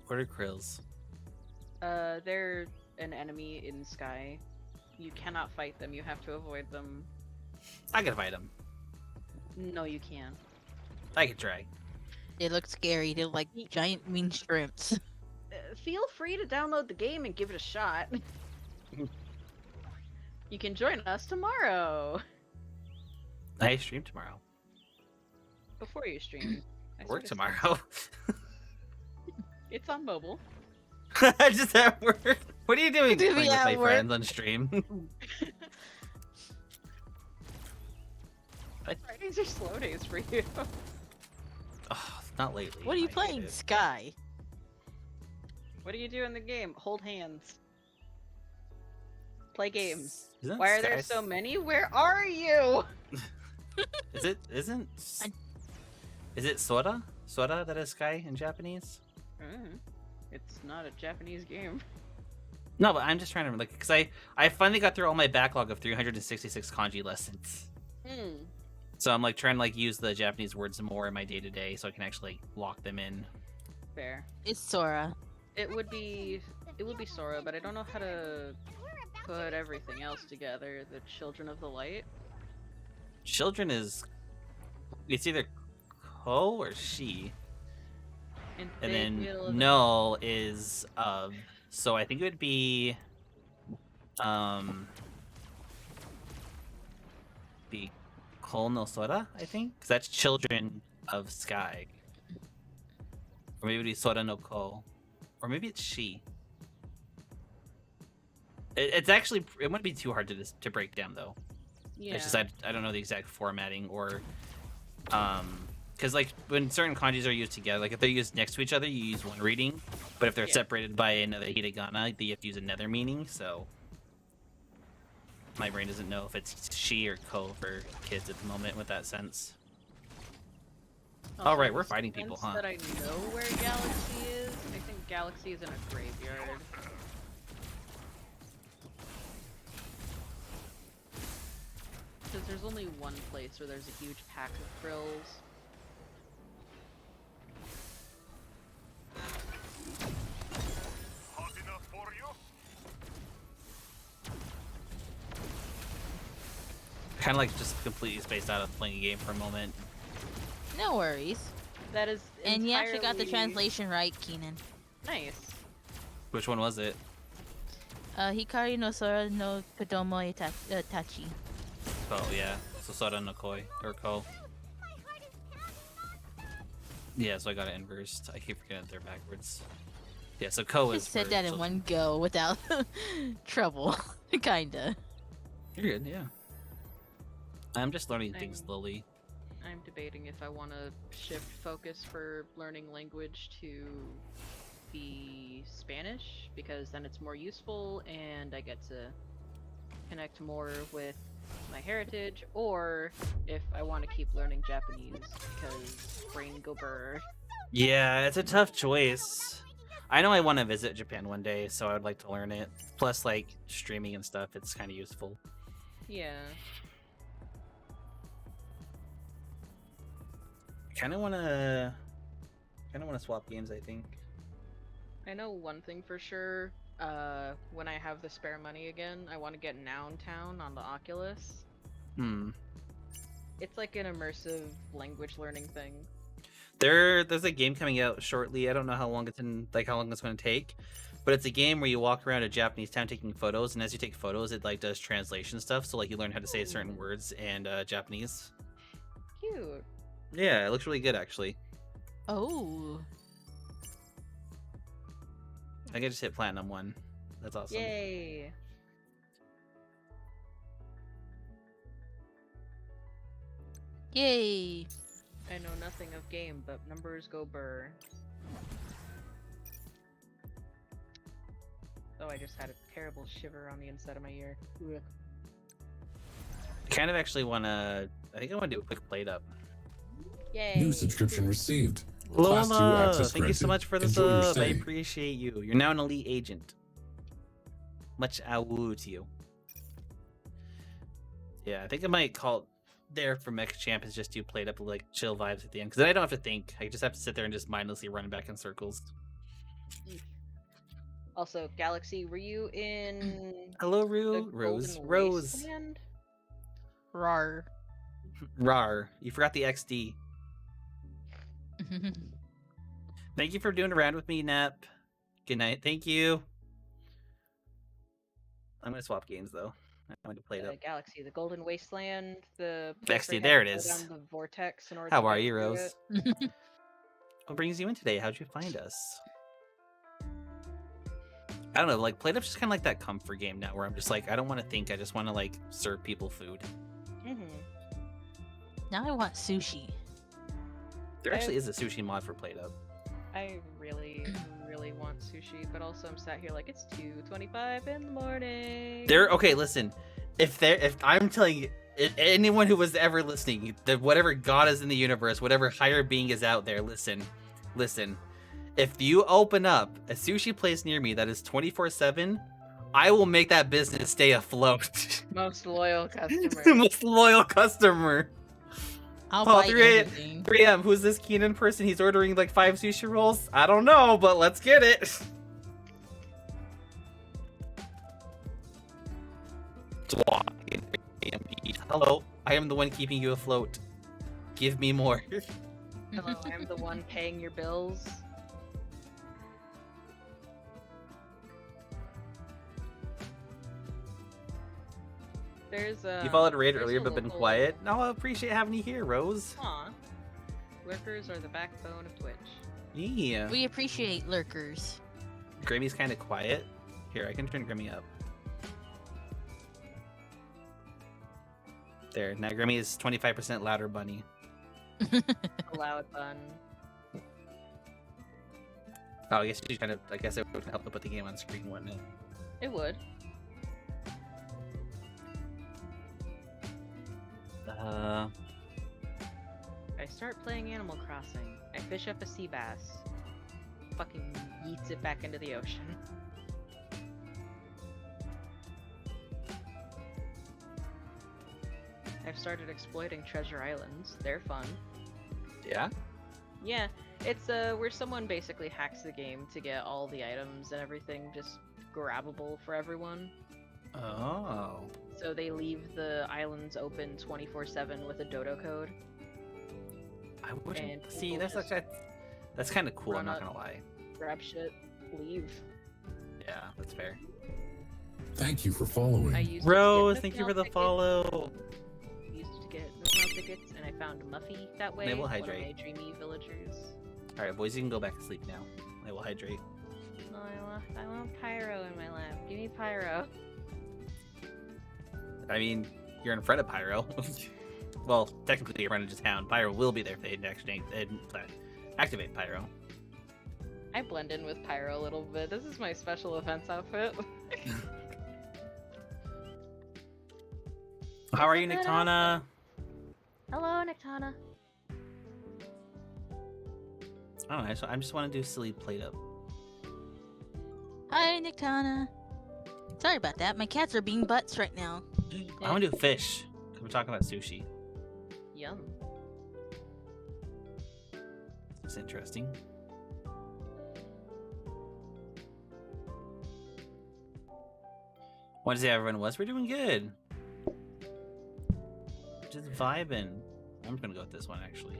What are krills? They're an enemy in Sky. You cannot fight them, you have to avoid them. I can fight them. No, you can't. I can try. They look scary. They're like giant mean shrimps. Feel free to download the game and give it a shot. You can join us tomorrow. I stream tomorrow. Before you stream. I Work sort of- tomorrow. It's on mobile. Just at work. What are you doing? Do we Playing with my at work? friends on stream. Fridays are slow days for you. Oh, not lately. What are you I hate playing? it. Sky. What do you do in the game? Hold hands. Play games. Isn't Why are there Sky- so many? Where are you? Is it? Isn't? I- Is it Sora? Sora that is Sky in Japanese? It's not a Japanese game. No, but I'm just trying to because I finally got through all my backlog of 366 kanji lessons. So I'm like trying to like use the Japanese words more in my day to day, so I can actually lock them in. Fair. It's Sora. It would be Sora, but I don't know how to put everything else together. The Children of the Light. Children is it's either Ko or she, and then no is so I think it would be be Ko no Sora, I think, because that's Children of Sky, or maybe it'd be Sora no Ko, or maybe it's she. It's actually it wouldn't be too hard to break down though. Yeah. It's just I don't know the exact formatting or because like when certain kanjis are used together, like if they're used next to each other, you use one reading, but if they're Yeah. separated by another hiragana, you have to use another meaning. So My brain doesn't know if it's she or ko for kids at the moment with that sense. Also, All right, in we're the fighting people, sense huh? That I know where Galaxy is. I think Galaxy is in a graveyard. Because there's only one place where there's a huge pack of krills. Hot enough for you? Kind of like just completely spaced out of playing a game for a moment. No worries. That is And you actually got the entirely translation right, Keenan. Nice. Which one was it? Hikari no Sora no Kodomo Tachi. Oh yeah, so Sora no Koi or Ko. Yeah, so I got it inversed. I keep forgetting they're backwards. Yeah, so Ko is. Just said for that in children. one go without trouble, kinda. You're good, yeah. I'm just learning things I'm- slowly. I'm debating if I want to shift focus for learning language to be Spanish, because then it's more useful and I get to connect more with my heritage, or if I want to keep learning Japanese because brain go burr. Yeah, it's a tough choice. I know I want to visit Japan one day, so I would like to learn it. Plus, like streaming and stuff, it's kind of useful. Yeah. Kind of want to swap games. I think. I know one thing for sure. When I have the spare money again, I want to get Noun Town on the Oculus. Hmm. It's like an immersive language learning thing. There's a game coming out shortly. I don't know how long it's going to take, but it's a game where you walk around a Japanese town taking photos, and as you take photos, it like does translation stuff. So like you learn how to say certain words in Japanese. Cute. Yeah, it looks really good actually. Oh. I could just hit platinum 1. That's awesome. Yay. Yay. I know nothing of game, but numbers go burr. Oh, I just had a terrible shiver on the inside of my ear. Ugh. I kind of actually want to. I think I want to do a quick plate up. Yay. New subscription received. Class 2 Lola, access thank you so granted. much for the Enjoy your sub. I stay. appreciate you. You're now an elite agent. Much awoo to you. Yeah, I think I might call there for Mecha Champions just do plate up like chill vibes at the end, because then I don't have to think. I just have to sit there and just mindlessly run back in circles. Also, Galaxy, were you in Hello, the Rue. Rose. Golden Rose. Wasteland? Rar. Rar. You forgot the XD. Thank you for doing a round with me, Nep. Good night. Thank you. I'm gonna swap games though. I'm going to play it up. Galaxy, the Golden Wasteland, the place where XD, you there have it to go is. down the vortex in order How to are get you, through Rose? it. What brings you in today? How'd you find us? I don't know, like play it up's just kind of like that comfort game now, where I'm just like, I don't want to think, I just want to like serve people food. Now I want sushi. There actually is a sushi mod for Plate Up. I really, really want sushi, but also I'm sat here like it's 2:25 in the morning. There, okay, listen. If I'm telling you, anyone who was ever listening, whatever god is in the universe, whatever higher being is out there, listen. If you open up a sushi place near me that is 24/7, I will make that business stay afloat. Most loyal customer. The most loyal customer. I'll Paul, buy 3 everything. 3M, who's this Keenan person? He's ordering like 5 sushi rolls? I don't know, but let's get it. Hello, I am the one keeping you afloat. Give me more. Hello, I'm the one paying your bills. There's You followed a raid there's earlier a but been local- quiet. No, I appreciate having you here, Rose. Aw. Lurkers are the backbone of Twitch. Yeah. We appreciate lurkers. Grammy's kind of quiet. Here, I can turn Grammy up. There, now Grammy is 25% louder bunny. A loud bun. Oh, I guess she's kind of. I guess it would help to put the game on screen, wouldn't it? It would. Uh, I start playing Animal Crossing. I fish up a sea bass. Fucking yeets it back into the ocean. I've started exploiting treasure islands. They're fun. yeah. Yeah, it's where someone basically hacks the game to get all the items and everything just grabbable for everyone. Oh. So they leave the islands open 24/7 with a dodo code. I And wouldn't see. people That's like just that's kind of cool. I'm run not up. gonna lie. Grab shit, leave. Yeah, that's fair. Thank you for following. I used Rose, to thank get you for the Nook follow. Used to get Nook tickets, and I found Muffy that way. They will One hydrate. of my dreamy villagers. All right, boys, you can go back to sleep now. I will hydrate. No, I want Pyro in my lap. Give me Pyro. I mean, you're in front of Pyro. Well, technically, you're in front of just town. Pyro will be there if they activate Pyro. I blend in with Pyro a little bit. This is my special events outfit. How are you, Good Nictana? Hello, Nictana. I don't know. I just want to do silly plate up. Hi, Nictana. Sorry about that. My cats are being butts right now. I want to do fish. 'Cause we're talking about sushi. Yum. It's interesting. Want to say how everyone was? We're doing good. Just vibing. I'm gonna go with this one actually.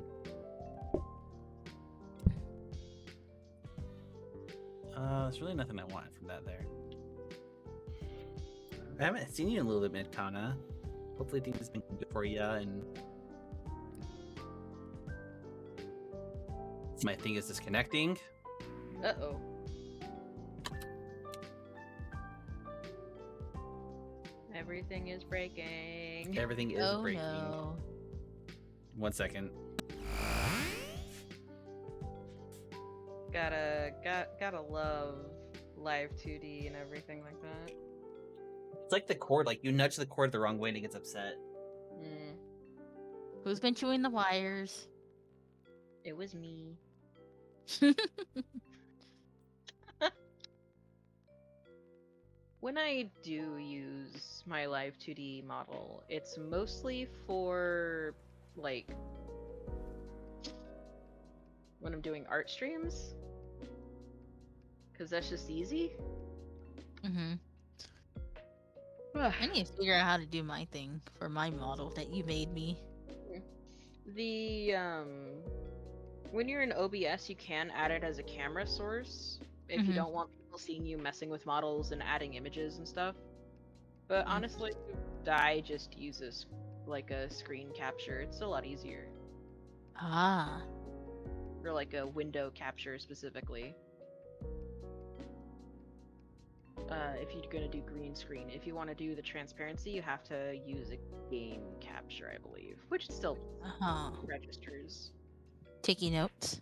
There's really nothing I want from that there. I haven't seen you in a little bit, Kana. Hopefully things have been good for you and my thing is disconnecting. Uh-oh. Everything is breaking. Everything is Oh breaking. no. 1 second. Gotta love live 2D and everything like that. It's like the cord, like you nudge the cord the wrong way and it gets upset. Mm, Who's been chewing the wires? it was me. When I do use my live 2D model, it's mostly for, like, when I'm doing art streams. Because that's just easy. Mm-hmm. I need to figure out how to do my thing for my model that you made me. The, when you're in OBS, you can add it as a camera source if you Mhm. don't want people seeing you messing with models and adding images and stuff. But honestly, I just use this like a screen capture. It's a lot easier. Ah. Or like a window capture specifically. If you're gonna do green screen. If you want to do the transparency, you have to use a game capture, I believe, which still Uh-huh. registers. Taking notes.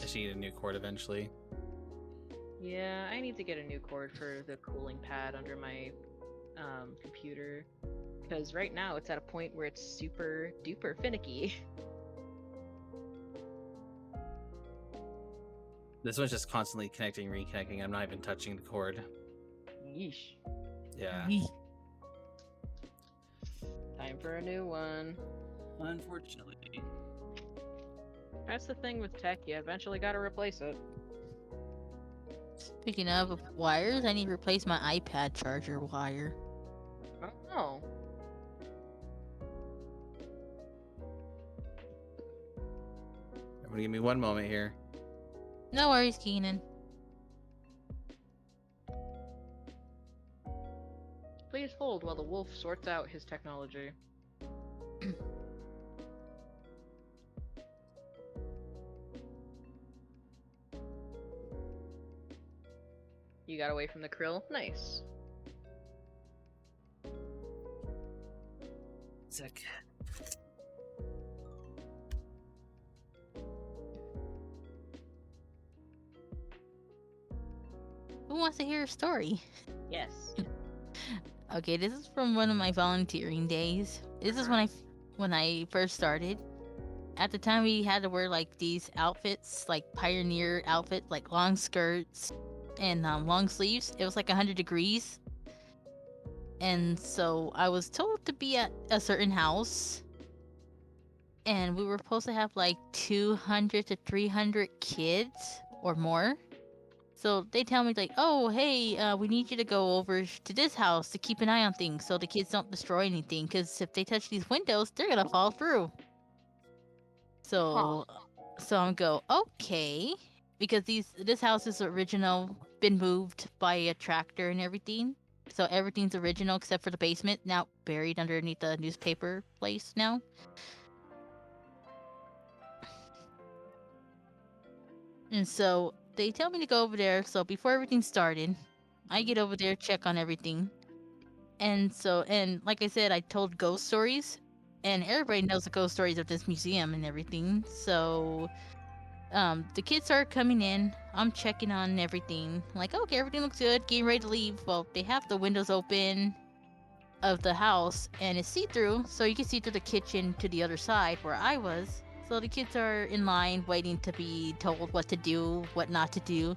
I should need a new cord eventually. Yeah, I need to get a new cord for the cooling pad under my computer. Because right now it's at a point where it's super duper finicky. This one's just constantly connecting, reconnecting. I'm not even touching the cord. Yeesh. Yeah. Yeesh. Time for a new one. Unfortunately. That's the thing with tech, you eventually gotta replace it. Speaking of wires, I need to replace my iPad charger wire. Oh. Everybody give me one moment here. No worries, Keenan. Please hold while the wolf sorts out his technology. You got away from the krill? Nice. Sick. Who wants to hear a story? Yes. Okay, this is from one of my volunteering days. This is when I first started. At the time, we had to wear like these outfits, like pioneer outfit, like long skirts and long sleeves. It was like 100 degrees, and so I was told to be at a certain house, and we were supposed to have like 200 to 300 kids or more. So they tell me like, oh, hey, we need you to go over to this house to keep an eye on things so the kids don't destroy anything. Because if they touch these windows, they're gonna fall through. So, so I'm go okay, because this house is original, been moved by a tractor and everything. So everything's original except for the basement, now buried underneath the newspaper place now. And so they tell me to go over there. So before everything started, I get over there, check on everything. And so, and like I said, I told ghost stories, and everybody knows the ghost stories of this museum and everything. So, the kids started coming in. I'm checking on everything. Like, okay, everything looks good. Getting ready to leave. Well, they have the windows open of the house, and it's see-through, so you can see through the kitchen to the other side where I was. So the kids are in line waiting to be told what to do, what not to do.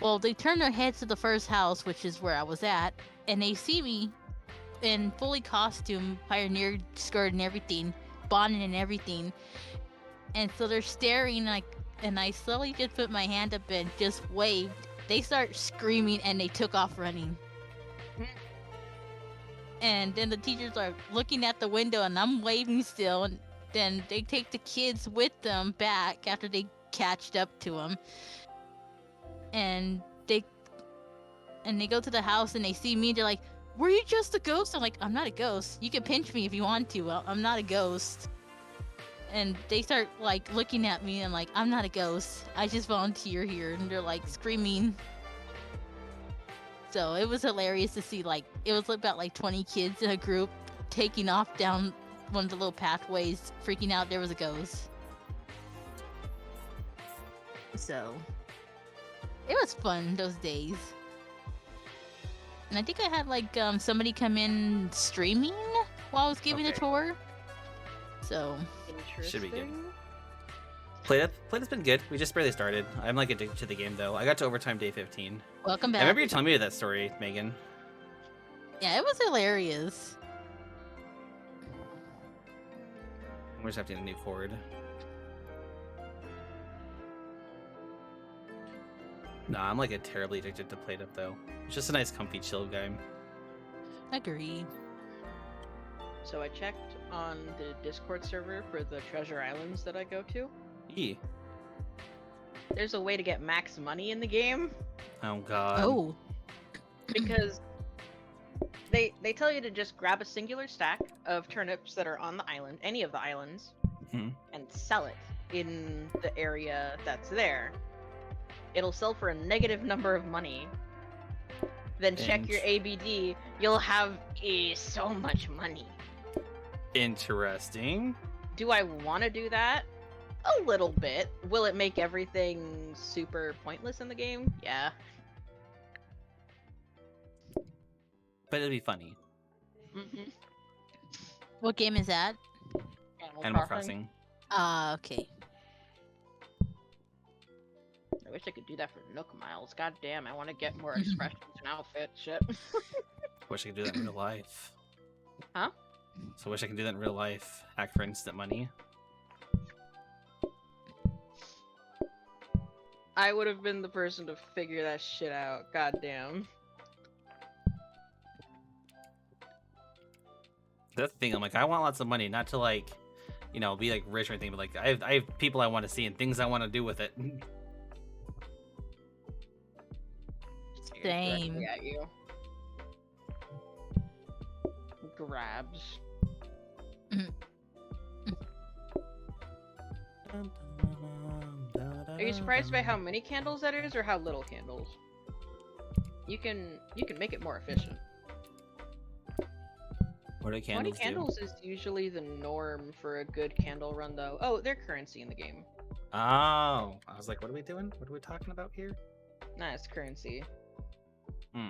Well, they turn their heads to the first house, which is where I was at, and they see me in fully costume, pioneer skirt and everything, bonnet and everything. And so they're staring like, and I slowly just put my hand up and just waved. They start screaming and they took off running. And then the teachers are looking at the window and I'm waving still. And then they take the kids with them back after they catched up to them. And they go to the house and they see me. They're like, "Were you just a ghost?" I'm like, "I'm not a ghost. You can pinch me if you want to. I'm not a ghost." And they start like looking at me and like, "I'm not a ghost. I just volunteer here." And they're like screaming. So it was hilarious to see, like, it was about like 20 kids in a group taking off down one of the little pathways, freaking out there was a ghost. So it was fun those days. And I think I had like somebody come in streaming while I was giving a Okay. tour. So Should be good. Interesting. Playt's been good. We just barely started. I'm like addicted to the game though. I got to overtime day 15. welcome I back. remember you telling me that story, Megan. Yeah, it was hilarious. We're just have to get a new cord. Nah, I'm like a terribly addicted to Play though. It's just a nice, comfy, chill game. Agree. So I checked on the Discord server for the treasure islands that I go to. Eee. There's a way to get max money in the game Oh god. Oh. because they tell you to just grab a singular stack of turnips that are on the island, any of the islands, Mhm. and sell it in the area that's there. It'll sell for a negative number of money. Then check your ABD, you'll have so much money. Interesting. Do I want to do that? A little bit. Will it make everything super pointless in the game? Yeah. But it'd be funny. Mm-hmm. What game is that? Animal Crossing. Okay. I wish I could do that for Nook Miles. God damn, I want to get more expressions and outfit shit. Wish I could do that in real life. Huh? So wish I could do that in real life. Hack for instant money. I would have been the person to figure that shit out. God damn. That's the thing. I'm like, I want lots of money, not to like, you know, be like rich or anything, but like, I have people I want to see and things I want to do with it. Same. Directly at you. Grabs. Are you surprised by how many candles that is, or how little candles? You can make it more efficient. What do 20 candles do? candles is usually the norm for a good candle run, though. Oh, they're currency in the game. Oh, I was like, what are we doing? What are we talking about here? Nah, it's currency. Hmm.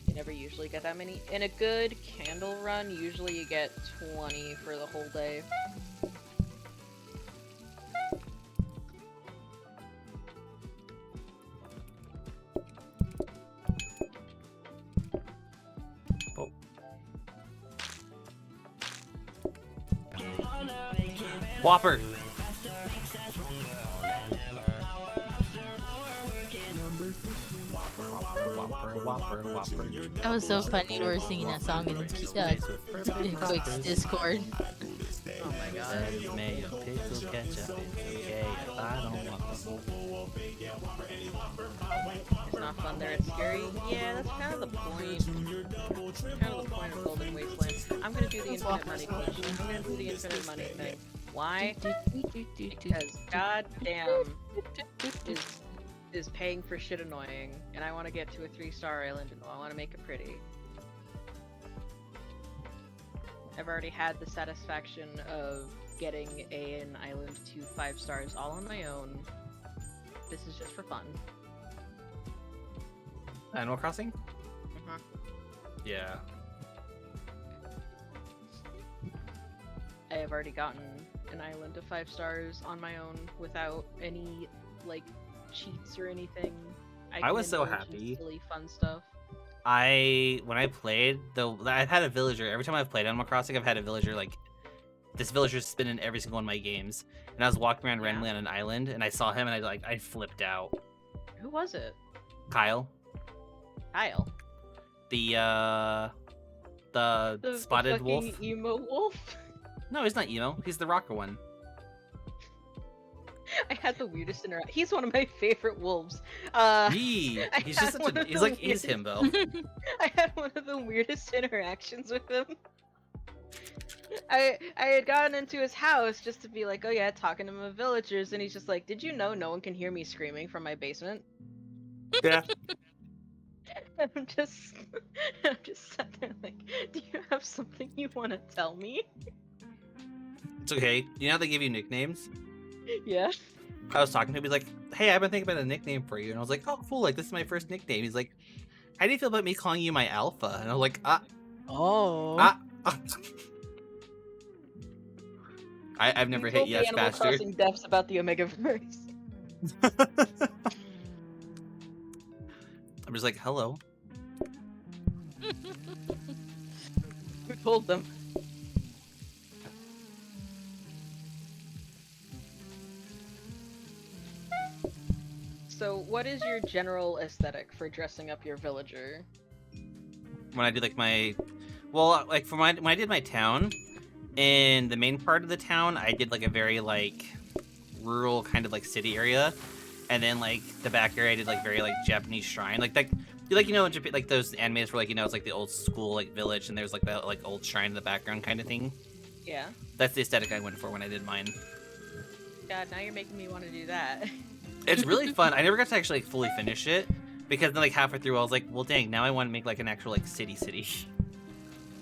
You never usually get that many. In a good candle run, usually you get 20 for the whole day. Oh. Whopper. Whopper. That was so funny. We were singing that song in Quick's Discord. Oh my god. Lettuce, mayo, pickle, ketchup. It's okay if I don't want them. It's not fun there, it's scary. Yeah, that's kind of the point. Kind of the point of Golden Wasteland. I'm gonna do the infinite money glitch. I'm gonna do the infinite money thing. Why? Because goddamn is paying for shit annoying, and I want to get to a 3-star island and I want to make it pretty. I've already had the satisfaction of getting an island to 5 stars all on my own. This is just for fun. Animal Crossing? Mhm. Yeah. I have already gotten an island to 5 stars on my own without any, like, cheats or anything. I was can so indulge in happy. Silly fun stuff. When I played, though, I've had a villager. Every time I've played Animal Crossing, I've had a villager, like, this villager's been in every single one of my games. And I was walking around randomly on an island, and I saw him, and I flipped out. Who was it? Kyle. Kyle. The spotted fucking wolf. emo wolf? No, he's not emo. He's the rocker one. I had the weirdest interaction. He's one of my favorite wolves. He's just had such one a, of he's the like, he's him, though. I had one of the weirdest interactions with him. I had gotten into his house just to be like, oh yeah, talking to my villagers, and he's just like, did you know no one can hear me screaming from my basement? Yeah. I'm just sat there like, do you have something you want to tell me? It's okay. You know how they give you nicknames? Yeah. I was talking to him, he's like, hey, I've been thinking about a nickname for you. And I was like, oh, cool, like, this is my first nickname. He's like, how do you feel about me calling you my alpha? And I was like, I've never hit yes Animal faster. Crossing devs about the Omegaverse. I'm just like, hello. Who told them? So, what is your general aesthetic for dressing up your villager? When I did like when I did my town, in the main part of the town, I did like a very like rural kind of like city area, and then like the back area I did like very like Japanese shrine, like you know in Japan, like those animes where like, you know, it's like the old school like village and there's like that like old shrine in the background kind of thing. Yeah. That's the aesthetic I went for when I did mine. God, now you're making me want to do that. It's really fun. I never got to actually like, fully finish it because then like halfway through I was like, well, dang, now I want to make like an actual like city.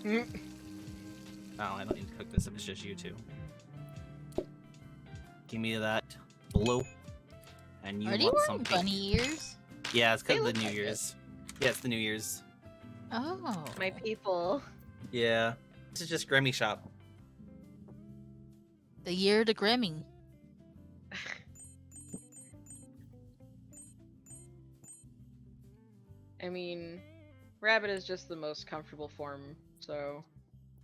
Oh, I don't need to cook this if it's just you two. Give me that blue. And you Are they want wearing something. bunny ears? Yeah, it's because They of the look New like it. Year's. Yeah, it's the New Year's. Oh. My people. Yeah. This is just Grammy Shop. The year of the Grammy. I mean, rabbit is just the most comfortable form, so...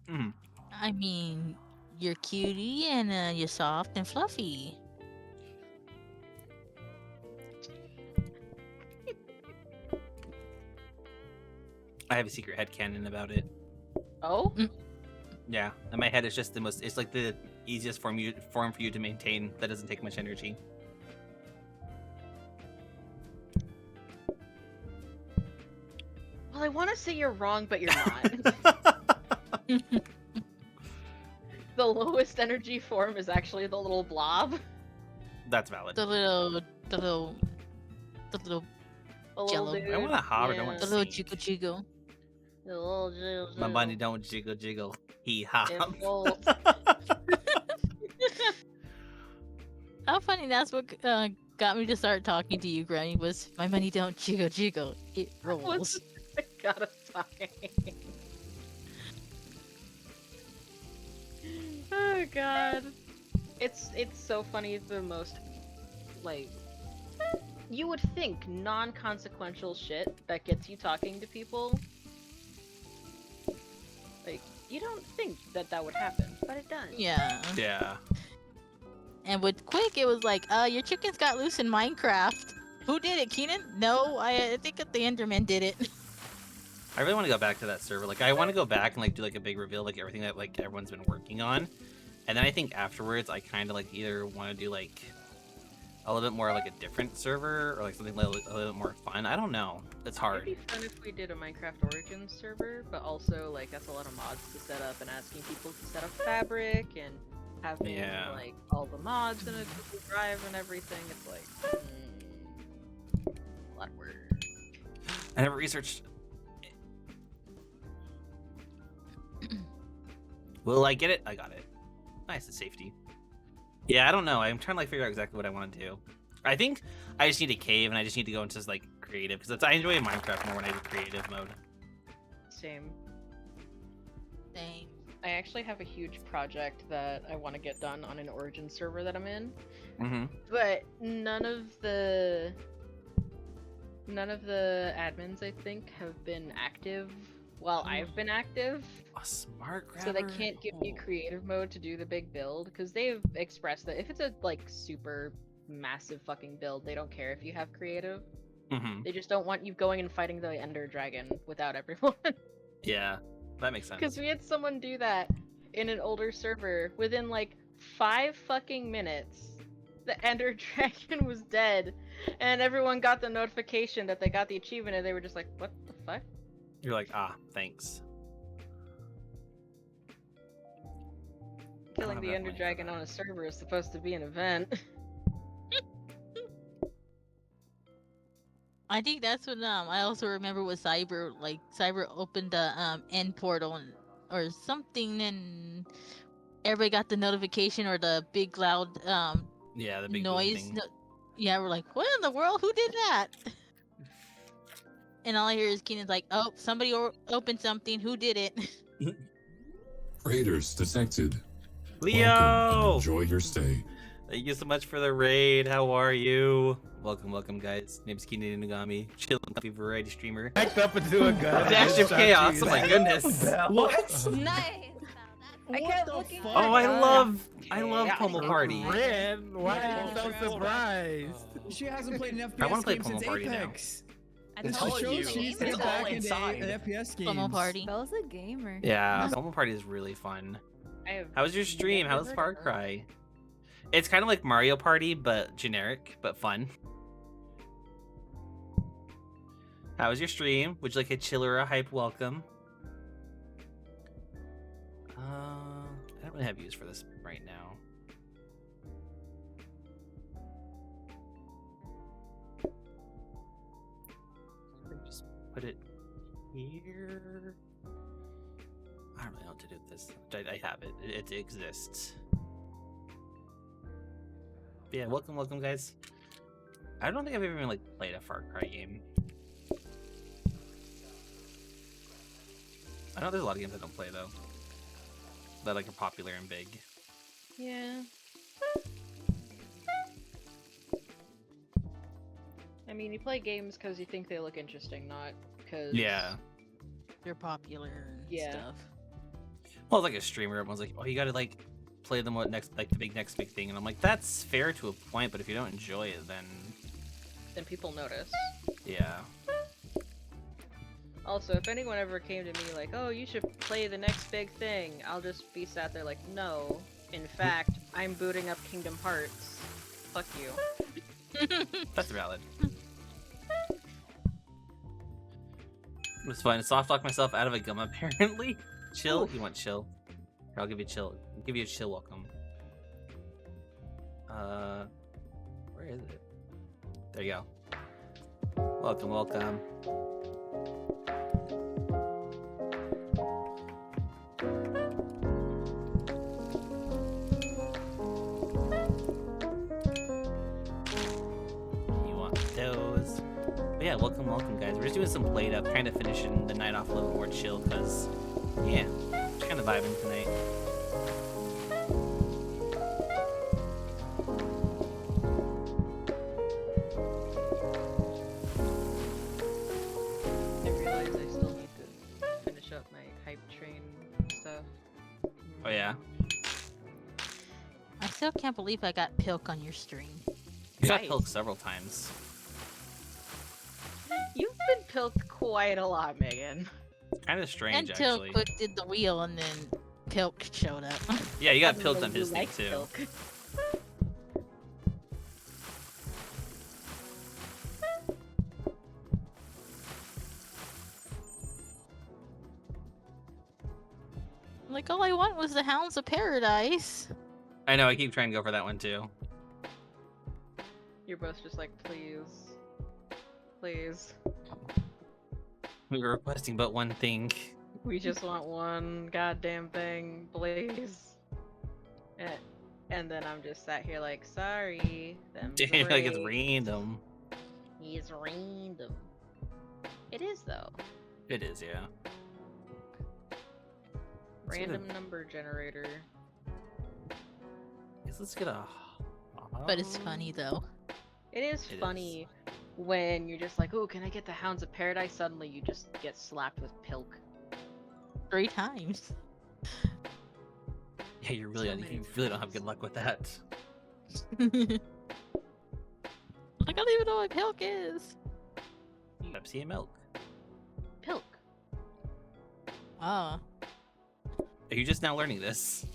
Mm. I mean, you're cutie and you're soft and fluffy. I have a secret headcanon about it. Oh? Yeah. In my head, it's just the most. It's like the easiest form for you to maintain that doesn't take much energy. Well, I want to say you're wrong, but you're not. The lowest energy form is actually the little blob. That's valid. The little The little Jello. dude. I want a hot, I don't want the a little seed. jiggle. The little jiggle. My bunny don't jiggle jiggle. He hop. Impulse. How funny that's what got me to start talking to you, Granny, was my money don't jiggle jiggle. It rolls. I gotta find. Oh god. It's so funny. The most like you would think non-consequential shit that gets you talking to people. Like you don't think that would happen, but it does. Yeah. Yeah. And with Quick, it was like, your chickens got loose in Minecraft. Who did it, Keenan? No, I think that the Enderman did it. I really want to go back to that server. Like, I want to go back and like do like a big reveal, like everything that like everyone's been working on, and then I think afterwards I kind of like either want to do like a little bit more like a different server or like something a little bit more fun. I don't know. It's hard. It'd be fun if we did a Minecraft Origins server, but also like that's a lot of mods to set up and asking people to set up fabric and having like all the mods in a Google Drive and everything. It's like a lot of work. I never researched. Will I get it? I got it. Nice, it's safety. Yeah, I don't know. I'm trying to like figure out exactly what I want to do. I think I just need a cave and I just need to go into like creative because I enjoy Minecraft more when I do creative mode. Same. Same. I actually have a huge project that I want to get done on an Origin server that I'm in, but none of the admins I think have been active while I've been active. A smart grabber. So they can't give me creative mode to do the big build because they've expressed that if it's a like super massive fucking build, they don't care if you have creative. They just don't want you going and fighting the Ender Dragon without everyone. Yeah, that makes sense. Because we had someone do that in an older server. Within like 5 fucking minutes, the Ender Dragon was dead, and everyone got the notification that they got the achievement, and they were just like, "What the fuck?" You're like, thanks. Killing the Ender Dragon on a server is supposed to be an event. I think that's what I also remember with Cyber, like Cyber opened the end portal or something, and everybody got the notification or the big loud yeah, the big noise. Yeah, we're like, what in the world? Who did that? And all I hear is Keenan's like, oh, somebody opened something. Who did it? Raiders detected. Leo! Welcome and enjoy your stay. Thank you so much for the raid. How are you? Welcome, guys. Name's Keenan Inugami, chilling happy variety streamer. Backed up into a gun. Dash of chaos. Oh my goodness. What? Nice. I kept looking. Oh, I love Pummel Party. Red? Why are you so surprised? She hasn't played an I wanna FPS play game Pummel since Party now. Apex. I It told shows you. she's It's back all into inside. FPS games. Pummel Party. Bell's a gamer. Yeah, Pummel Party is really fun. I have How was your stream? How was never Far heard of it. Cry? It's kind of like Mario Party, but generic, but fun. How was your stream? Would you like a chill or a hype welcome? I don't really have use for this right now. Just put it here. I don't really know what to do with this. I have it. It exists. But yeah, welcome, guys. I don't think I've ever even like played a Far Cry game. I know there's a lot of games I don't play though, that like are popular and big. Yeah. I mean, you play games because you think they look interesting, not because They're popular and Yeah. stuff. Well, it's like a streamer, everyone's like, "Oh, you gotta like play them what next, like the next big thing," and I'm like, "That's fair to a point, but if you don't enjoy it, then people notice. yeah." Also, if anyone ever came to me like, "Oh, you should play the next big thing," I'll just be sat there like, "No. In fact, I'm booting up Kingdom Hearts. Fuck you." That's valid. It was fun. Soft lock myself out of a gum apparently. Chill? Oof. You want chill? Here, I'll give you chill. I'll give you a chill welcome. Where is it? There you go. Welcome. Yeah, welcome, guys. We're just doing some blade up, kind of finishing the night off a little more chill, because, yeah, just kind of vibing tonight. I realize I still need to finish up my hype train stuff. Oh, yeah? I still can't believe I got Pilk on your stream. You got Nice. pilked several times. You've been pilked quite a lot, Megan. Kind of strange, Until actually. Quick did the wheel and then Pilk showed up. Yeah, you got Even pilked though on you his thing, like too. pilk. Like, all I want was the Hounds of Paradise. I know, I keep trying to go for that one, too. You're both just like, please. Please. We were requesting but one thing. We just want one goddamn thing, please. And then I'm just sat here like, sorry. Them's the Damn, like it's breaks. random. He's random. It is though. It is, yeah. Random number generator. Guess let's get a... But it's funny, though. It is It funny when you're just like, oh, can I get the Hounds of Paradise? Suddenly you just get slapped with Pilk. 3 times. Yeah, you really don't have good luck with that. Like, I don't even know what Pilk is. Pepsi and milk. Pilk. Oh. Are you just now learning this?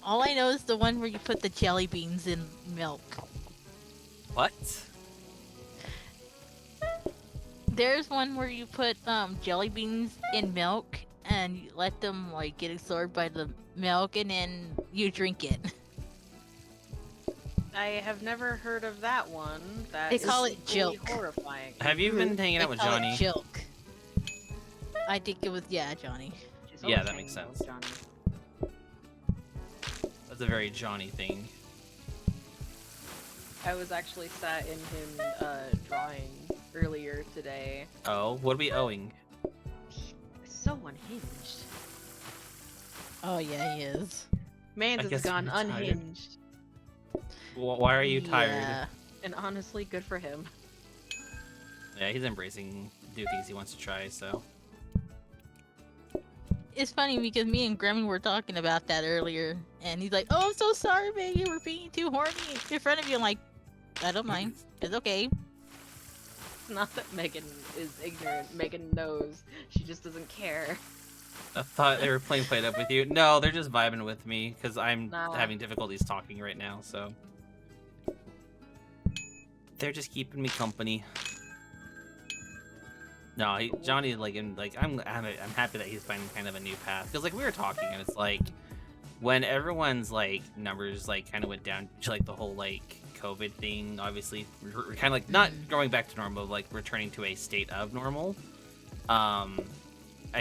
All I know is the one where you put the jelly beans in milk. What? There's one where you put jelly beans in milk and you let them like get absorbed by the milk and then you drink it. I have never heard of that one. That They is call it equally Jilk. horrifying. Have you been hanging They out with call Johnny? it Jilk. I think it was, yeah, Johnny. She's Yeah, always that makes hanging out sense. with Johnny. That's a very Johnny thing. I was actually sat in him drawing earlier today. Oh, what are we owing? So unhinged. Oh yeah, he is. Mans I has guess gone you're tired. unhinged. Why are you tired? Yeah. And honestly, good for him. Yeah, he's embracing new things he wants to try, so. It's funny because me and Grammy were talking about that earlier, and he's like, "Oh, I'm so sorry, baby, we're being too horny in front of you." I'm like, "I don't mind. It's okay." It's not that Megan is ignorant. Megan knows. She just doesn't care. I thought they were playing Play It Up with you. No, they're just vibing with me, because I'm Nah. having difficulties talking right now, so. They're just keeping me company. No, Johnny, I'm happy that he's finding kind of a new path. Because, like, we were talking, and it's like, when everyone's, like, numbers, like, kind of went down to, like, the whole, like, COVID thing, obviously, we're kind of, like, not going back to normal, but, like, returning to a state of normal. I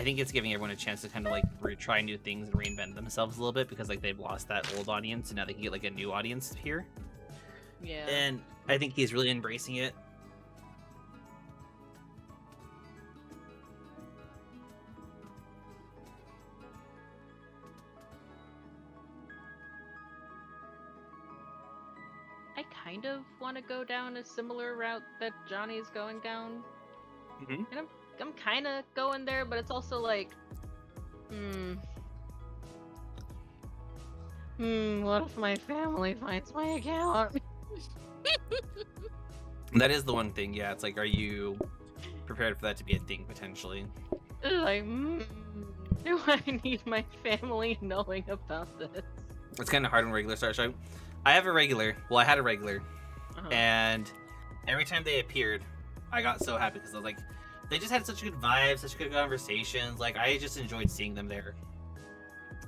think it's giving everyone a chance to kind of, like, try new things and reinvent themselves a little bit, because, like, they've lost that old audience, and now they can get, like, a new audience here. Yeah. And I think he's really embracing it. I kind of want to go down a similar route that Johnny's going down. Mm-hmm. And I'm kind of going there, but it's also like, what if my family finds my account? That is the one thing, yeah. It's like, are you prepared for that to be a thing, potentially? Like, do I need my family knowing about this? It's kind of hard when regular starts. So I have a regular. Well, I had a regular. Uh-huh. And every time they appeared, I got so happy because I was like, they just had such good vibes, such good conversations. Like, I just enjoyed seeing them there.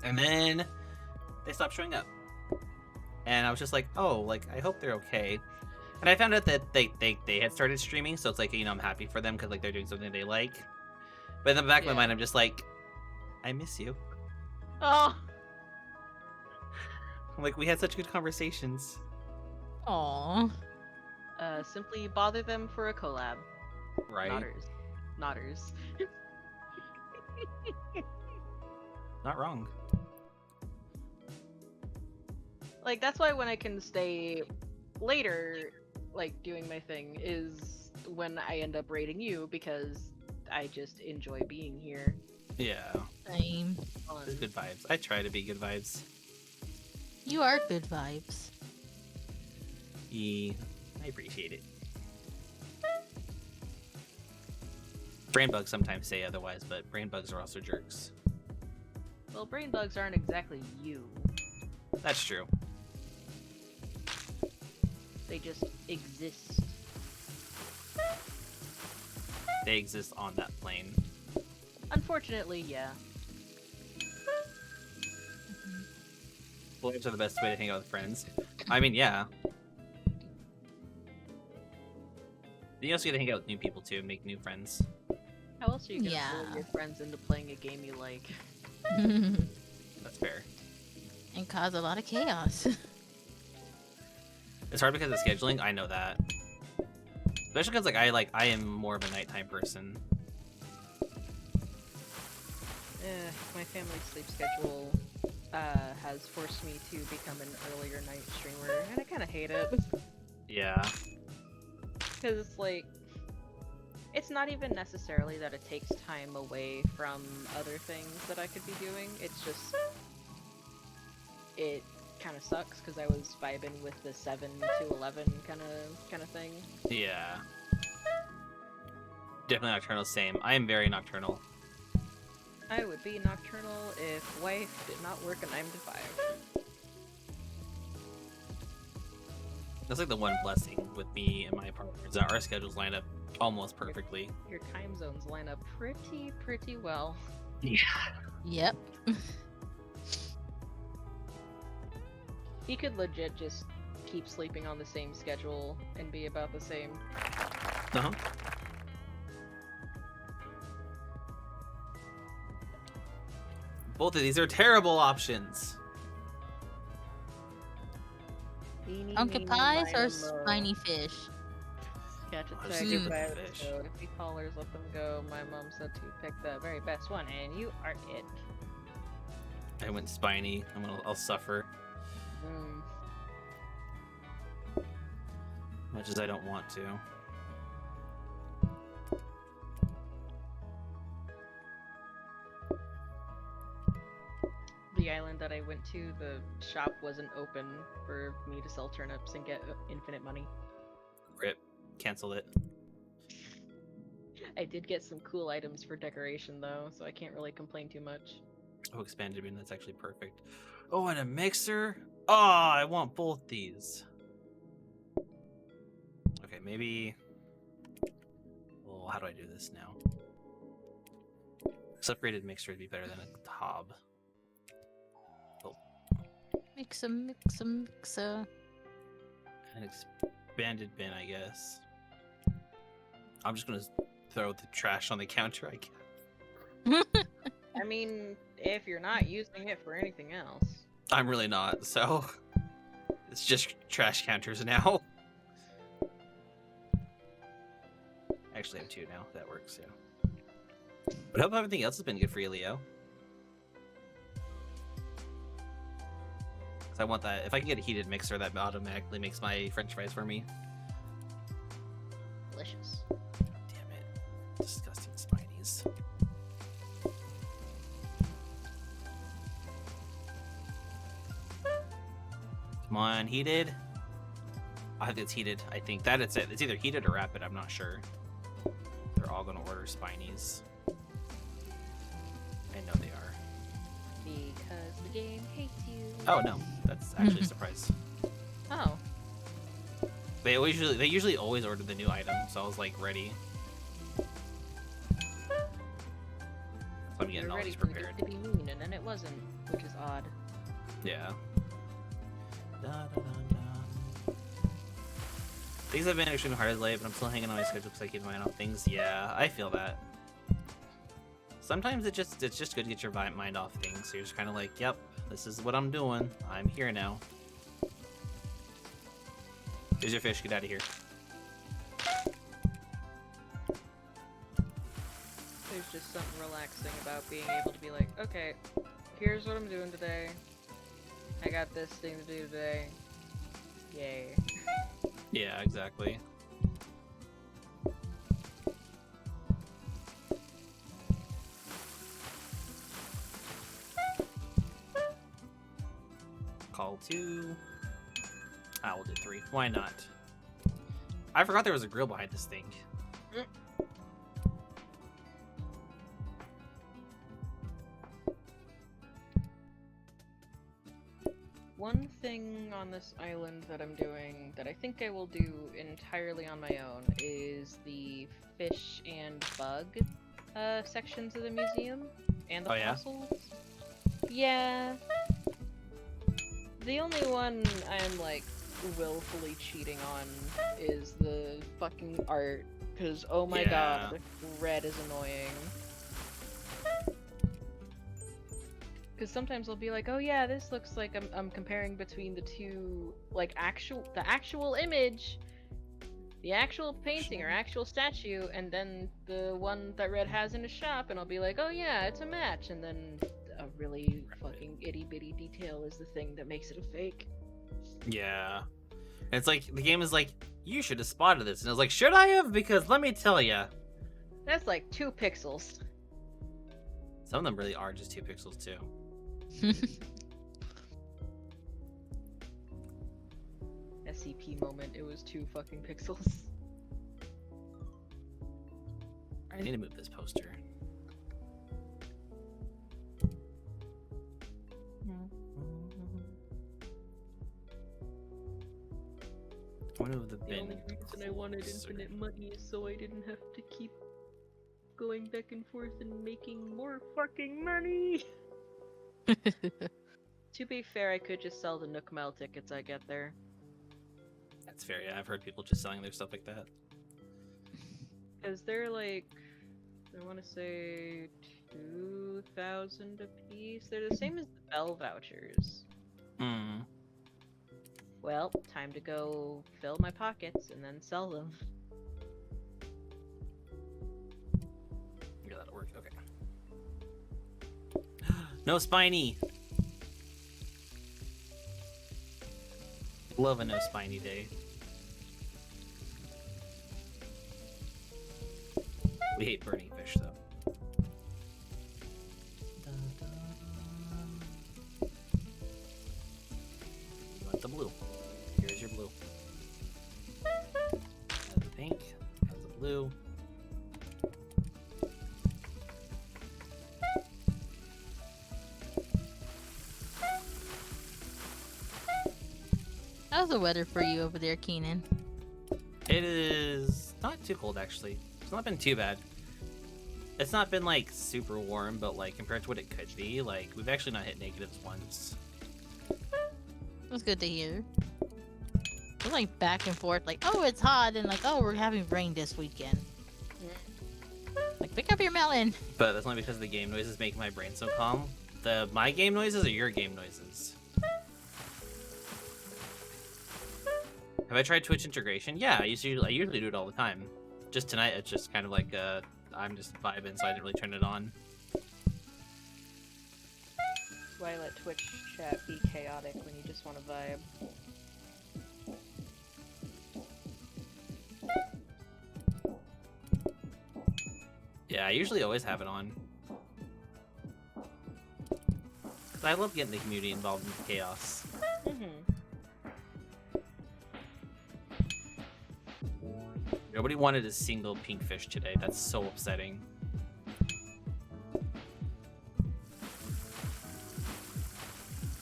And then they stopped showing up. And I was just like, oh, like, I hope they're okay. And I found out that they had started streaming, so it's like, you know, I'm happy for them because, like, they're doing something they like. But in the back of my mind, I'm just like, I miss you. Oh, I'm like, we had such good conversations. Aww. Simply bother them for a collab. Right? Nodders. Not wrong. Like, that's why when I can stay later, like, doing my thing, is when I end up raiding you, because I just enjoy being here. Yeah. Same. It's good vibes. I try to be good vibes. You are good vibes. I appreciate it. Brain bugs sometimes say otherwise, but brain bugs are also jerks. Well, brain bugs aren't exactly you. That's true. They just exist. They exist on that plane. Unfortunately, yeah. Blames are the best way to hang out with friends. I mean, yeah. You also get to hang out with new people too, make new friends. How else are you gonna Yeah. pull your friends into playing a game you like? That's fair. And cause a lot of chaos. It's hard because of scheduling. I know that, especially because I am more of a nighttime person. My family sleep schedule has forced me to become an earlier night streamer, and I kind of hate it. Yeah. Because it's like, it's not even necessarily that it takes time away from other things that I could be doing. It's just, it kind of sucks because I was vibing with the 7 to 11 kind of thing. Yeah. Definitely nocturnal. Same. I am very nocturnal. I would be nocturnal if wife did not work a 9 to 5. That's like the one blessing with me and my partner is that our schedules line up almost perfectly. Your time zones line up pretty well. Yeah. Yep. He could legit just keep sleeping on the same schedule and be about the same. Uh-huh. Both of these are terrible options. Pumpkin pies or spiny fish? Catch Oh, a stupid tag by fish. episode. If he callers let them go, my mom said to pick the very best one, and you are it. I went spiny. I'll suffer. Much as I don't want to. The island that I went to, the shop wasn't open for me to sell turnips and get infinite money. Rip. Cancel it. I did get some cool items for decoration though, so I can't really complain too much. Oh, expanded bin. That's actually perfect. Oh, and a mixer? Oh, I want both these. Okay, maybe... Well, how do I do this now? This upgraded mixer would be better than a hob. Oh, Mix 'em, mix 'em, mix 'em. an expanded bin, I guess. I'm just gonna throw the trash on the counter, I guess. I mean, if you're not using it for anything else. I'm really not, so... It's just trash counters now. Actually, I have 2 now. That works, yeah. But I hope everything else has been good for you, Leo. Because I want that. If I can get a heated mixer, that automatically makes my french fries for me. Delicious. Damn it. Disgusting spinies. Come on, heated. I think it's heated. I think that it's it. It's either heated or rapid. I'm not sure. They're all gonna order spinies. I know they are. Because the game hates you. Oh no, that's actually a surprise. Oh. They usually always order the new item, so I was like ready. So I'm getting You're all ready these for the prepared. game to be mean, and then it wasn't, which is odd. Yeah. Da, da, da, da. Things have been extremely hard late, but I'm still hanging on my schedule because I keep my mind on things. Yeah, I feel that. Sometimes it's just good to get your mind off things. So you're just kind of like, yep, this is what I'm doing. I'm here now. Here's your fish. Get out of here. There's just something relaxing about being able to be like, okay, here's what I'm doing today. I got this thing to do today. Yay. Yeah, exactly. Call 2. Ah, we'll do 3. Why not? I forgot there was a grill behind this thing. One thing on this island that I'm doing that I think I will do entirely on my own is the fish and bug sections of the museum and the Oh, yeah? fossils. Yeah. The only one I'm like willfully cheating on is the fucking art, because oh my god, red is annoying. Because sometimes I'll be like, oh yeah, this looks like I'm comparing between the two, like the actual image, the actual painting or actual statue, and then the one that Red has in his shop, and I'll be like, oh yeah, it's a match, and then a really fucking itty bitty detail is the thing that makes it a fake. Yeah. And it's like, the game is like, you should have spotted this. And I was like, should I have? Because let me tell ya. That's like 2 pixels. Some of them really are just 2 pixels too. SCP moment, it was 2 fucking pixels. I need to move this poster. One of the bin. only reason I wanted infinite money is so I didn't have to keep going back and forth and making more fucking money. To be fair, I could just sell the Nook Mile tickets I get there. That's fair, yeah. I've heard people just selling their stuff like that. Because they're like, I want to say 2,000 a piece. They're the same as the Bell vouchers. Hmm. Well, time to go fill my pockets and then sell them. Yeah, that'll work. Okay. No spiny! Love a no spiny day. We hate burning fish, though. You want the blue. Here's your blue. That's the pink. That's the blue. How's the weather for you over there, Keenan? It is not too cold, actually. It's not been too bad. It's not been, like, super warm, but, like, compared to what it could be, like, we've actually not hit negatives once. That's good to hear. It's like back and forth, like, oh, it's hot, and like, oh, we're having rain this weekend. Like, pick up your melon. But that's only because the game noises make my brain so calm. My game noises or your game noises? Have I tried Twitch integration? Yeah, I usually do it all the time. Just tonight, it's just kind of like I'm just vibing, so I didn't really turn it on. Why let Twitch chat be chaotic when you just want to vibe? Yeah, I usually always have it on. 'Cause I love getting the community involved in the chaos. Nobody wanted a single pink fish today. That's so upsetting.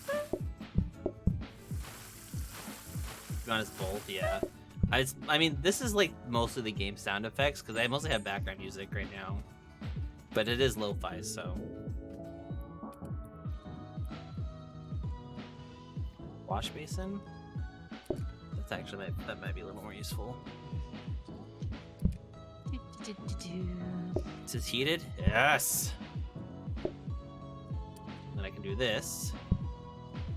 To be honest, both, yeah. I mean, this is like mostly the game sound effects because I mostly have background music right now. But it is lo-fi, so. Wash basin? That's actually, that might be a little more useful. Is it heated? Yes! Then I can do this.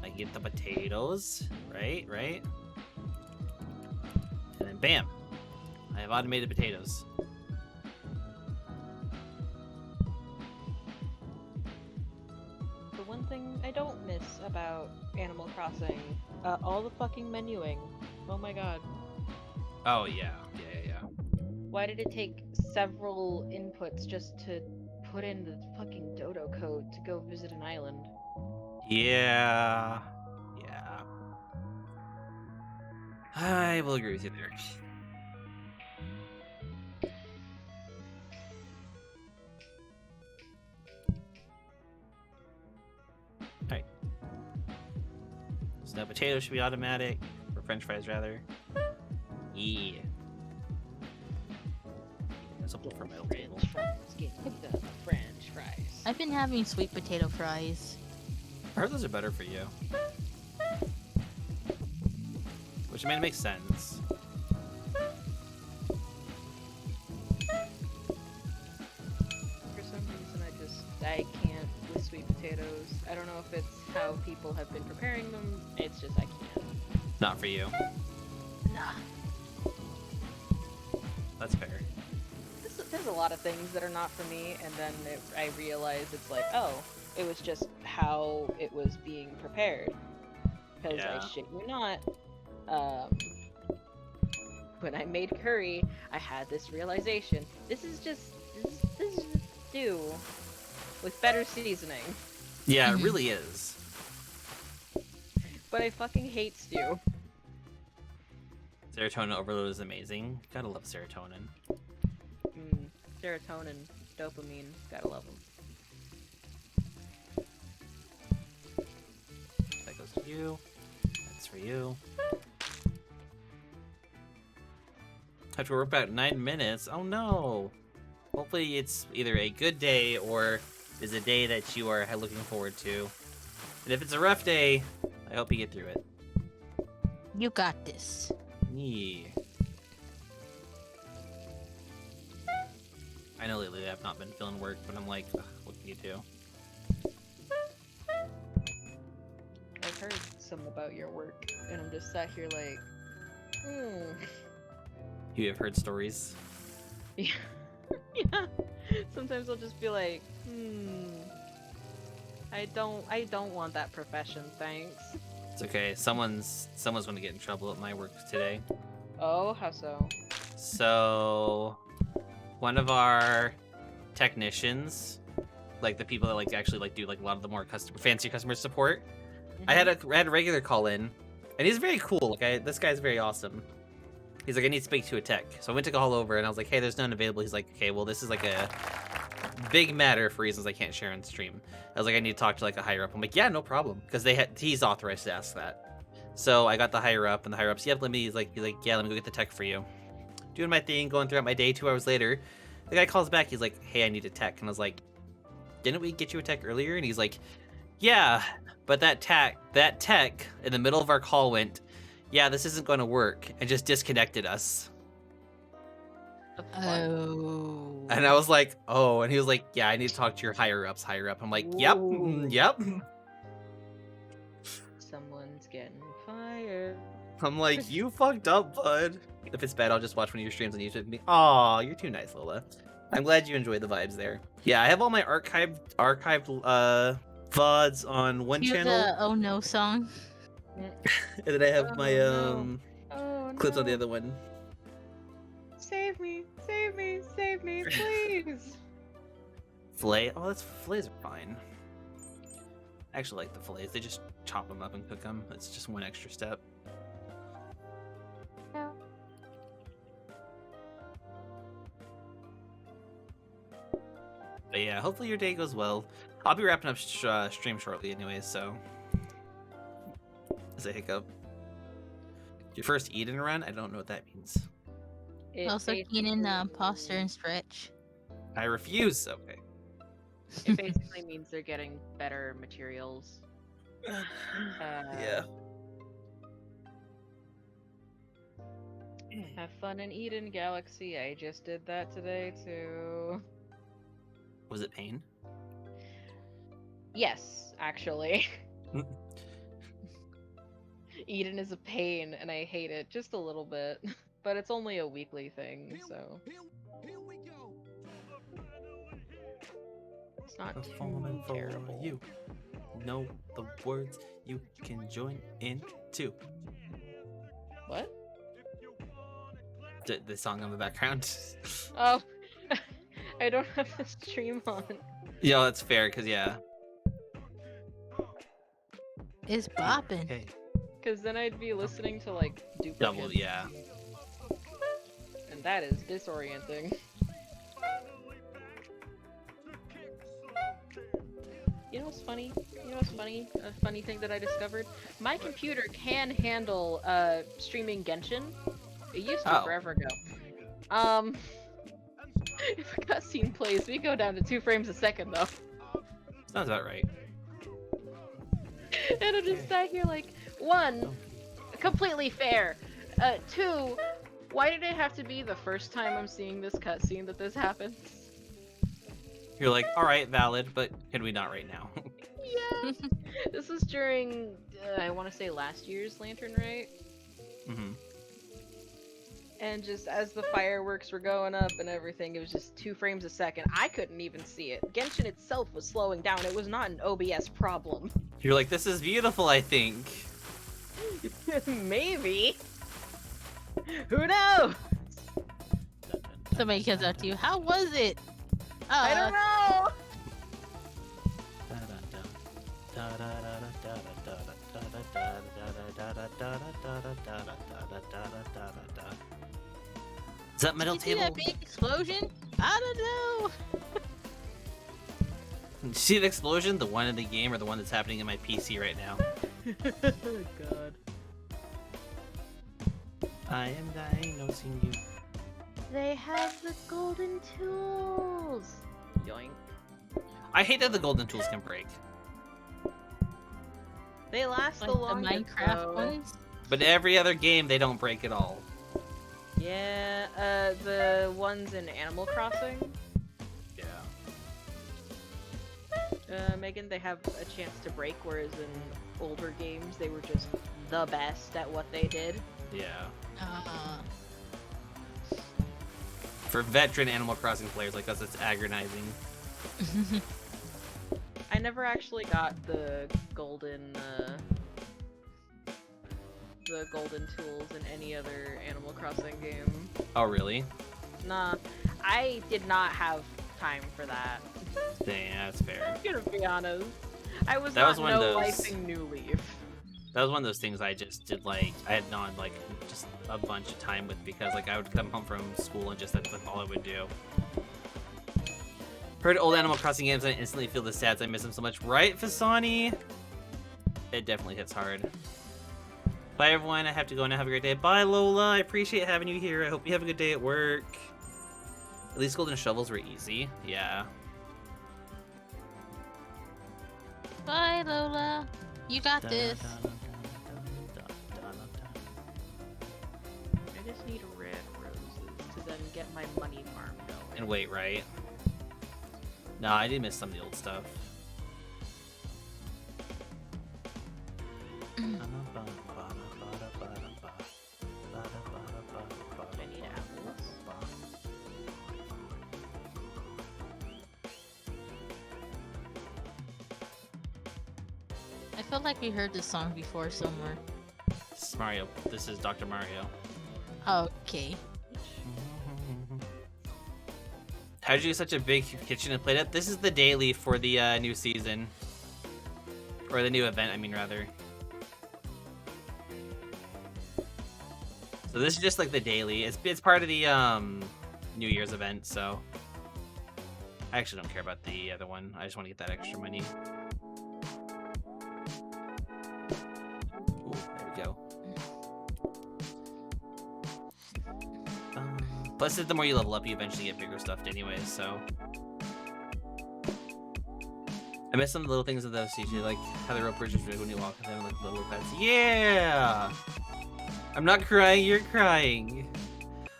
I can get the potatoes, right? And then bam! I have automated potatoes. about Animal Crossing. All the fucking menuing. Oh my god. Oh yeah. Why did it take several inputs just to put in the fucking dodo code to go visit an island? Yeah. I will agree with you there. Alright. So now potatoes should be automatic. Or french fries, rather. Yeah. There's something for my old table. French fries. Give me the French fries. I've been having sweet potato fries. I heard those are better for you. Which, I mean, it makes sense. For some reason, I can't with sweet potatoes. I don't know if it's how people have been preparing them. It's just I can't. Not for you. Nah. That's fair. There's a lot of things that are not for me, and then I realize it's like, oh, it was just how it was being prepared. Because Yeah. I shit you not, when I made curry, I had this realization. This is just stew with better seasoning. Yeah, it really is. But I fucking hate stew. Serotonin overload is amazing. Gotta love serotonin. Serotonin, dopamine, gotta love them. That goes to you. That's for you. Have to work about 9 minutes. Oh no! Hopefully it's either a good day or is a day that you are looking forward to. And if it's a rough day, I hope you get through it. You got this. Yeah. I know lately I've not been feeling work, but I'm like, ugh, what can you do? I've heard some about your work, and I'm just sat here like, You have heard stories. Yeah. Yeah. Sometimes I'll just be like, I don't want that profession, thanks. It's okay. Someone's gonna get in trouble at my work today. Oh, how so? So, one of our technicians, like the people that like actually like do like a lot of the more fancy customer support, I had a regular call in, and he's very cool. Like this guy's very awesome. He's like, I need to speak to a tech. So I went to call over, and I was like, hey, there's none available. He's like, okay, well, this is like a big matter for reasons I can't share on stream. I was like, I need to talk to like a higher up. I'm like, yeah, no problem, because he's authorized to ask that. So I got the higher up, and the higher up's, yep, he's like, yeah, let me go get the tech for you. Doing my thing, going throughout my day. 2 hours later, the guy calls back. He's like, hey, I need a tech, and I was like, didn't we get you a tech earlier? And he's like, yeah, but that tech in the middle of our call went, yeah, this isn't going to work, and just disconnected us. Oh. And I was like, oh, and he was like, yeah, I need to talk to your higher up. I'm like, yep, yep. Someone's getting fired. I'm like, you fucked up, bud. If it's bad, I'll just watch one of your streams on YouTube. Aw, you're too nice, Lola. I'm glad you enjoyed the vibes there. Yeah, I have all my archived VODs on one Here's channel. the Oh No song. And then I have my clips on the other one. Save me, save me, save me, please. Fillet? Oh, fillets are fine. I actually like the fillets. They just chop them up and cook them. It's just one extra step. But yeah, hopefully your day goes well. I'll be wrapping up stream shortly anyways, so... As a hiccup. Your first Eden run? I don't know what that means. Also, Keenan, posture and stretch. I refuse. Okay. It basically means they're getting better materials. Yeah. Have fun in Eden Galaxy. I just did that today too. Was it pain? Yes, actually. Eden is a pain, and I hate it just a little bit. But it's only a weekly thing, so it's not too terrible. You. know the words, you can join in too. What? The song in the background. Oh, I don't have the stream on. Yeah, that's fair, because yeah. It's bopping. Okay. Because then I'd be listening to like duplicates. Double, yeah. And that is disorienting. You know what's funny? You know what's funny? A funny thing that I discovered? My computer can handle streaming Genshin. It used to forever ago. If a cutscene plays, we go down to 2 frames a second though. Sounds about right. And I'm just sat here like, 1, completely fair. 2, why did it have to be the first time I'm seeing this cutscene that this happens? You're like, alright, valid, but can we not right now? Yeah. This was during, I want to say last year's Lantern, right? Mm-hmm. And just as the fireworks were going up and everything, it was just 2 frames a second. I couldn't even see it. Genshin itself was slowing down. It was not an OBS problem. You're like, this is beautiful, I think. Maybe. Who knows? Somebody comes up to you. How was it? I don't know. Is that metal Did you see table? that big explosion? I don't know. Did you see the explosion? The one in the game or the one that's happening in my PC right now? God. I am diagnosing you. They have the golden tools. Yoink. I hate that the golden tools can break. They last Like the longest. the Minecraft though. ones. But every other game, they don't break at all. Yeah, the ones in Animal Crossing. Yeah. Megan, they have a chance to break, whereas in older games, they were just the best at what they did. Yeah. Uh, For veteran Animal Crossing players like us, it's agonizing. I never actually got the golden tools in any other Animal Crossing game. Oh, really? Nah, I did not have time for that. Dang, that's fair. I'm gonna be honest. I was That not was one of those- no-lifing New Leaf. That was one of those things I just did, like, I had not, like, just a bunch of time with because, like, I would come home from school and just that's like, all I would do. Heard old Animal Crossing games and I instantly feel the sads. I miss them so much. Right, Fasani? It definitely hits hard. Bye, everyone. I have to go now. Have a great day. Bye, Lola. I appreciate having you here. I hope you have a good day at work. At least golden shovels were easy. Yeah. bye, Lola. You got this. I just need red roses to then get my money farm going. And wait, right? No, I did miss some of the old stuff. I need apples. I feel like we heard this song before somewhere. This is Mario. This is Dr. Mario. Okay. How did you get such a big kitchen and plate up? This is the daily for the new season. Or the new event, I mean, rather. So this is just like the daily. It's part of the New Year's event, so I actually don't care about the other one. I just want to get that extra money. Ooh, there we go. Plus, the more you level up, you eventually get bigger stuff anyways, so. I miss some of the little things of those CG, like how the rope bridge is really when you walk and then like little pets. Yeah! I'm not crying, you're crying.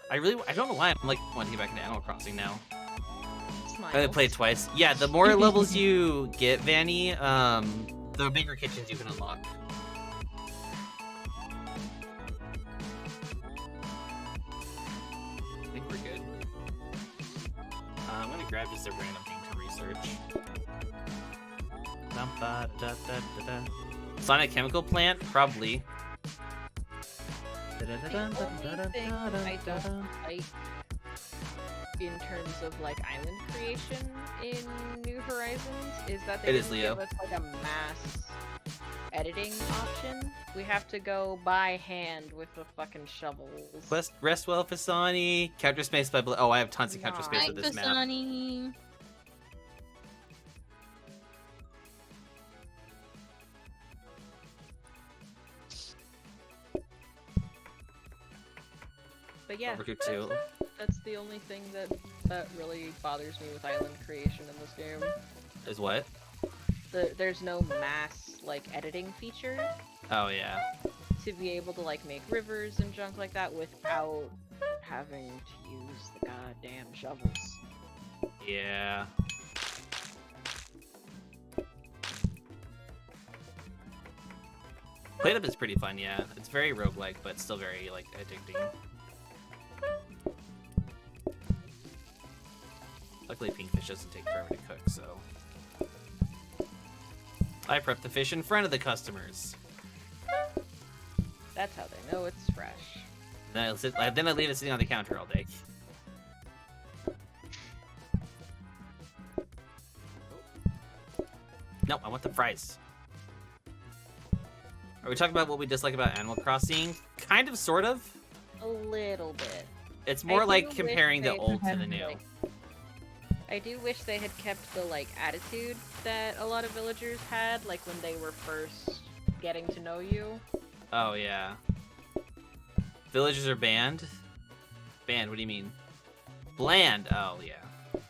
I don't know why I'm like wanting to get back into Animal Crossing now. I only played twice. Yeah, the more levels you get, Vanny, the bigger kitchens you can unlock. I think we're good. I'm gonna grab just a random thing to research. No? Ba-da-da-da-da. Sonic chemical plant? Probably. The only thing I don't like in terms of like island creation in New Horizons is that they It is didn't Leo. give us like a mass editing option. We have to go by hand with the fucking shovels. Rest well, Fasani. Counter space by oh, I have tons of counter space Nice. with Hi, this map. Kasani. But yeah, Overcooked 2. that's the only thing that really bothers me with island creation in this game. Is what? There's no mass like editing feature Oh yeah. to be able to like make rivers and junk like that without having to use the goddamn shovels. Yeah. Plate up is pretty fun, yeah. It's very roguelike, but still very like addicting. Luckily Pinkfish doesn't take forever to cook, so I prep the fish in front of the customers. That's how they know it's fresh. Then I leave it sitting on the counter all day. No, I want the fries. Are we talking about what we dislike about Animal Crossing? Kind of, sort of. A little bit. It's more I like do comparing wish the they old to had, the new. like- I do wish they had kept the like attitude that a lot of villagers had, like when they were first getting to know you. Oh yeah. Villagers are banned? Banned, what do you mean? Bland! Oh yeah.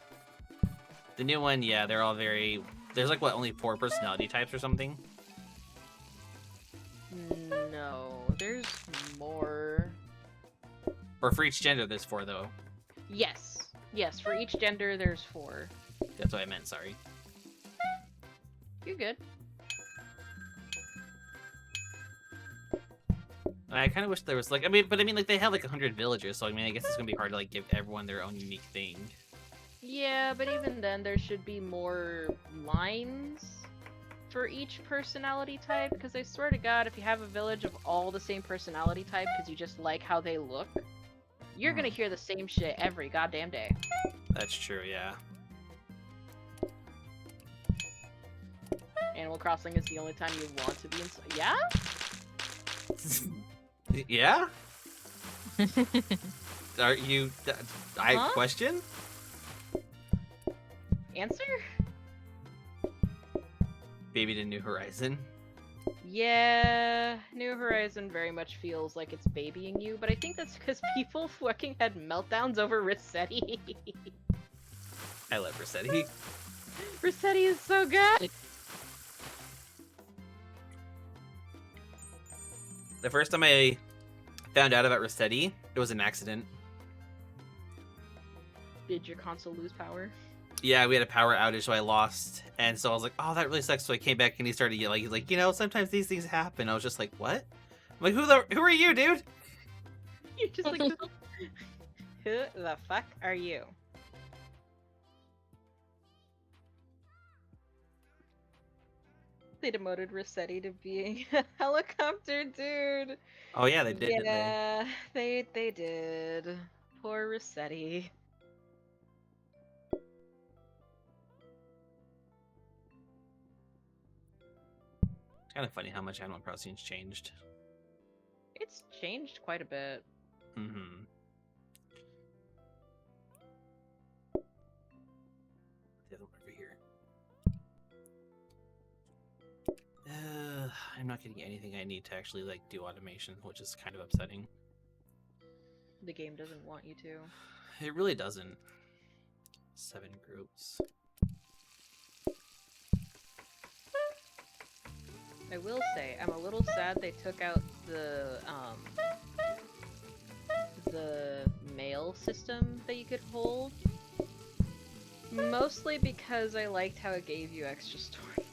The new one, yeah, they're all very... There's like, what, only 4 personality types or something? No, there's more. Or for each gender, there's 4 though. Yes, for each gender there's 4. That's what I meant, sorry. You're good. I kind of wish there was like... I mean, like, they have like 100 villagers, so I mean, I guess it's gonna be hard to like give everyone their own unique thing. Yeah, but even then there should be more lines for each personality type, because I swear to god, if you have a village of all the same personality type because you just like how they look, you're gonna hear the same shit every goddamn day. That's true, yeah. Animal Crossing is the only time you want to be inside. Yeah? Yeah? Are you... I Huh? question? Answer? Baby to New Horizon. Yeah, New Horizon very much feels like it's babying you, but I think that's because people fucking had meltdowns over Rossetti. I love Rossetti. Rossetti is so good! The first time I found out about Rossetti, it was an accident. Did your console lose power? Yeah, we had a power outage, so I lost. And so I was like, oh, that really sucks. So I came back and he started yelling. He's like, you know, sometimes these things happen. I was just like, what? I'm like, who are you, dude? You're just like, who the fuck are you? They demoted Rossetti to being a helicopter dude. Oh, yeah, they did, didn't they? Yeah, they did. Poor Rossetti. It's kind of funny how much Animal Crossing's changed. It's changed quite a bit. Mm-hmm. The other one over here. I'm not getting anything I need to actually like do automation, which is kind of upsetting. The game doesn't want you to. It really doesn't. 7 groups. I will say, I'm a little sad they took out the mail system that you could hold. Mostly because I liked how it gave you extra storage.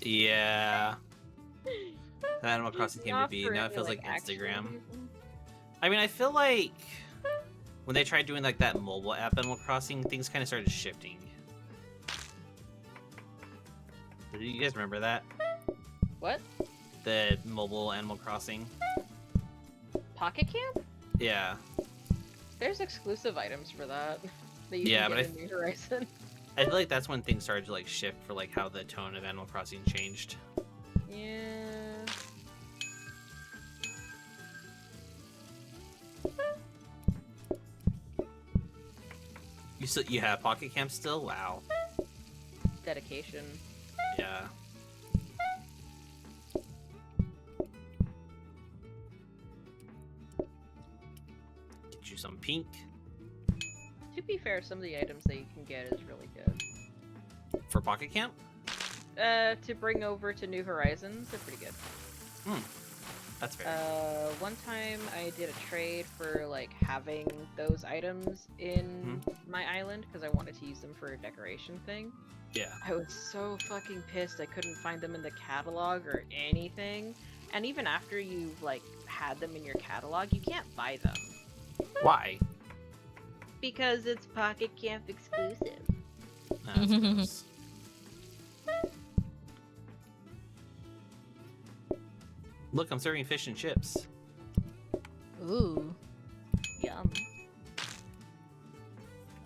Yeah. Animal Crossing came to Not be. for Now it any, feels like actual Instagram. reason. I mean, I feel like when they tried doing like that mobile app Animal Crossing, things kind of started shifting. Do you guys remember that? What? The mobile Animal Crossing? Pocket Camp? Yeah. There's exclusive items for that. That you Yeah, can but get in New Horizon. I feel like that's when things started to like shift for like how the tone of Animal Crossing changed. Yeah. You have Pocket Camp still? Wow. Dedication. Yeah. Get you some pink. To be fair, some of the items that you can get is really good. For Pocket Camp? To bring over to New Horizons, they're pretty good. That's fair. One time I did a trade for like having those items in my island because I wanted to use them for a decoration thing. Yeah. I was so fucking pissed I couldn't find them in the catalog or anything. And even after you've like had them in your catalog, you can't buy them. Why? Because it's Pocket Camp exclusive. I suppose. Look, I'm serving fish and chips. Ooh. Yum.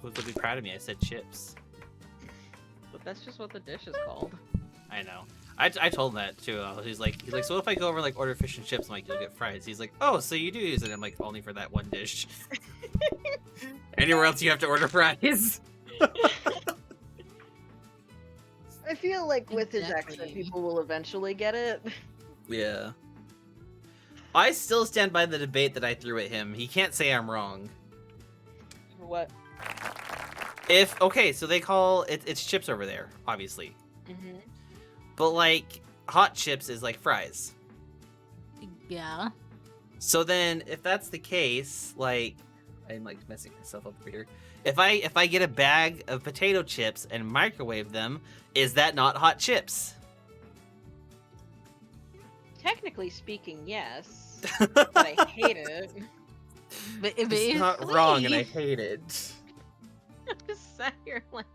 Look, would be proud of me. I said chips. But that's just what the dish is called. I know. I told him that too. He's like, so what if I go over and like order fish and chips? I'm like, you'll get fries. He's like, oh, so you do use it? I'm like, only for that one dish. Anywhere else you have to order fries. I feel like with his Exactly. accent, people will eventually get it. Yeah. I still stand by the debate that I threw at him. He can't say I'm wrong. What? Okay, so they call it's chips over there, obviously. Mm-hmm. But like hot chips is like fries. Yeah. So then if that's the case, like I'm like messing myself up here. If I get a bag of potato chips and microwave them, is that not hot chips? Technically speaking, yes. But I hate it. But It's not wrong and I hate it. I'm just sat here like,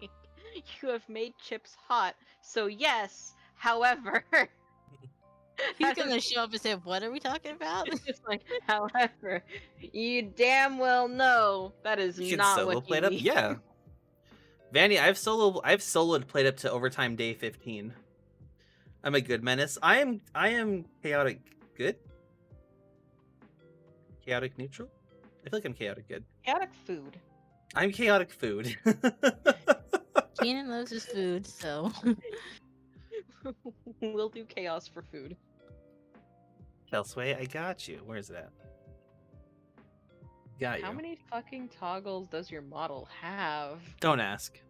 you have made chips hot, so yes, however. He's gonna show up and say, "What are we talking about?" It's like, however, you damn well know that is You can not solo what play you it up. need. Yeah. Vanny, I've soloed played up to overtime day 15. I'm a good menace. I am chaotic good. Chaotic neutral? I feel like I'm chaotic good. Chaotic food. I'm chaotic food. Keenan loves his food, so We'll do chaos for food. Kelsway, I got you. Where's that? Got you. How many fucking toggles does your model have? Don't ask.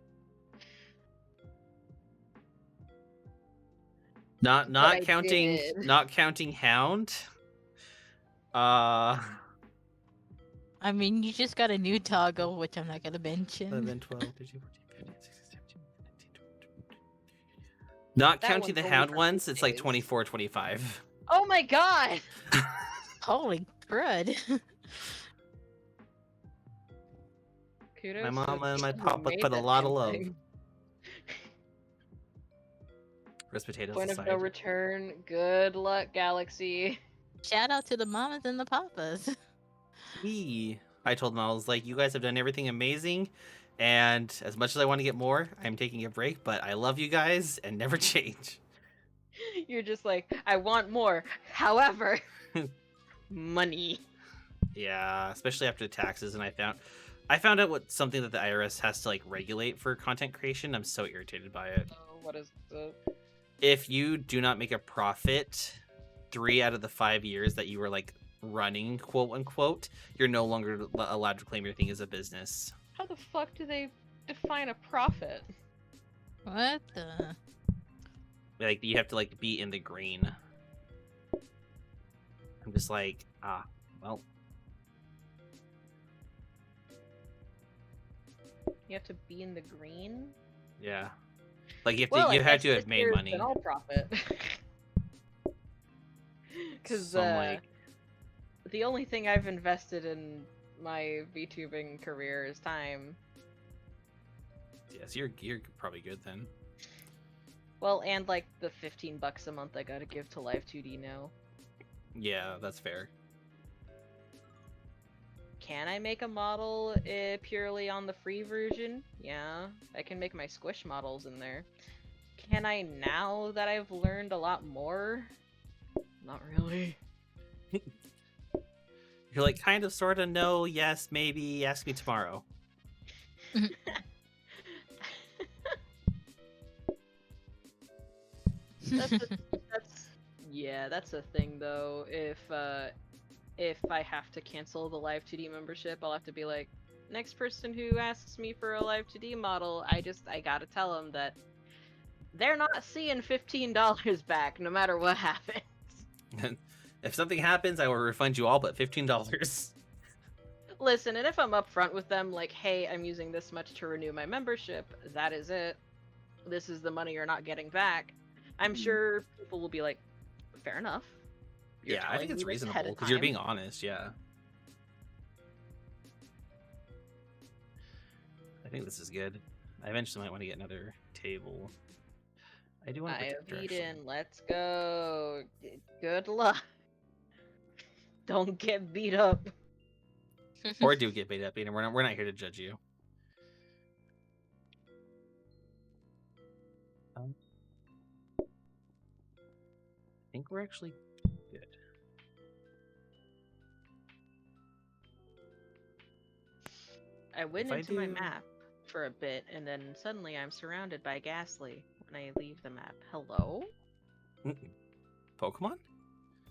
Not I counting did. not counting hound. I mean, you just got a new toggle, which I'm not gonna mention. 11, 12, 13, 14, 15, 16, 17, 18, 19, 20. Not That counting the one's only hound for ones, few it's like days. 24, 25. Oh my god! Holy crud! Kudos My to mama and the my people who papa made put a that lot of damn love. thing. Roast potatoes Point of aside. no return. Good luck, Galaxy. Shout out to the mamas and the papas. I told them, I was like, you guys have done everything amazing, and as much as I want to get more, I'm taking a break, but I love you guys and never change. You're just like, I want more. However, money. Yeah, especially after the taxes, and I found out what something that the IRS has to like regulate for content creation. I'm so irritated by it. Oh, what is the... If you do not make a profit 3 out of the 5 years that you were like running, quote unquote, you're no longer allowed to claim your thing as a business. How the fuck do they define a profit? What the? Like you have to like be in the green. I'm just like, well, You have to be in the green? yeah. Like you have Well, to, I you have guess to have this made year's money. been all profit. Because So I'm like, the only thing I've invested in my VTubing career is time. yes, you're probably good then. Well, and like the $15 a month I gotta give to Live 2D now. Yeah, that's fair. Can I make a model purely on the free version? Yeah, I can make my squish models in there. Can I now that I've learned a lot more? Not really. You're like, kind of, sort of, no, yes, maybe, ask me tomorrow. That's a thing though. If I have to cancel the Live 2D membership, I'll have to be like, next person who asks me for a Live 2D model, I gotta tell them that they're not seeing $15 back no matter what happens. If something happens, I will refund you all but $15. Listen, and if I'm upfront with them, like, hey, I'm using this much to renew my membership, that is it. This is the money you're not getting back. I'm sure people will be like, fair enough. You're Yeah, I think telling it's me this ahead reasonable of because you're time." being honest. Yeah. I think this is good. I eventually might want to get another table. I do want to I have protect eaten. actually. Let's go. Good luck. Don't get beat up. Or do get bait up, and we're not here to judge you. I think we're actually good. I went If I into my do- map for a bit, and then suddenly I'm surrounded by Ghastly when I leave the map. Hello? Pokemon?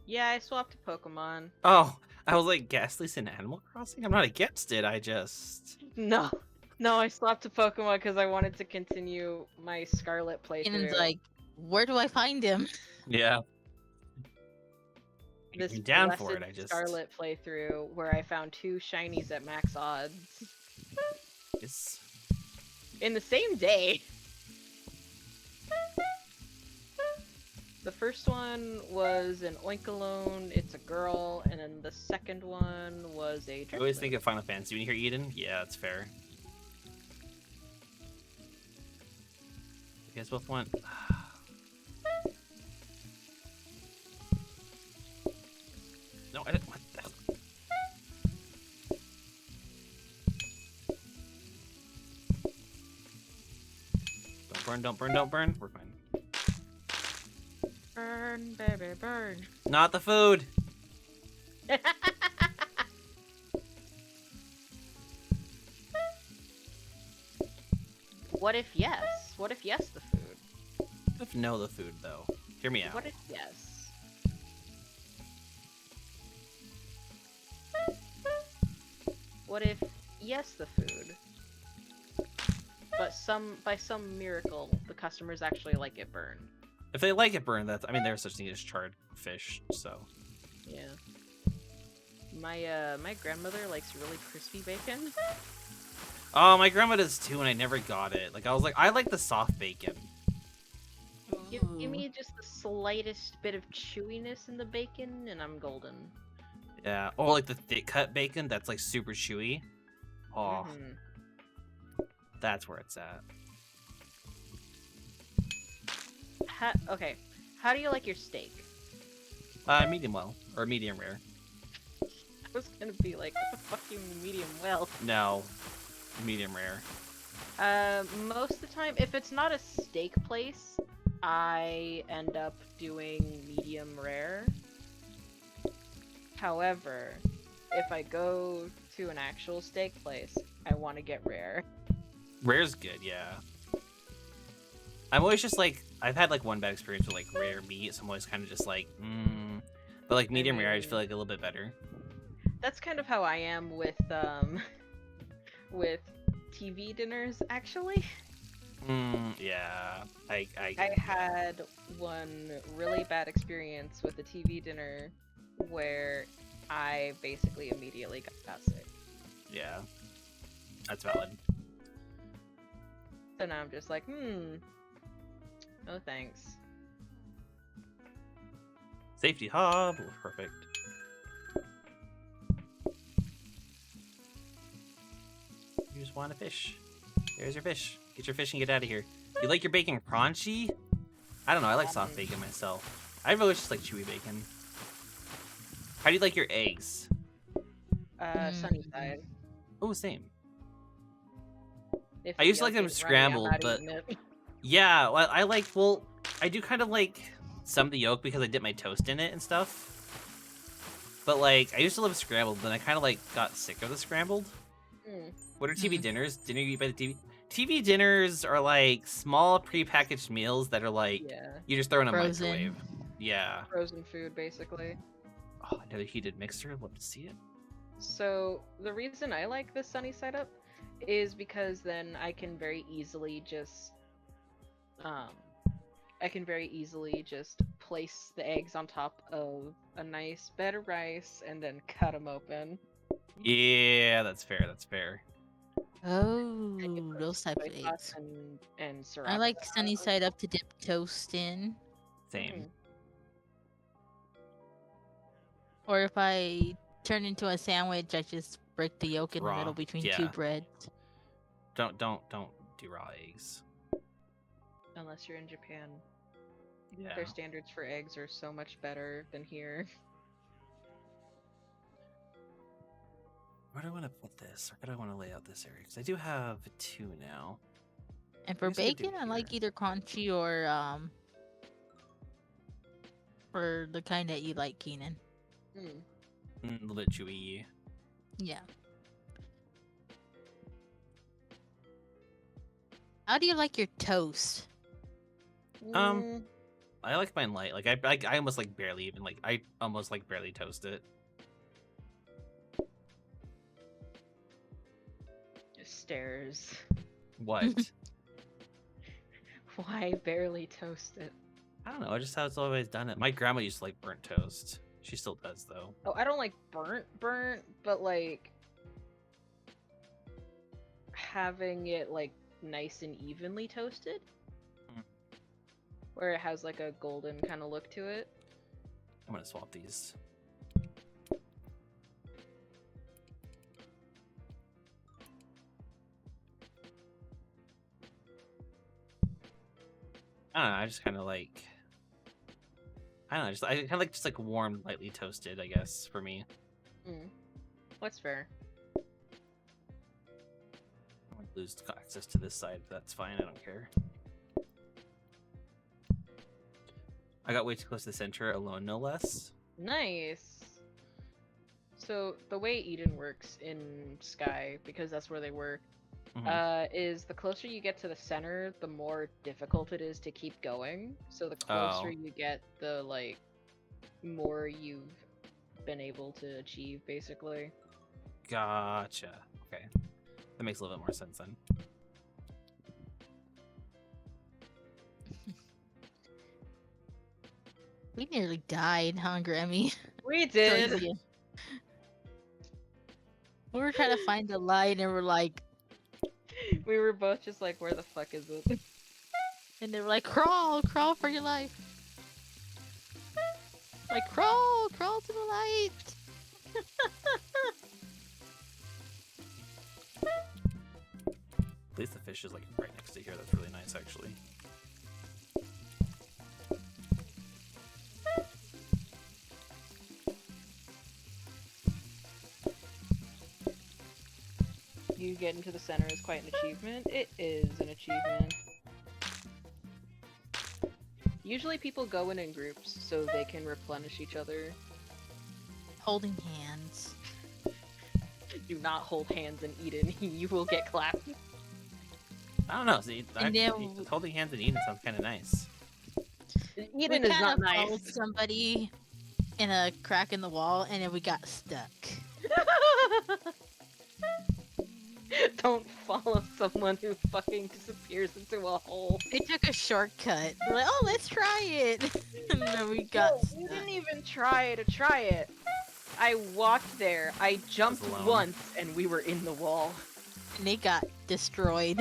Yeah, I swapped to Pokemon. Oh, I was like, Ghastly's in Animal Crossing? I'm not against it, I just... No. No, I swapped to Pokemon because I wanted to continue my Scarlet playthrough. And like, where do I find him? Yeah. This I'm down for blessed it, I just... Scarlet playthrough where I found 2 shinies at max odds. It's... In the same day! The first one was an Oinkalone, it's a girl, and then the second one was a I always Drifloon. think of Final Fantasy when you hear Eden. Yeah, that's fair. You guys both want... No, I didn't want that. Don't burn, don't burn, don't burn. We're fine. Burn, baby, burn. Not the food! What if yes? What if yes the food? What if no the food, though? Hear me out. What if yes? What if yes the food? But by some miracle, the customers actually like it burned. If they like it burned, that's... I mean, there's such thing as charred fish, so... Yeah. My grandmother likes really crispy bacon. Oh, my grandma does too, and I never got it. Like, I was like, I like the soft bacon. Give me just the slightest bit of chewiness in the bacon, and I'm golden. Yeah. Or like the thick cut bacon that's like super chewy. Oh, Mhm. that's where it's at. Okay, how do you like your steak? Medium well. Or medium rare. I was gonna be like, what the fuck you mean medium well? No. Medium rare. Most of the time, if it's not a steak place, I end up doing medium rare. However, if I go to an actual steak place, I want to get rare. Rare's good, yeah. I'm always just like, I've had like one bad experience with like rare meat, so I'm always kind of just like, But like medium rare, I just feel like a little bit better. That's kind of how I am with with TV dinners, actually. Yeah. I had one really bad experience with a TV dinner where I basically immediately got sick. Yeah. That's valid. So now I'm just like, no thanks. Safety hob. Ooh, perfect. You just want a fish. There's your fish. Get your fish and get out of here. You like your bacon crunchy? I don't know. I like soft bacon myself. I really just like chewy bacon. How do you like your eggs? Sunny side. Oh, same. If I the used to like yolk them ain't runny, I'm scrambled, not but eating it. yeah, well, I do kind of like some of the yolk because I dip my toast in it and stuff. But like, I used to love scrambled, then I kind of like got sick of the scrambled. Mm. What are TV dinners? Dinner you eat by the TV? TV dinners are like small prepackaged meals that are like Yeah. you just throw in a Frozen. microwave. Yeah. Frozen food, basically. Oh, another heated mixer. Love to see it. So the reason I like the sunny side up is because then I can very easily just place the eggs on top of a nice bed of rice and then cut them open. Yeah, that's fair. That's fair. Oh, And you put those types soy of sauce eggs. and syrup. I like sunny side up to dip toast in. Same. Or if I turn into a sandwich, I just break the yolk in the Raw, middle between yeah. two breads. Don't do raw eggs. Unless you're in Japan. Yeah. Their standards for eggs are so much better than here. Where do I want to put this? Or how do I want to lay out this area? Because I do have 2 now. And for guess I could do bacon, I here. like either crunchy or the kind that you like, Keenan. Mm. A little bit chewy. Yeah. How do you like your toast? I like mine light. Like I almost like barely even like I almost like barely toast it. Just stares. What? Why barely toast it? I don't know. I just how it's always done it. My grandma used to like burnt toast. She still does though. Oh, I don't like burnt, but like having it like nice and evenly toasted. Mm. Where it has like a golden kind of look to it. I'm gonna swap these. I don't know. I just kind of like. I don't know. I kind of like just like warm, lightly toasted. I guess for me. That's fair. I would lose access to this side, but that's fine. I don't care. I got way too close to the center, alone, no less. Nice. So the way Eden works in Sky, because that's where they work, is the closer you get to the center, the more difficult it is to keep going. So the closer you get, the like more you've been able to achieve, basically. Gotcha. Okay, that makes a little bit more sense then. We nearly died, huh, Grammy? We did. We were trying to find a line and we're like, We were both just like, where the fuck is it? and they were like, crawl for your life. Like, crawl to the light. At least the fish is like right next to here. That's really nice, actually. You get into the center is quite an achievement. It is an achievement. Usually people go in groups so they can replenish each other. Holding hands. Do not hold hands in Eden. You will get clapped. I don't know. See, And then holding hands and eating sounds kind of nice. Eden we is not kinda followed nice. somebody in a crack in the wall, and then we got stuck. Don't follow someone who fucking disappears into a hole. They took a shortcut. We're like, oh, let's try it. And then we got No, stuck. you didn't even try it. I walked there. I jumped alone. once, and we were in the wall. And they got destroyed.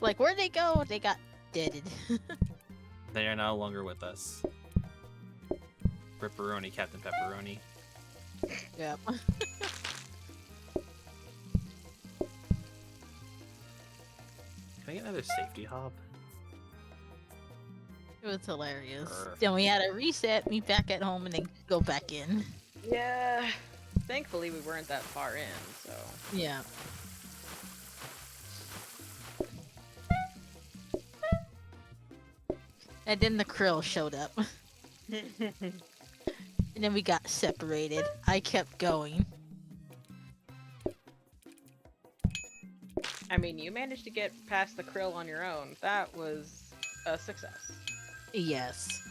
Like, where'd they go? They got deaded. They are no longer with us. Ripperoni, Captain Pepperoni. Yep. Can I get another safety hob? It was hilarious. Perfect. Then we had to reset, meet back at home, and then go back in. Yeah. Thankfully, we weren't that far in, so. Yeah. And then the krill showed up. And then we got separated. I kept going. I mean, you managed to get past the krill on your own. That was a success. Yes.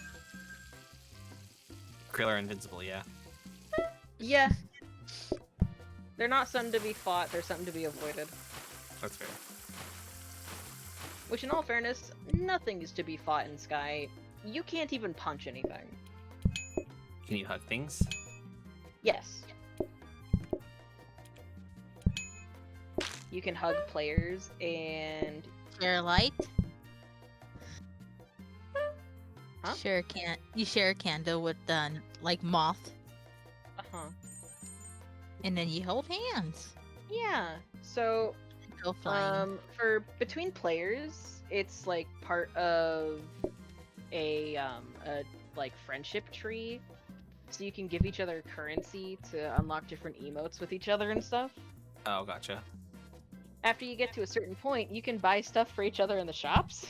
Krill are invincible, yeah. Yeah. They're not something to be fought, they're something to be avoided. That's fair. Which, in all fairness, nothing is to be fought in Sky. You can't even punch anything. Can you hug things? Yes. You can hug players, and... Share light? Huh? You share a candle with, like, moth. Uh-huh. And then you hold hands. Yeah, so... Go flying. For between players, it's, like, part of a like, friendship tree. So you can give each other currency to unlock different emotes with each other and stuff. Oh, gotcha. After you get to a certain point, you can buy stuff for each other in the shops.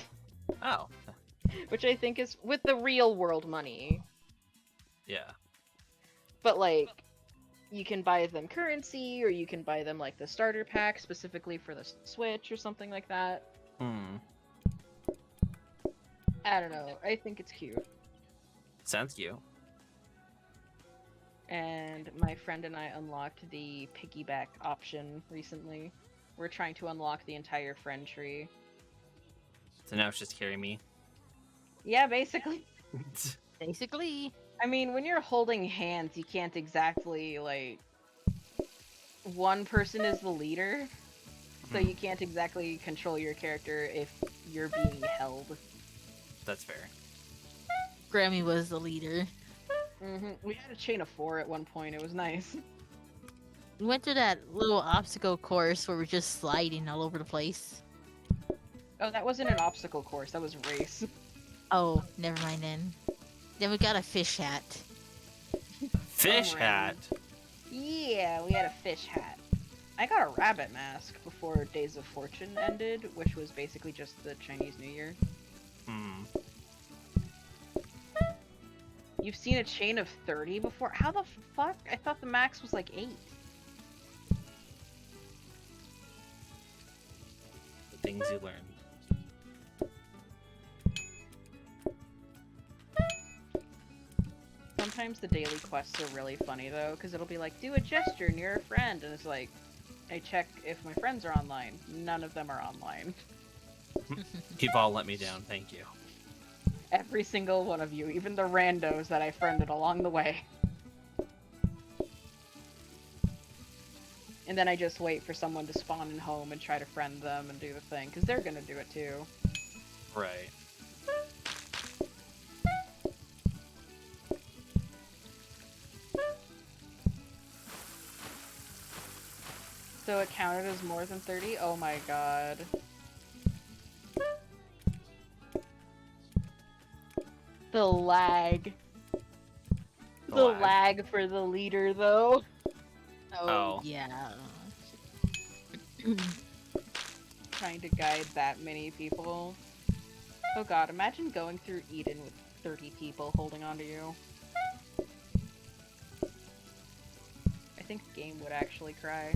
Oh. Which I think is with the real world money. Yeah. But, like, you can buy them currency, or you can buy them, like, the starter pack specifically for the Switch or something like that. I don't know. I think it's cute. Sounds cute. And my friend and I unlocked the piggyback option recently. We're trying to unlock the entire friend tree. So now it's just carry me. Yeah, basically. Basically. I mean, when you're holding hands, you can't exactly, like... One person is the leader, so you can't exactly control your character if you're being held. That's fair. Grammy was the leader. We had a chain of 4 at one point, it was nice. We went to that little obstacle course where we're just sliding all over the place. Oh, that wasn't an obstacle course, that was a race. Oh, never mind then. Then we got a fish hat. Fish Oh, hat? Yeah, we had a fish hat. I got a rabbit mask before Days of Fortune ended, which was basically just the Chinese New Year. You've seen a chain of 30 before? How the fuck? I thought the max was like 8. The things you learn. Sometimes the daily quests are really funny though, because it'll be like, do a gesture near a friend, and it's like, I check if my friends are online. None of them are online. You've all let me down, thank you. Every single one of you, even the randos that I friended along the way. And then I just wait for someone to spawn in home and try to friend them and do the thing, because they're gonna do it too. Right. So it counted as more than 30? Oh my god. The lag. The lag for the leader, though. Oh. Yeah. Trying to guide that many people. Oh god, imagine going through Eden with 30 people holding onto you. I think the game would actually cry.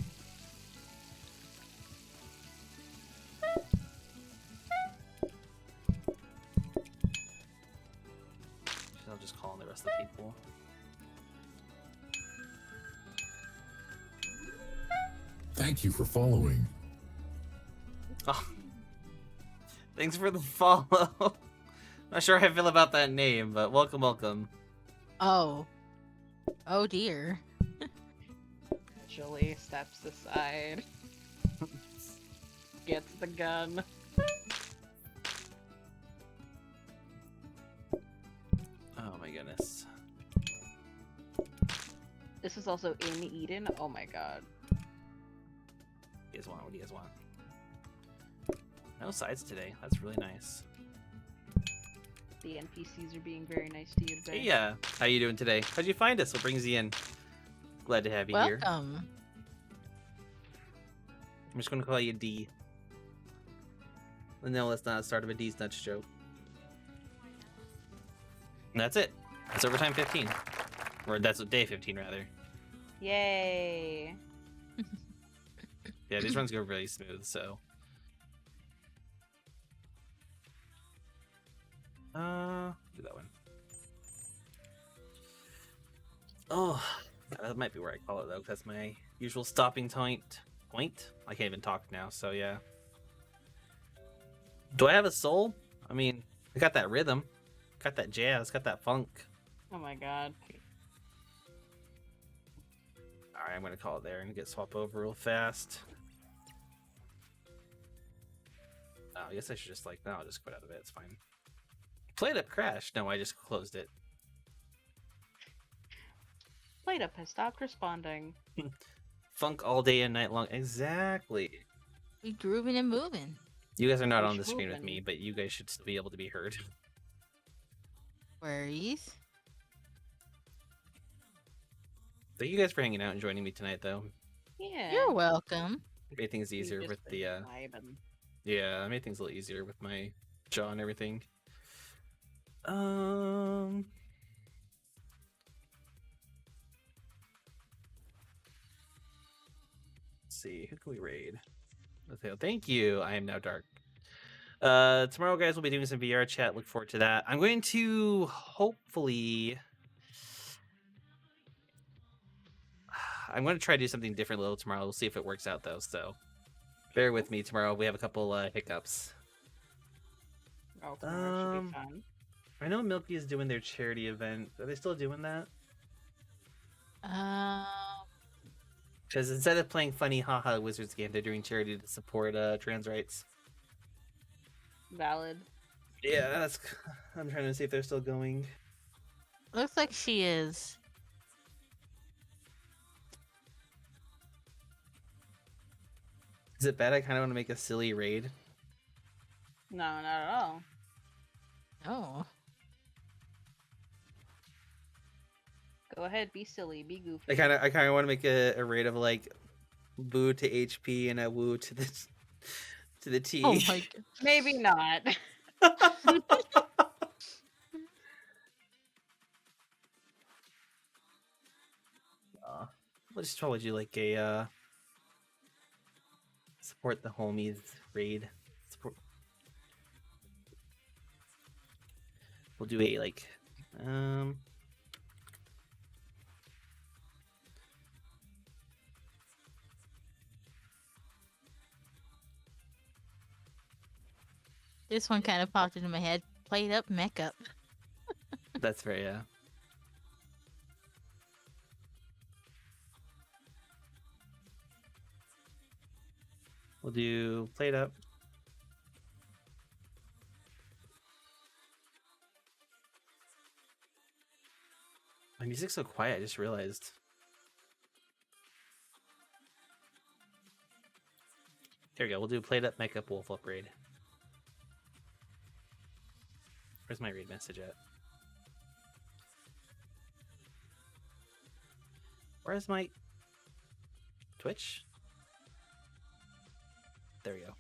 I'll just call on the rest of the people. Thank you for following. Oh. Thanks for the follow. Not sure how I feel about that name, but welcome, welcome. Oh. Oh dear. Julie steps aside. Gets the gun. Oh my goodness. This is also in Eden. Oh my god. You guys want? What do you guys want? No sides today. That's really nice. The NPCs are being very nice to you today. Hey, how you doing today? How'd you find us? What brings you in? Glad to have you here. Welcome. I'm just gonna call you D. No, that's not the start of a D's nuts joke. And that's it. It's overtime 15. Or that's day 15, rather. Yay! Yeah, these runs go really smooth, so. Do that one. Oh, that might be where I call it, though, because that's my usual stopping point. I can't even talk now, so yeah. Do I have a soul? I mean, I got that rhythm. Got that jazz, got that funk. Oh my god. Alright, I'm gonna call it there and get swap over real fast. Oh, I guess I should just no, I'll just quit out of it, it's fine. Played up crashed. No, I just closed it. Played up has stopped responding. Funk all day and night long. Exactly. We grooving and moving. You guys are not We on the screen with schmoopin'. me, but you guys should still be able to be heard. Worries. Thank you guys for hanging out and joining me tonight, though. Yeah. You're welcome. Made things easier We've with just the been vibing. yeah, I made things a little easier with my jaw and everything. Let's see, who can we raid? Okay, thank you. I am now dark. Tomorrow, guys, we'll be doing some VR chat. Look forward to that. I'm going to hopefully. I'm going to try to do something different a little tomorrow. We'll see if it works out, though. So, bear with me tomorrow. We have a couple hiccups. Oh, tomorrow should be fun. I know Milky is doing their charity event. Are they still doing that? Because instead of playing funny haha Wizards game, they're doing charity to support trans rights. Valid. Yeah, that's. I'm trying to see if they're still going. Looks like she is. Is it bad? I kind of want to make a silly raid. No, not at all. Oh. Go ahead, be silly, be goofy. I kind of want to make a raid of boo to HP and a woo to the T. Oh my god. Maybe not. We'll just probably do a support the homies raid. Support. We'll do a This one kind of popped into my head. Played up Mecha. That's fair, yeah. We'll do played up. My music's so quiet, I just realized. There we go, we'll do played up, make up, wolf upgrade. Where's my raid message at? Where's my Twitch? There we go.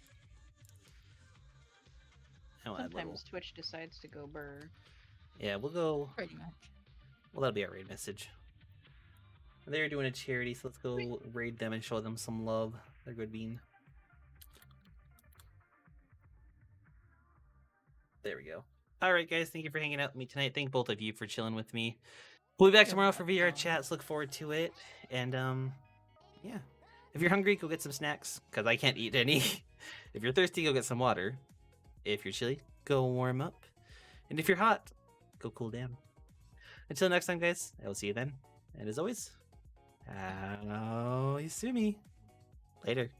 I'll add little. Sometimes Twitch decides to go burr. Yeah, we'll go. Pretty much. Well, that'll be our raid message. They're doing a charity, so let's go raid them and show them some love. They're good bean. There we go. Alright, guys, thank you for hanging out with me tonight. Thank both of you for chilling with me. We'll be back tomorrow for VR chats. Look forward to it. And, yeah. If you're hungry, go get some snacks, because I can't eat any. If you're thirsty, go get some water. If you're chilly, go warm up. And if you're hot, go cool down. Until next time, guys, I will see you then. And as always, how you sue me. Later.